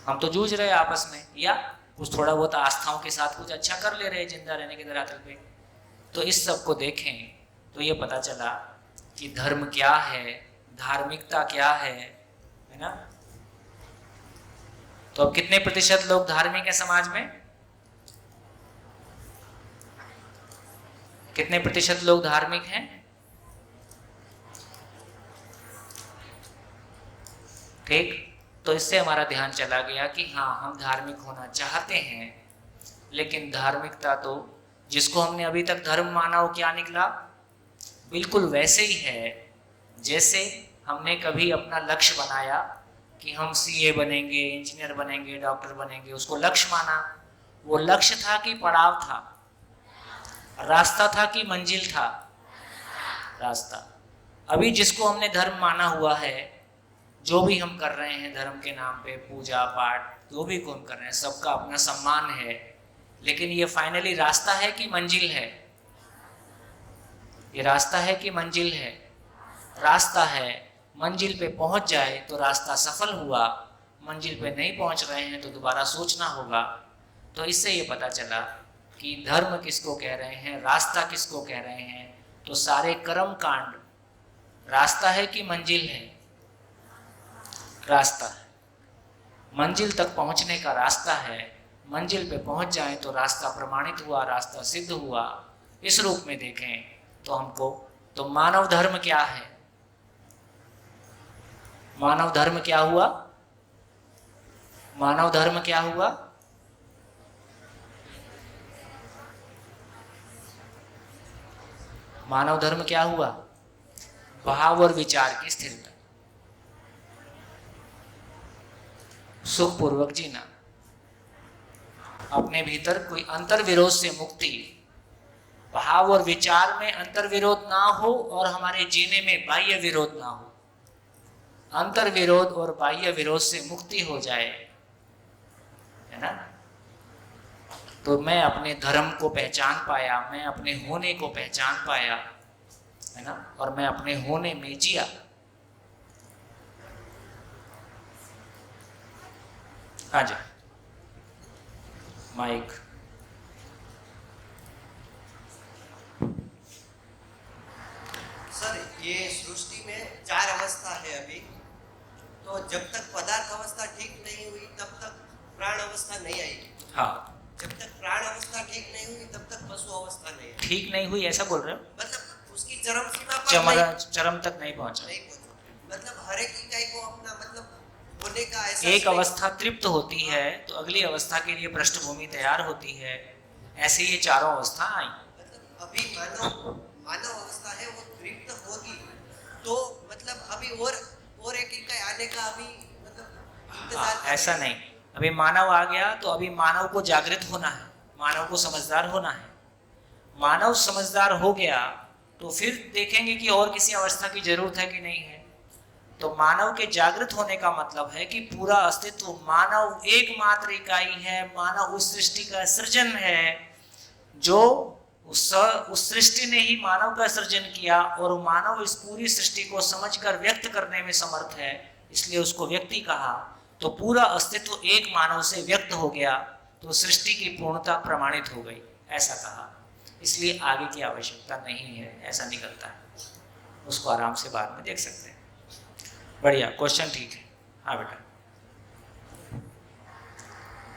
हम तो जूझ रहे हैं आपस में, या कुछ थोड़ा बहुत आस्थाओं के साथ कुछ अच्छा कर ले रहे हैं जिंदा रहने के धरातल पे। तो इस सब को देखें तो ये पता चला कि धर्म क्या है, धार्मिकता क्या है ना। तो अब कितने प्रतिशत लोग धार्मिक हैं समाज में? कितने प्रतिशत लोग धार्मिक हैं? ठीक। तो इससे हमारा ध्यान चला गया कि हाँ, हम धार्मिक होना चाहते हैं, लेकिन धार्मिकता तो जिसको हमने अभी तक धर्म माना वो क्या निकला? बिल्कुल वैसे ही है जैसे हमने कभी अपना लक्ष्य बनाया कि हम सीए बनेंगे, इंजीनियर बनेंगे, डॉक्टर बनेंगे, उसको लक्ष्य माना। वो लक्ष्य था कि पड़ाव था, रास्ता था कि मंजिल था? रास्ता। अभी जिसको हमने धर्म माना हुआ है, जो भी हम कर रहे हैं धर्म के नाम पे, पूजा पाठ जो भी हम कर रहे हैं, सबका अपना सम्मान है, लेकिन ये फाइनली रास्ता है कि मंजिल है? ये रास्ता है कि मंजिल है? रास्ता है। मंजिल पे पहुंच जाए तो रास्ता सफल हुआ, मंजिल पे नहीं पहुंच रहे हैं तो दोबारा सोचना होगा। तो इससे ये पता चला कि धर्म किसको कह रहे हैं, रास्ता किसको कह रहे हैं। तो सारे कर्म कांड रास्ता है कि मंजिल है? रास्ता है। मंजिल तक पहुंचने का रास्ता है। मंजिल पे पहुंच जाए तो रास्ता प्रमाणित हुआ, रास्ता सिद्ध हुआ। इस रूप में देखें तो हमको, तो मानव धर्म क्या है? मानव धर्म क्या हुआ? मानव धर्म क्या हुआ? मानव धर्म क्या हुआ? भाव और विचार की स्थिरता, सुखपूर्वक जीना, अपने भीतर कोई अंतर्विरोध से मुक्ति, भाव और विचार में अंतर्विरोध ना हो और हमारे जीने में बाह्य विरोध ना हो। अंतर्विरोध और बाह्य विरोध से मुक्ति हो जाए, है ना? तो मैं अपने धर्म को पहचान पाया, मैं अपने होने को पहचान पाया, है ना? और मैं अपने होने में जिया। आ जा माइक। सर, ये सृष्टि में 4 अवस्था है अभी, तो जब तक पदार्थ अवस्था ठीक नहीं हुई तब तक प्राण अवस्था नहीं आएगी। हाँ, जब तक प्राण अवस्था ठीक नहीं हुई तब तक पशु अवस्था नहीं आएगी। ठीक नहीं हुई ऐसा बोल रहे हो? मतलब उसकी चरम सीमा पर चरम तक नहीं पहुंचा। मतलब हर एक इकाई को अपना मतलब होने का ऐसा एक अवस्था तृप्त होती है तो अगली अवस्था के लिए पृष्ठभूमि तैयार होती है। ऐसे ये चारों अवस्था आई। मतलब अभी मानव अवस्था है, वो तृप्त होगी तो मतलब अभी और एक इकाई आने का अभी मतलब इंतजार। ऐसा नहीं, अभी मानव आ गया तो अभी मानव को जागृत होना है, मानव को समझदार होना है। मानव समझदार हो गया तो फिर देखेंगे कि और किसी अवस्था की जरूरत है कि नहीं है। तो मानव के जागृत होने का मतलब है कि पूरा अस्तित्व मानव एकमात्र इकाई है। मानव उस सृष्टि का सृजन है, जो उस सृष्टि ने ही मानव का सृजन किया, और मानव इस पूरी सृष्टि को समझकर व्यक्त करने में समर्थ है, इसलिए उसको व्यक्ति कहा। तो पूरा अस्तित्व एक मानव से व्यक्त हो गया तो सृष्टि की पूर्णता प्रमाणित हो गई, ऐसा कहा। इसलिए आगे की आवश्यकता नहीं है, ऐसा निकलता है। उसको आराम से बाद में देख सकते हैं। बढ़िया, क्वेश्चन ठीक है। हाँ बेटा।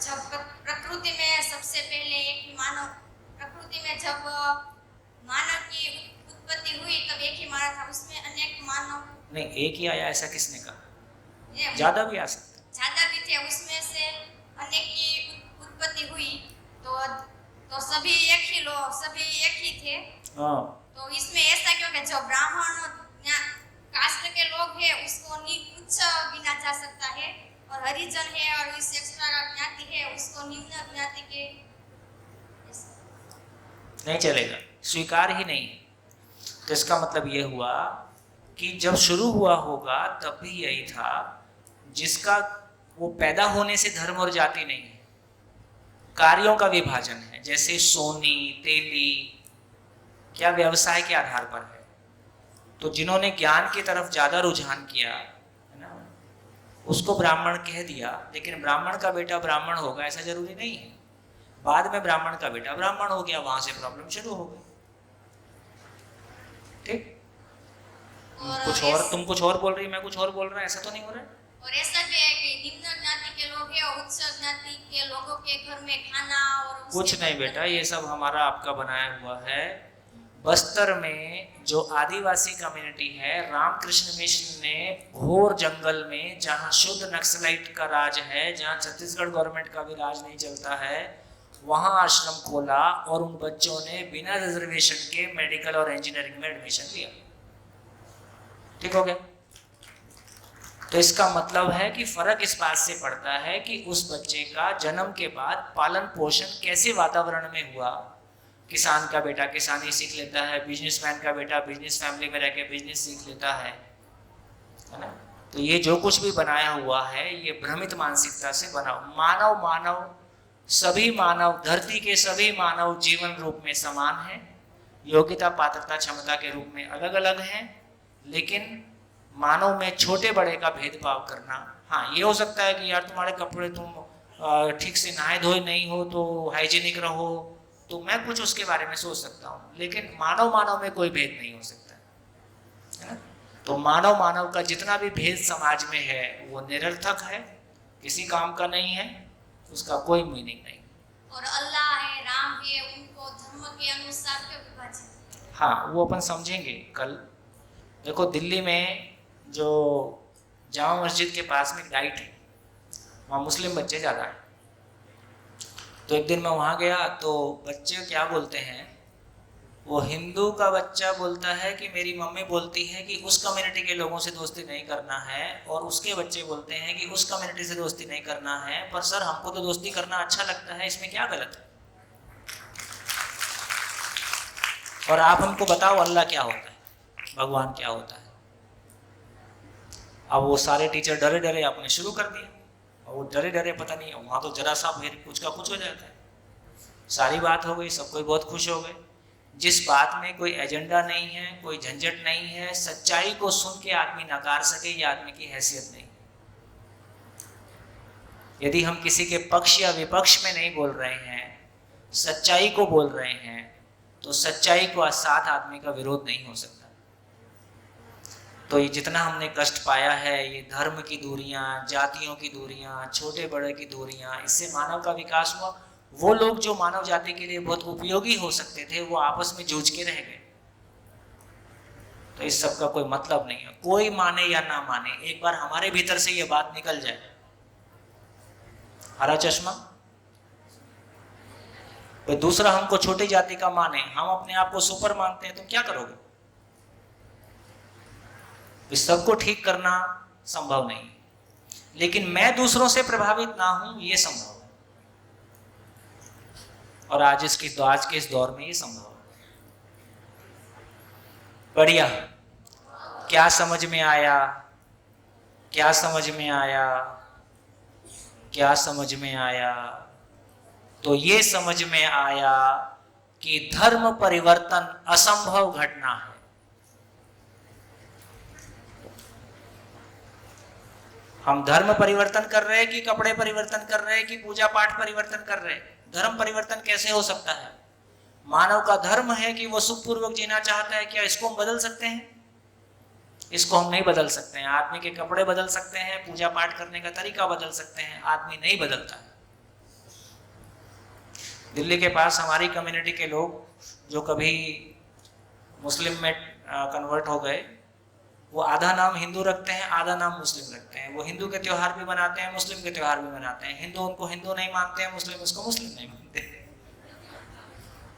जब प्रकृति में सबसे पहले एक ही मानव, प्रकृति में जब मानव की उत्पत्ति हुई तब एक ही मानव था, उसमें अनेक मानव नहीं, एक ही आया ऐसा किसने कहा? ज्यादा भी आ सकता, ज्यादा भी थे, उसमें से अनेक की उत्पत्ति हुई तो सभी एक ही लोग, सभी एक ही थे। हाँ। तो इसमें ऐसा क्यों कि जो ब्राह्मण कास्ट के लोग हैं उसको उच्च गिना जा सकता है, और हरिजन है और इस एक्स्ट्रा ज्ञाति है उसको निम्न ज्ञाति के नहीं चलेगा, स्वीकार ही नहीं। तो इसका मतलब ये हुआ कि जब शुरू हुआ होगा तब भी यही था, जिसका वो पैदा होने से धर्म और जाति नहीं है, कार्यों का विभाजन है। जैसे सोनी, तेली, क्या व्यवसाय के आधार पर है। तो जिन्होंने ज्ञान की तरफ ज्यादा रुझान किया है ना, उसको ब्राह्मण कह दिया, लेकिन ब्राह्मण का बेटा ब्राह्मण होगा ऐसा जरूरी नहीं है। बाद में ब्राह्मण का बेटा ब्राह्मण हो गया, वहां से प्रॉब्लम शुरू हो गई। ठीक, कुछ और, तुम कुछ और बोल रही, मैं कुछ और बोल रहा, ऐसा तो नहीं हो रहा है। और ऐसा भी है कि निम्न ज्ञाति के लोग हैं और उच्च ज्ञाति के लोगों के घर में खाना और कुछ नहीं बेटा, ये सब हमारा आपका बनाया हुआ है। बस्तर में जो आदिवासी कम्युनिटी है, रामकृष्ण मिशन ने घोर जंगल में, जहां शुद्ध नक्सलाइट का राज है, जहां छत्तीसगढ़ गवर्नमेंट का भी राज नहीं चलता है, वहां आश्रम खोला और उन बच्चों ने बिना रिजर्वेशन के मेडिकल और इंजीनियरिंग में एडमिशन लिया। ठीक हो गया? तो इसका मतलब है कि फर्क इस बात से पड़ता है कि उस बच्चे का जन्म के बाद पालन पोषण कैसे वातावरण में हुआ। किसान का बेटा किसानी सीख लेता है, बिजनेसमैन का बेटा बिजनेस फैमिली में रह के बिजनेस सीख लेता है ना। तो ये जो कुछ भी बनाया हुआ है ये भ्रमित मानसिकता से बना। मानव सभी मानव, धरती के सभी मानव जीवन रूप में समान है, योग्यता पात्रता क्षमता के रूप में अलग अलग हैं, लेकिन मानव में छोटे बड़े का भेदभाव करना, हाँ ये हो सकता है कि यार तुम्हारे कपड़े तुम ठीक से नहाए धोए नहीं हो तो हाइजीनिक रहो, तो मैं कुछ उसके बारे में सोच सकता हूँ, लेकिन मानव में कोई भेद नहीं हो सकता है ना। तो मानव का जितना भी भेद समाज में है वो निरर्थक है, किसी काम का नहीं है, उसका कोई मीनिंग नहीं। और अल्लाह है, राम है, उनको धर्म के अनुसार क्यों विभाजित? हाँ वो अपन समझेंगे कल। देखो दिल्ली में जो जामा मस्जिद के पास में एक डाइट है, वहाँ मुस्लिम बच्चे ज़्यादा हैं। तो एक दिन मैं वहाँ गया तो बच्चे क्या बोलते हैं, वो हिंदू का बच्चा बोलता है कि मेरी मम्मी बोलती है कि उस कम्युनिटी के लोगों से दोस्ती नहीं करना है, और उसके बच्चे बोलते हैं कि उस कम्युनिटी से दोस्ती नहीं करना है, पर सर हमको तो दोस्ती करना अच्छा लगता है, इसमें क्या गलत है? और आप हमको बताओ अल्लाह क्या होता है, भगवान क्या होता है? अब वो सारे टीचर डरे डरे आपने शुरू कर दिया, और वो डरे डरे पता नहीं वहाँ तो जरा सा फिर कुछ का कुछ हो जाता है। सारी बात हो गई, सब कोई बहुत खुश हो गए। जिस बात में कोई एजेंडा नहीं है, कोई झंझट नहीं है, सच्चाई को सुन के आदमी नकार सके, ये आदमी की हैसियत नहीं। यदि हम किसी के पक्ष या विपक्ष में नहीं बोल रहे हैं, सच्चाई को बोल रहे हैं, तो सच्चाई को साथ आदमी का विरोध नहीं हो सकता। तो ये जितना हमने कष्ट पाया है, ये धर्म की दूरियां, जातियों की दूरियां, छोटे बड़े की दूरियां, इससे मानव का विकास हुआ। वो लोग जो मानव जाति के लिए बहुत उपयोगी हो सकते थे वो आपस में जूझ के रह गए। तो इस सब का कोई मतलब नहीं है, कोई माने या ना माने, एक बार हमारे भीतर से ये बात निकल जाए। हरा चश्मा, कोई दूसरा हमको छोटी जाति का माने, हम अपने आप को सुपर मानते हैं, तो क्या करोगे? इस सबको ठीक करना संभव नहीं, लेकिन मैं दूसरों से प्रभावित ना हूं ये संभव है, और आज के इस दौर में ये संभव है। बढ़िया, क्या समझ में आया? क्या समझ में आया? क्या समझ में आया? तो ये समझ में आया कि धर्म परिवर्तन असंभव घटना है। हम धर्म परिवर्तन कर रहे हैं कि कपड़े परिवर्तन कर रहे हैं कि पूजा पाठ परिवर्तन कर रहे हैं? धर्म परिवर्तन कैसे हो सकता है? मानव का धर्म है कि वो सुखपूर्वक जीना चाहता है, क्या इसको हम बदल सकते हैं? इसको हम नहीं बदल सकते हैं। आदमी के कपड़े बदल सकते हैं, पूजा पाठ करने का तरीका बदल सकते हैं, आदमी नहीं बदलता है। दिल्ली के पास हमारी कम्युनिटी के लोग जो कभी मुस्लिम में कन्वर्ट हो गए, वो आधा नाम हिंदू रखते हैं, आधा नाम मुस्लिम रखते हैं। वो हिंदू के त्योहार भी मनाते हैं, मुस्लिम के त्योहार भी मनाते हैं। हिंदू उनको हिंदू नहीं मानते हैं, मुस्लिम उसको मुस्लिम नहीं मानते।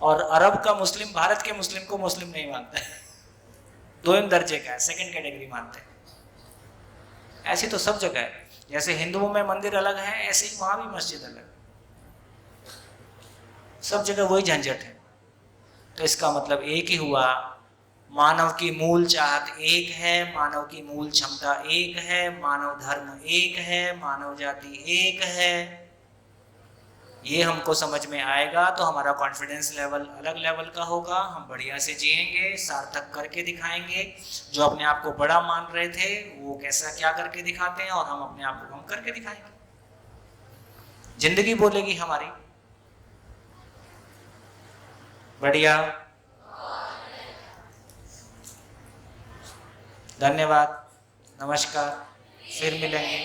और अरब का मुस्लिम भारत के मुस्लिम को मुस्लिम नहीं मानता है, दोयम दर्जे का है, सेकंड कैटेगरी मानते हैं। ऐसी तो सब जगह है, जैसे हिंदुओं में मंदिर अलग है, ऐसे ही वहां भी मस्जिद अलग, सब जगह वही झंझट है। तो इसका मतलब एक ही हुआ, मानव की मूल चाहत एक है, मानव की मूल क्षमता एक है, मानव धर्म एक है, मानव जाति एक है। ये हमको समझ में आएगा तो हमारा कॉन्फिडेंस लेवल अलग लेवल का होगा, हम बढ़िया से जिएंगे, सार्थक करके दिखाएंगे। जो अपने आप को बड़ा मान रहे थे वो कैसा क्या करके दिखाते हैं, और हम अपने आप को हम करके दिखाएंगे। जिंदगी बोलेगी हमारी। बढ़िया, धन्यवाद, नमस्कार, फिर मिलेंगे।